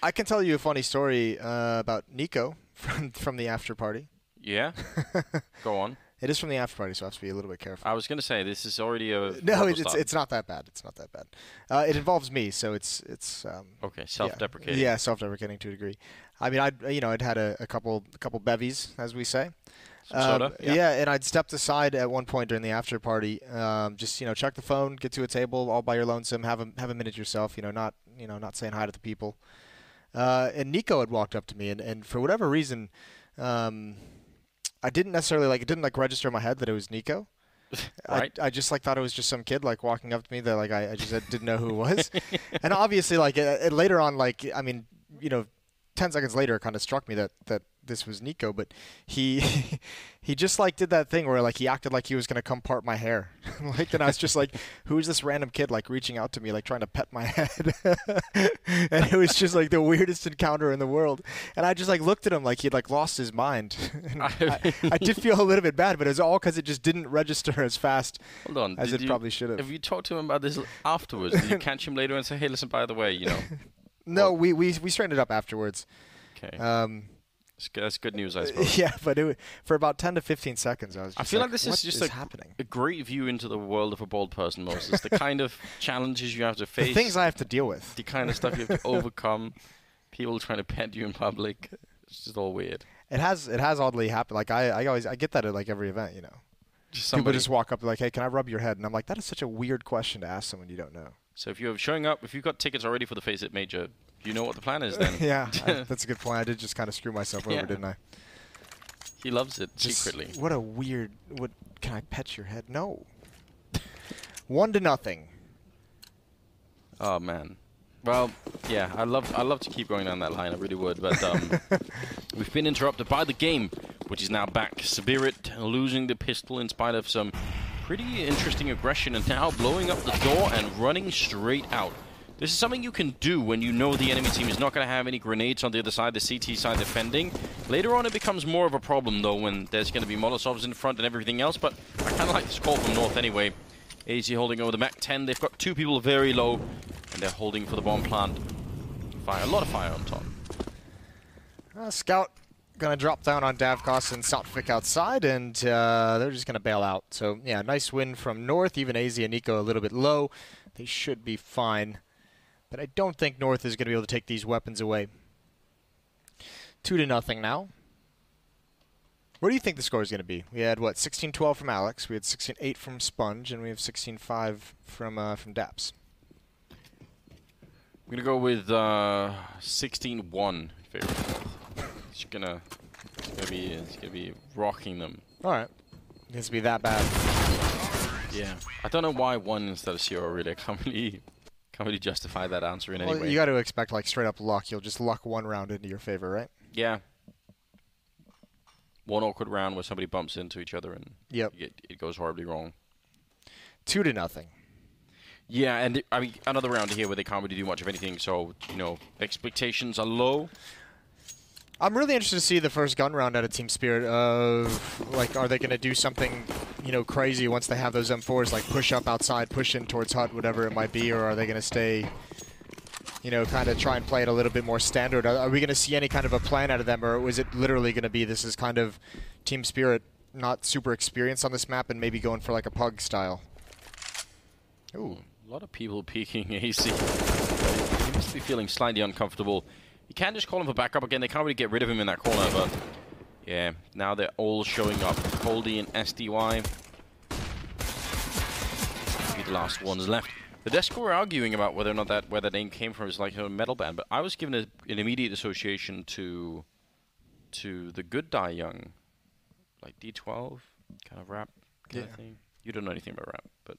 Speaker 6: I can tell you a funny story about Nico from the after party.
Speaker 5: Yeah? Go on.
Speaker 6: It is from the after party, so I have to be a little bit careful.
Speaker 5: I was going to say, this is already a...
Speaker 6: No, it's not that bad. It's not that bad. It involves me, so it's
Speaker 5: okay, self-deprecating.
Speaker 6: Yeah, self-deprecating to a degree. I mean, I'd had a couple bevies, as we say.
Speaker 5: Some soda?
Speaker 6: Yeah, and I'd stepped aside at one point during the after party, just check the phone, get to a table all by your lonesome, have a minute yourself, not saying hi to the people. And Nico had walked up to me, and for whatever reason, I didn't necessarily it didn't register in my head that it was Nico.
Speaker 5: Right.
Speaker 6: I just thought it was just some kid walking up to me that I just didn't know who it was. And obviously later on 10 seconds later it kind of struck me that this was Nico, but he he just like did that thing where like he acted like he was gonna come part my hair. Like, and I was just like, who's this random kid like reaching out to me, like trying to pet my head? And it was just like the weirdest encounter in the world. And I just like looked at him like he'd like lost his mind. And I did feel a little bit bad, but it was all because it just didn't register as fast as it probably should have.
Speaker 5: Have you talked to him about this afterwards? Did you catch him later and say, hey, listen, by the way, you know?
Speaker 6: No, we straightened it up afterwards.
Speaker 5: Okay. That's good news, I suppose.
Speaker 6: Yeah, but for about 10 to 15 seconds, I was just
Speaker 5: I feel like this is just
Speaker 6: happening?
Speaker 5: A great view into the world of a bald person, Moses. The kind of challenges you have to face.
Speaker 6: The things I have to deal with.
Speaker 5: The kind of stuff you have to overcome. People trying to pet you in public. It's just all weird.
Speaker 6: It has oddly happened. Like I get that at like every event, you know. People just walk up like, hey, can I rub your head? And I'm like, that is such a weird question to ask someone you don't know.
Speaker 5: So if you're showing up, if you've got tickets already for the FACEIT Major, you know what the plan is then.
Speaker 6: Yeah, that's a good point. I did just kind of screw myself over, didn't I?
Speaker 5: He loves it secretly.
Speaker 6: What a weird. Can I pet your head? No. 1-0.
Speaker 5: Oh man. Well, yeah, I love to keep going down that line. I really would, but we've been interrupted by the game, which is now back. Spirit losing the pistol in spite of some pretty interesting aggression, and now blowing up the door and running straight out. This is something you can do when you know the enemy team is not going to have any grenades on the other side, the CT side defending. Later on, it becomes more of a problem, though, when there's going to be Molotovs in front and everything else, but I kind of like this call from North anyway. AZ holding over the Mac 10. They've got 2 people very low, and they're holding for the bomb plant. Fire, a lot of fire on top.
Speaker 6: Scout going to drop down on Davkos and Southwick outside, and they're just going to bail out. So, yeah, nice win from North. Even AZ and Nico a little bit low. They should be fine. But I don't think North is going to be able to take these weapons away. 2-0 now. What do you think the score is going to be? We had, what, 16-12 from Alex. We had 16-8 from Sponge, and we have 16-5 from Daps.
Speaker 5: I'm going to go with 16-1 favorite. It's gonna be rocking them.
Speaker 6: All right. It's going to be that bad.
Speaker 5: Yeah. I don't know why 1 instead of 0, really. I can't really justify that answer in any way.
Speaker 6: You got to expect like straight up luck. You'll just luck 1 round into your favor, right?
Speaker 5: Yeah. 1 awkward round where somebody bumps into each other and it goes horribly wrong.
Speaker 6: 2-0.
Speaker 5: Yeah, and I mean another round here where they can't really do much of anything. So expectations are low.
Speaker 6: I'm really interested to see the first gun round out of Team Spirit of, like, are they going to do something, crazy once they have those M4s, like push up outside, push in towards hut, whatever it might be, or are they going to stay, kind of try and play it a little bit more standard? Are we going to see any kind of a plan out of them, or is it literally going to be this is kind of Team Spirit not super experienced on this map and maybe going for like a pug style?
Speaker 5: Ooh, a lot of people peeking AC. He must be feeling slightly uncomfortable. You can just call him for backup again. They can't really get rid of him in that corner, but yeah, now they're all showing up. Holdy and SDY. Be the last ones left. The Desco were arguing about whether or not where that name came from is like a metal band, but I was given an immediate association to the Good Die Young, like D12 kind of rap kind of thing. You don't know anything about rap, but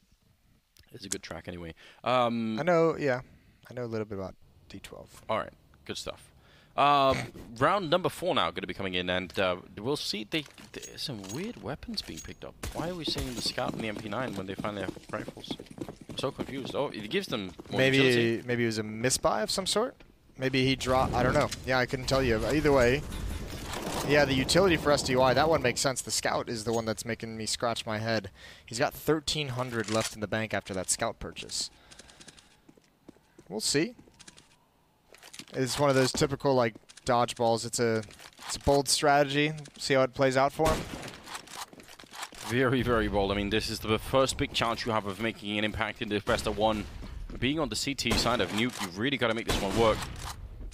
Speaker 5: it's a good track anyway.
Speaker 6: I know a little bit about D12.
Speaker 5: All right. Good stuff. Round number 4 now going to be coming in, and we'll see. There's some weird weapons being picked up. Why are we seeing the Scout and the MP9 when they finally have rifles? I'm so confused. Oh, it gives them more utility.
Speaker 6: Maybe it was a misbuy of some sort? Maybe he dropped... I don't know. Yeah, I couldn't tell you. Either way, yeah, the utility for SDY, that one makes sense. The Scout is the one that's making me scratch my head. He's got 1,300 left in the bank after that Scout purchase. We'll see. It's one of those typical, like, dodgeballs. It's a bold strategy. See how it plays out for him.
Speaker 5: Very, very bold. I mean, this is the first big chance you have of making an impact in this best of 1. Being on the CT side of Nuke, you've really got to make this one work.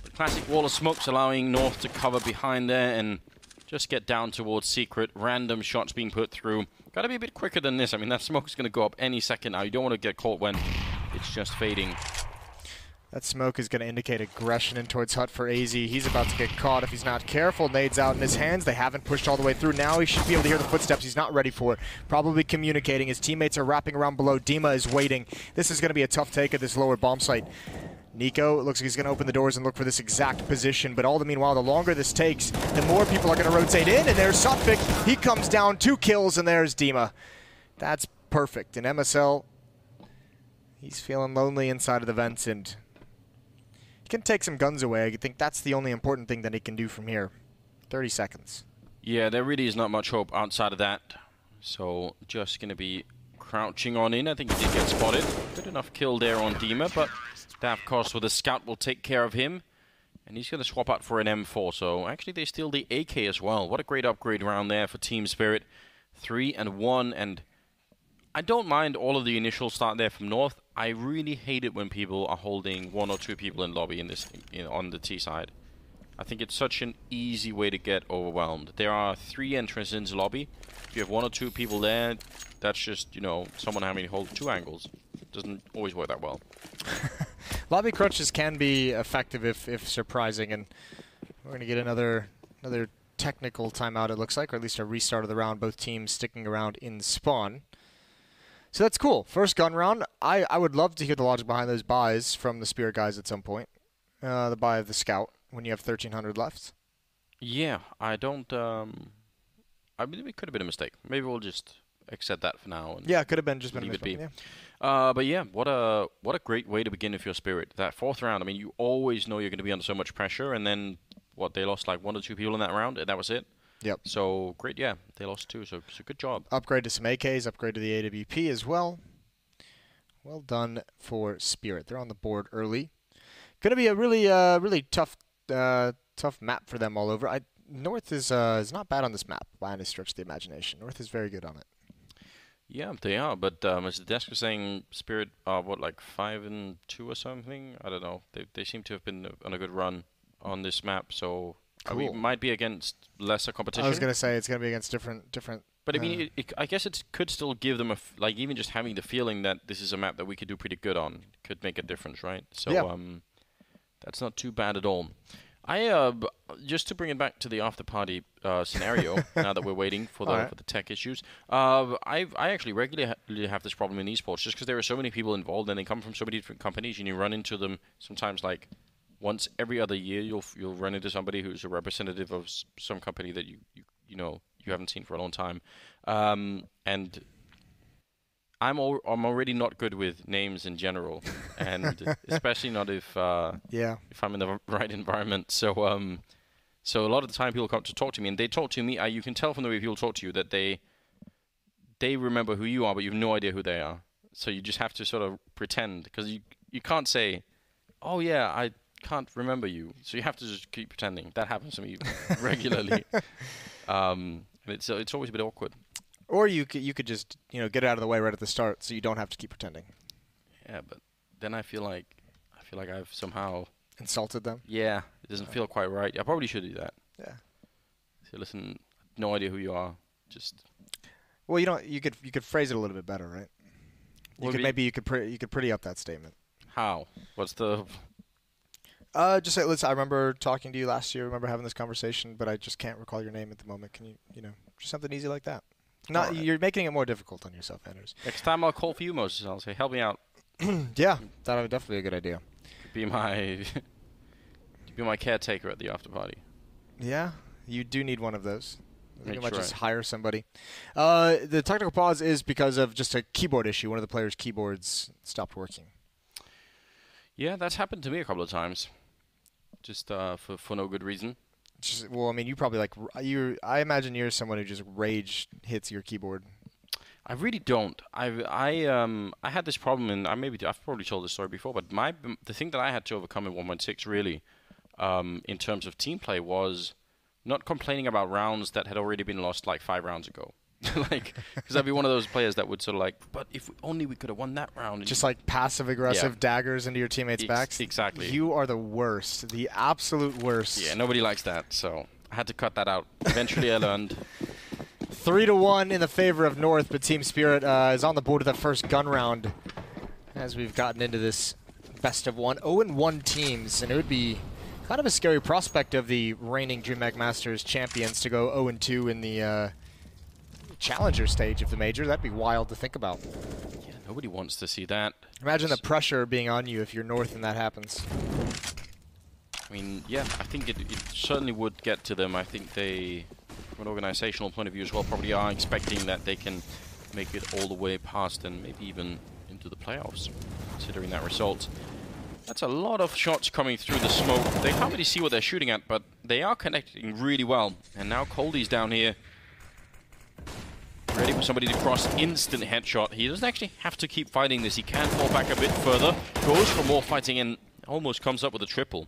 Speaker 5: The classic wall of smokes allowing North to cover behind there and just get down towards Secret. Random shots being put through. Got to be a bit quicker than this. I mean, that smoke's going to go up any second now. You don't want to get caught when it's just fading.
Speaker 6: That smoke is going to indicate aggression in towards hut for AZ. He's about to get caught if he's not careful. Nades out in his hands. They haven't pushed all the way through. Now he should be able to hear the footsteps. He's not ready for it. Probably communicating. His teammates are wrapping around below. Dima is waiting. This is going to be a tough take at this lower bomb site. Nico, it looks like he's going to open the doors and look for this exact position, but all the meanwhile, the longer this takes, the more people are going to rotate in, and there's Sutphic. He comes down, 2 kills, and there's Dima. That's perfect. And MSL, he's feeling lonely inside of the vents, and he can take some guns away. I think that's the only important thing that he can do from here. 30 seconds.
Speaker 5: Yeah, there really is not much hope outside of that. So just going to be crouching on in. I think he did get spotted. Good enough kill there on Dima, but that, of course, with the scout will take care of him. And he's going to swap out for an M4. So actually, they steal the AK as well. What a great upgrade round there for Team Spirit. 3-1. And I don't mind all of the initial start there from North. I really hate it when people are holding 1 or 2 people in lobby in this, on the T side. I think it's such an easy way to get overwhelmed. There are 3 entrances into lobby. If you have 1 or 2 people there, that's just, someone having to hold 2 angles. It doesn't always work that well.
Speaker 6: Lobby crutches can be effective if surprising, and we're going to get another technical timeout, it looks like, or at least a restart of the round, both teams sticking around in spawn. So that's cool. First gun round. I would love to hear the logic behind those buys from the Spirit guys at some point. The buy of the Scout when you have 1,300 left. Yeah,
Speaker 5: I don't... I believe it could have been a mistake. Maybe we'll just accept that for now. And
Speaker 6: yeah, it could have been just been a mistake.
Speaker 5: But yeah, what a great way to begin with your Spirit. That 4th round, I mean, you always know you're going to be under so much pressure, and then, they lost like 1 or 2 people in that round, and that was it.
Speaker 6: Yep.
Speaker 5: So, great, yeah. They lost 2, so good job.
Speaker 6: Upgrade to some AKs, upgrade to the AWP as well. Well done for Spirit. They're on the board early. Going to be a really tough map for them all over. North is not bad on this map by any stretch of the imagination. North is very good on it.
Speaker 5: Yeah, they are. But as the desk was saying, Spirit are, 5-2 or something? I don't know. They seem to have been on a good run on this map, so...
Speaker 6: Cool.
Speaker 5: We might be against lesser competition.
Speaker 6: I was going to say it's going to be against different.
Speaker 5: But I mean, I guess it could still give them even just having the feeling that this is a map that we could do pretty good on could make a difference, right? So
Speaker 6: yeah.
Speaker 5: That's not too bad at all. Just to bring it back to the after party scenario, now that we're waiting for the tech issues, I actually regularly have this problem in esports just because there are so many people involved and they come from so many different companies and you run into them sometimes like. Once every other year, you'll run into somebody who's a representative of some company that you haven't seen for a long time, and I'm already not good with names in general, and especially not if I'm in the right environment. So a lot of the time people come to talk to me, and they talk to me. You can tell from the way people talk to you that they remember who you are, but you have no idea who they are. So you just have to sort of pretend because you can't say, "Oh yeah, I can't remember you," so you have to just keep pretending. That happens to me regularly. And it's always a bit awkward.
Speaker 6: Or you could just get it out of the way right at the start, so you don't have to keep pretending.
Speaker 5: Yeah, but then I feel like I've somehow
Speaker 6: insulted them.
Speaker 5: Yeah, it doesn't feel quite right. I probably should do that.
Speaker 6: Yeah.
Speaker 5: So listen, no idea who you are. Just.
Speaker 6: Well, you could phrase it a little bit better, right? You could pretty up that statement.
Speaker 5: How? What's the?
Speaker 6: Just say, listen, I remember talking to you last year. I remember having this conversation, but I just can't recall your name at the moment. Can you, just something easy like that? Not You're making it more difficult on yourself, Anders.
Speaker 5: Next time I'll call for you, Moses. I'll say, help me out.
Speaker 6: Yeah, that would definitely be a good idea.
Speaker 5: Be my caretaker at the after party.
Speaker 6: Yeah, you do need one of those. You might just hire somebody. The technical pause is because of just a keyboard issue. One of the players' keyboards stopped working.
Speaker 5: Yeah, that's happened to me a couple of times. Just for no good reason.
Speaker 6: Well, I mean, you probably I imagine you're someone who just rage hits your keyboard.
Speaker 5: I really don't. I had this problem, and I've probably told this story before, but the thing that I had to overcome in 1.6 really, in terms of team play, was not complaining about rounds that had already been lost like 5 rounds ago. Because I'd be one of those players that would sort of but if only we could have won that round.
Speaker 6: Just passive-aggressive daggers into your teammates' backs?
Speaker 5: Exactly.
Speaker 6: You are the worst. The absolute worst.
Speaker 5: Yeah, nobody likes that, so I had to cut that out. Eventually I learned.
Speaker 6: 3-1 in the favor of North, but Team Spirit is on the board of the first gun round as we've gotten into this best of 1. 0-1 teams, and it would be kind of a scary prospect of the reigning DreamHack Masters champions to go 0-2 in the challenger stage of the major. That'd be wild to think about.
Speaker 5: Yeah, Nobody wants to see that.
Speaker 6: Imagine the pressure being on you if you're North and that happens.
Speaker 5: I mean, yeah, I think it certainly would get to them. I think they, from an organizational point of view as well, probably are expecting that they can make it all the way past and maybe even into the playoffs, considering that result. That's a lot of shots coming through the smoke. They can't really see what they're shooting at, but they are connecting really well. And now Coldie's down here, ready for somebody to cross. Instant headshot. He doesn't actually have to keep fighting this. He can fall back a bit further. Goes for more fighting and almost comes up with a triple.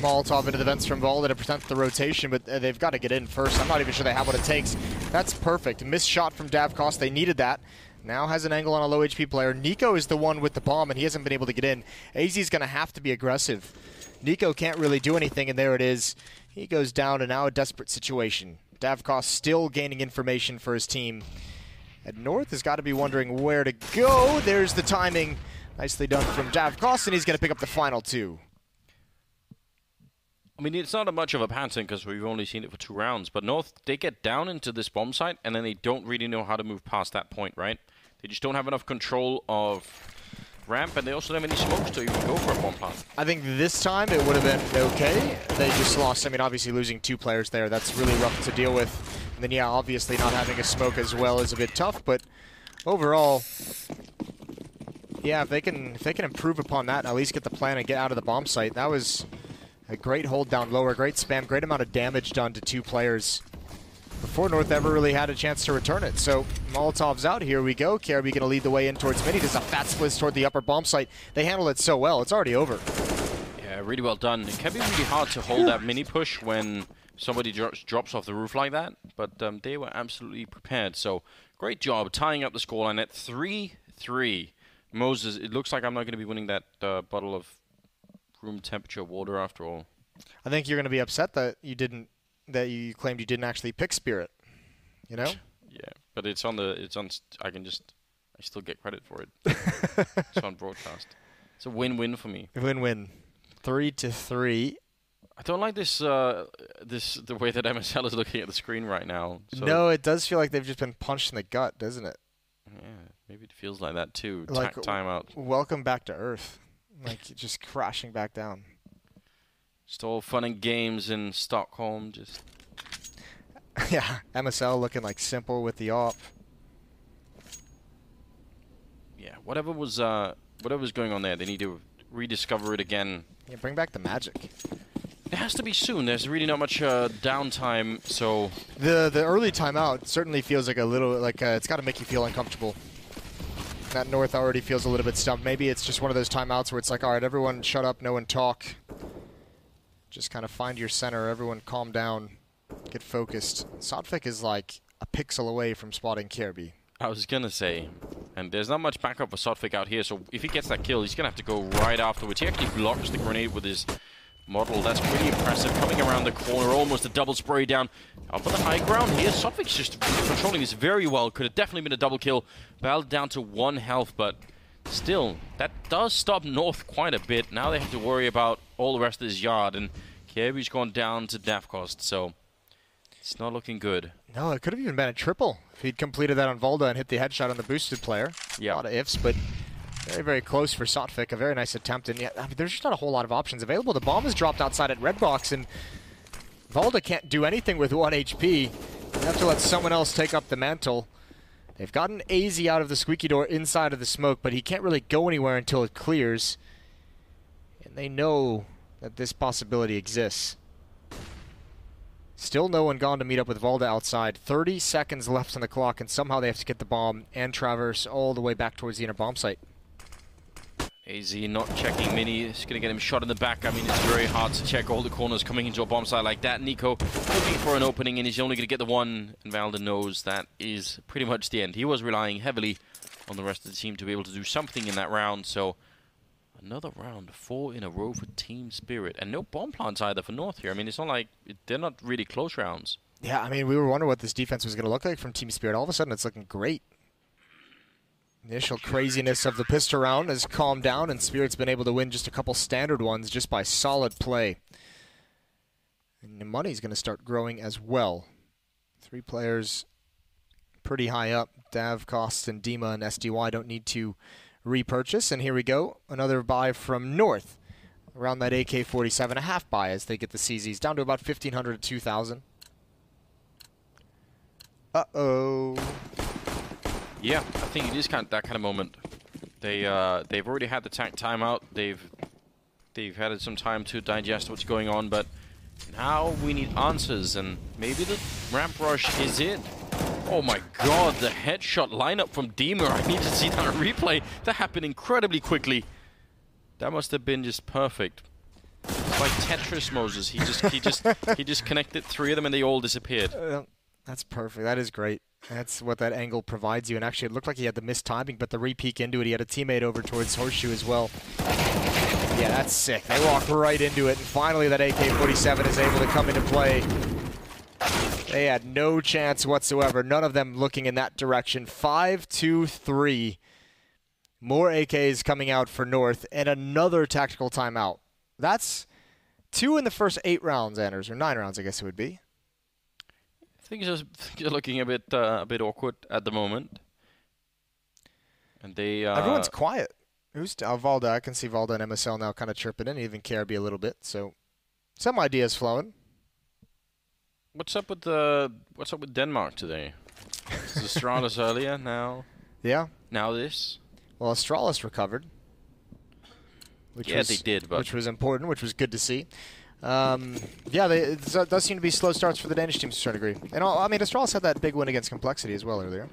Speaker 6: Molotov into the vents from Volda to prevent the rotation, but they've got to get in first. I'm not even sure they have what it takes. That's perfect. Missed shot from Davkos. They needed that. Now has an angle on a low HP player. Nico is the one with the bomb, and he hasn't been able to get in. AZ's going to have to be aggressive. Nico can't really do anything, and there it is. He goes down, and now a desperate situation. Davkos still gaining information for his team. And North has got to be wondering where to go. There's the timing. Nicely done from Davkos, and he's going to pick up the final two.
Speaker 5: I mean, it's not much of a pattern because we've only seen it for 2 rounds, but North, they get down into this bomb site, and then they don't really know how to move past that point, right? They just don't have enough control of ramp, and they also don't have any smokes to even go for a bomb plant.
Speaker 6: I think this time it would have been okay. They just lost. I mean, obviously losing 2 players there, that's really rough to deal with. And then, yeah, obviously not having a smoke as well is a bit tough, but overall, yeah, if they can improve upon that and at least get the plan and get out of the bomb site, that was a great hold down lower, great spam, great amount of damage done to 2 players before North ever really had a chance to return it. So Molotov's out. Here we go. KRB going to lead the way in towards mid. He does a fat split toward the upper bomb site. They handle it so well. It's already over.
Speaker 5: Yeah, really well done. It can be really hard to hold that mini push when somebody drops off the roof like that, but they were absolutely prepared. So great job tying up the scoreline at 3-3. Moses, it looks like I'm not going to be winning that bottle of room temperature water after all.
Speaker 6: I think you're going to be upset that you claimed you didn't actually pick Spirit, you know?
Speaker 5: Yeah, but I still get credit for it. It's on broadcast. It's a win-win for me.
Speaker 6: Win-win. 3-3.
Speaker 5: I don't like this the way that MSL is looking at the screen right now. So
Speaker 6: no, it does feel like they've just been punched in the gut, doesn't it?
Speaker 5: Yeah, maybe it feels like that too.
Speaker 6: Like
Speaker 5: timeout.
Speaker 6: Welcome back to Earth. Like just crashing back down.
Speaker 5: Just all fun and games in Stockholm. Just
Speaker 6: yeah, MSL looking like simple with the AWP.
Speaker 5: Yeah, whatever was going on there, they need to rediscover it again.
Speaker 6: Yeah, bring back the magic.
Speaker 5: It has to be soon. There's really not much downtime, so
Speaker 6: the early timeout certainly feels like a little like it's got to make you feel uncomfortable. That North already feels a little bit stumped. Maybe it's just one of those timeouts where it's like, all right, everyone shut up, no one talk. Just kind of find your center. Everyone calm down, get focused. Sotfik is like a pixel away from spotting KRB.
Speaker 5: I was gonna say, and there's not much backup for Sotfik out here, so if he gets that kill, he's gonna have to go right afterwards. He actually blocks the grenade with his model. That's pretty impressive. Coming around the corner, almost a double spray down. Up on the high ground here, Sotfik's just controlling this very well. Could have definitely been a double kill. Battled down to 1 health, but still, that does stop North quite a bit. Now they have to worry about all the rest of his yard, and KRB's gone down to Davkost, so it's not looking good.
Speaker 6: No, it could have even been a triple if he'd completed that on Volda and hit the headshot on the boosted player.
Speaker 5: Yeah.
Speaker 6: A lot of ifs, but very, very close for Sotfik. A very nice attempt, and yeah, I mean, there's just not a whole lot of options available. The bomb is dropped outside at red box, and Volda can't do anything with 1 HP. They have to let someone else take up the mantle. They've gotten AZ out of the squeaky door inside of the smoke, but he can't really go anywhere until it clears. And they know that this possibility exists. Still no one gone to meet up with Volda outside. 30 seconds left on the clock, and somehow they have to get the bomb and traverse all the way back towards the inner bomb site.
Speaker 5: AZ not checking Mini. It's going to get him shot in the back. I mean, it's very hard to check all the corners coming into a bomb site like that. Nico looking for an opening, and he's only going to get the one. And Valda knows that is pretty much the end. He was relying heavily on the rest of the team to be able to do something in that round. So another round, 4 in a row for Team Spirit. And no bomb plants either for North here. I mean, it's not like they're not really close rounds.
Speaker 6: Yeah, I mean, we were wondering what this defense was going to look like from Team Spirit. All of a sudden, it's looking great. Initial craziness of the pistol round has calmed down, and Spirit's been able to win just a couple standard ones just by solid play. And the money's going to start growing as well. 3 players pretty high up. Dav, Cost, and Dima and SDY don't need to repurchase. And here we go. Another buy from North. Around that AK-47, a half buy as they get the CZs down to about 1,500 to 2,000. Uh-oh.
Speaker 5: Yeah, I think it is that kind of moment. They've already had the timeout. They've had some time to digest what's going on, but now we need answers, and maybe the ramp rush is it. Oh my god, the headshot lineup from Dima. I need to see that replay. That happened incredibly quickly. That must have been just perfect. It's like Tetris, Moses. He just connected 3 of them and they all disappeared.
Speaker 6: That's perfect. That is great. That's what that angle provides you. And actually, it looked like he had the missed timing, but the re-peek into it, he had a teammate over towards Horseshoe as well. Yeah, that's sick. They walk right into it, and finally that AK-47 is able to come into play. They had no chance whatsoever. None of them looking in that direction. 5-2-3. More AKs coming out for North, and another tactical timeout. That's 2 in the first 8 rounds, Anders, or 9 rounds, I guess it would be.
Speaker 5: I think it's just looking a bit awkward at the moment. And they
Speaker 6: everyone's quiet. Who's Valda? I can see Valda and MSL now kind of chirping in, even KRB a little bit. So some ideas flowing.
Speaker 5: What's up with Denmark today? Is Astralis earlier now?
Speaker 6: Yeah.
Speaker 5: Now this.
Speaker 6: Well, Astralis recovered.
Speaker 5: They did, but
Speaker 6: which was important, which was good to see. Yeah, it does seem to be slow starts for the Danish teams to a certain degree. And I mean, Astralis had that big win against Complexity as well earlier.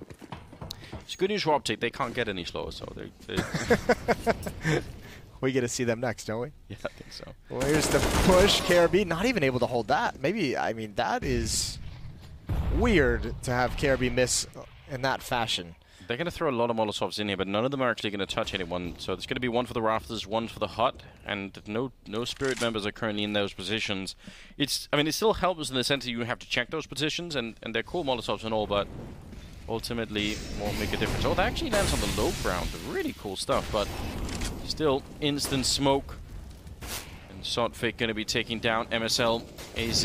Speaker 5: It's good news for Optic. They can't get any slower, so they
Speaker 6: we get to see them next, don't we?
Speaker 5: Yeah, I think so.
Speaker 6: Well, here's the push. KRB not even able to hold that. Maybe, I mean, that is weird to have KRB miss in that fashion.
Speaker 5: They're going to throw a lot of Molotovs in here, but none of them are actually going to touch anyone. So there's going to be one for the Rafters, one for the hut, and no Spirit members are currently in those positions. I mean, it still helps in the sense that you have to check those positions, and they're cool Molotovs and all, but ultimately won't make a difference. Oh, that actually lands on the low ground. Really cool stuff, but still instant smoke. And Sotfik going to be taking down MSL, AZ,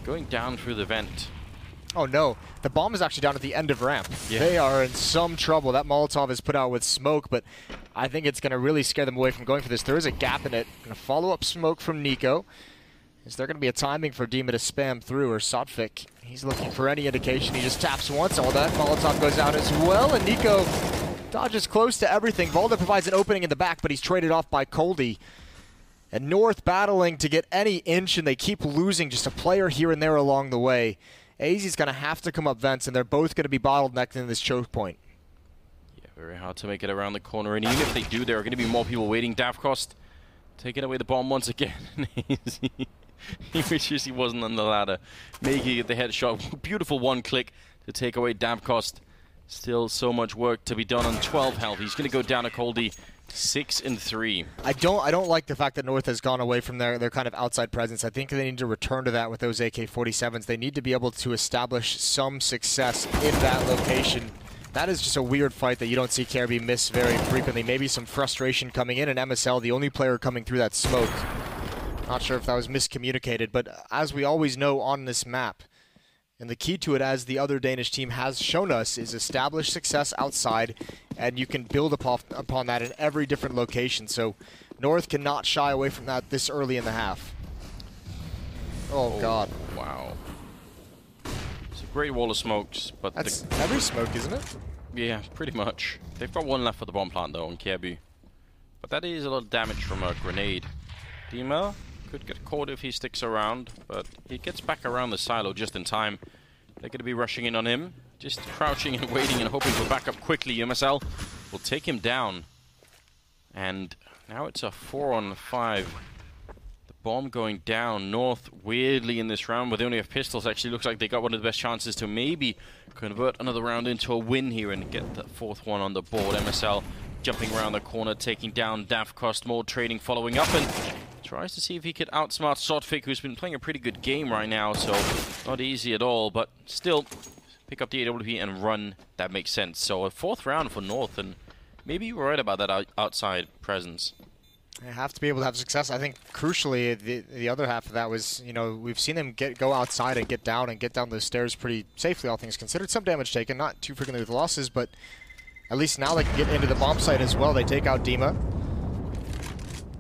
Speaker 5: going down through the vent.
Speaker 6: Oh no, the bomb is actually down at the end of ramp.
Speaker 5: Yeah.
Speaker 6: They are in some trouble. That Molotov is put out with smoke, but I think it's going to really scare them away from going for this. There is a gap in it. Going to follow up smoke from Nico. Is there going to be a timing for Dima to spam through, or Sotfik? He's looking for any indication. He just taps once. All that Molotov goes out as well, and Nico dodges close to everything. Valda provides an opening in the back, but he's traded off by Coldy. And North battling to get any inch, and they keep losing just a player here and there along the way. AZ's going to have to come up vents, and they're both going to be bottlenecked in this choke point.
Speaker 5: Yeah, very hard to make it around the corner, and even if they do, there are going to be more people waiting. Davkost taking away the bomb once again. He wishes he wasn't on the ladder. Making the headshot. Beautiful one click to take away Davkost. Still so much work to be done on 12 health. He's going to go down to Coldy. 6-3.
Speaker 6: I don't like the fact that North has gone away from their kind of outside presence. I think they need to return to that with those AK-47s. They need to be able to establish some success in that location. That is just a weird fight that you don't see KRB miss very frequently. Maybe some frustration coming in, and MSL, the only player coming through that smoke. Not sure if that was miscommunicated, but as we always know on this map, and the key to it, as the other Danish team has shown us, is establish success outside, and you can build upon that in every different location. So North cannot shy away from that this early in the half. Oh God.
Speaker 5: Wow. It's a great wall of smokes, but
Speaker 6: that's every smoke, isn't it?
Speaker 5: Yeah, pretty much. They've got one left for the bomb plant, though, on KRB. But that is a lot of damage from a grenade. Dima could get caught if he sticks around, but he gets back around the silo just in time. They're going to be rushing in on him, just crouching and waiting and hoping for backup quickly. MSL will take him down. And now it's a 4-on-5. The bomb going down. North, weirdly in this round, with only have pistols, actually looks like they got one of the best chances to maybe convert another round into a win here and get the 4th one on the board. MSL jumping around the corner, taking down Davkost. More trading following up, and tries to see if he could outsmart Sotfik, who's been playing a pretty good game right now, so not easy at all, but still pick up the AWP and run. That makes sense. So a 4th round for North, and maybe you were right about that outside presence.
Speaker 6: They have to be able to have success. I think crucially, the other half of that was, we've seen them go outside and get down those stairs pretty safely, all things considered. Some damage taken, not too frequently with losses, but at least now they can get into the bomb site as well. They take out Dima.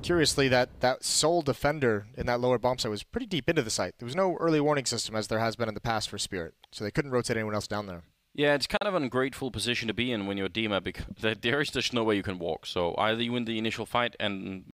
Speaker 6: Curiously, that sole defender in that lower bomb site was pretty deep into the site. There was no early warning system as there has been in the past for Spirit, so they couldn't rotate anyone else down there.
Speaker 5: Yeah, it's kind of an ungrateful position to be in when you're Dima, because there is just no way you can walk. So either you win the initial fight and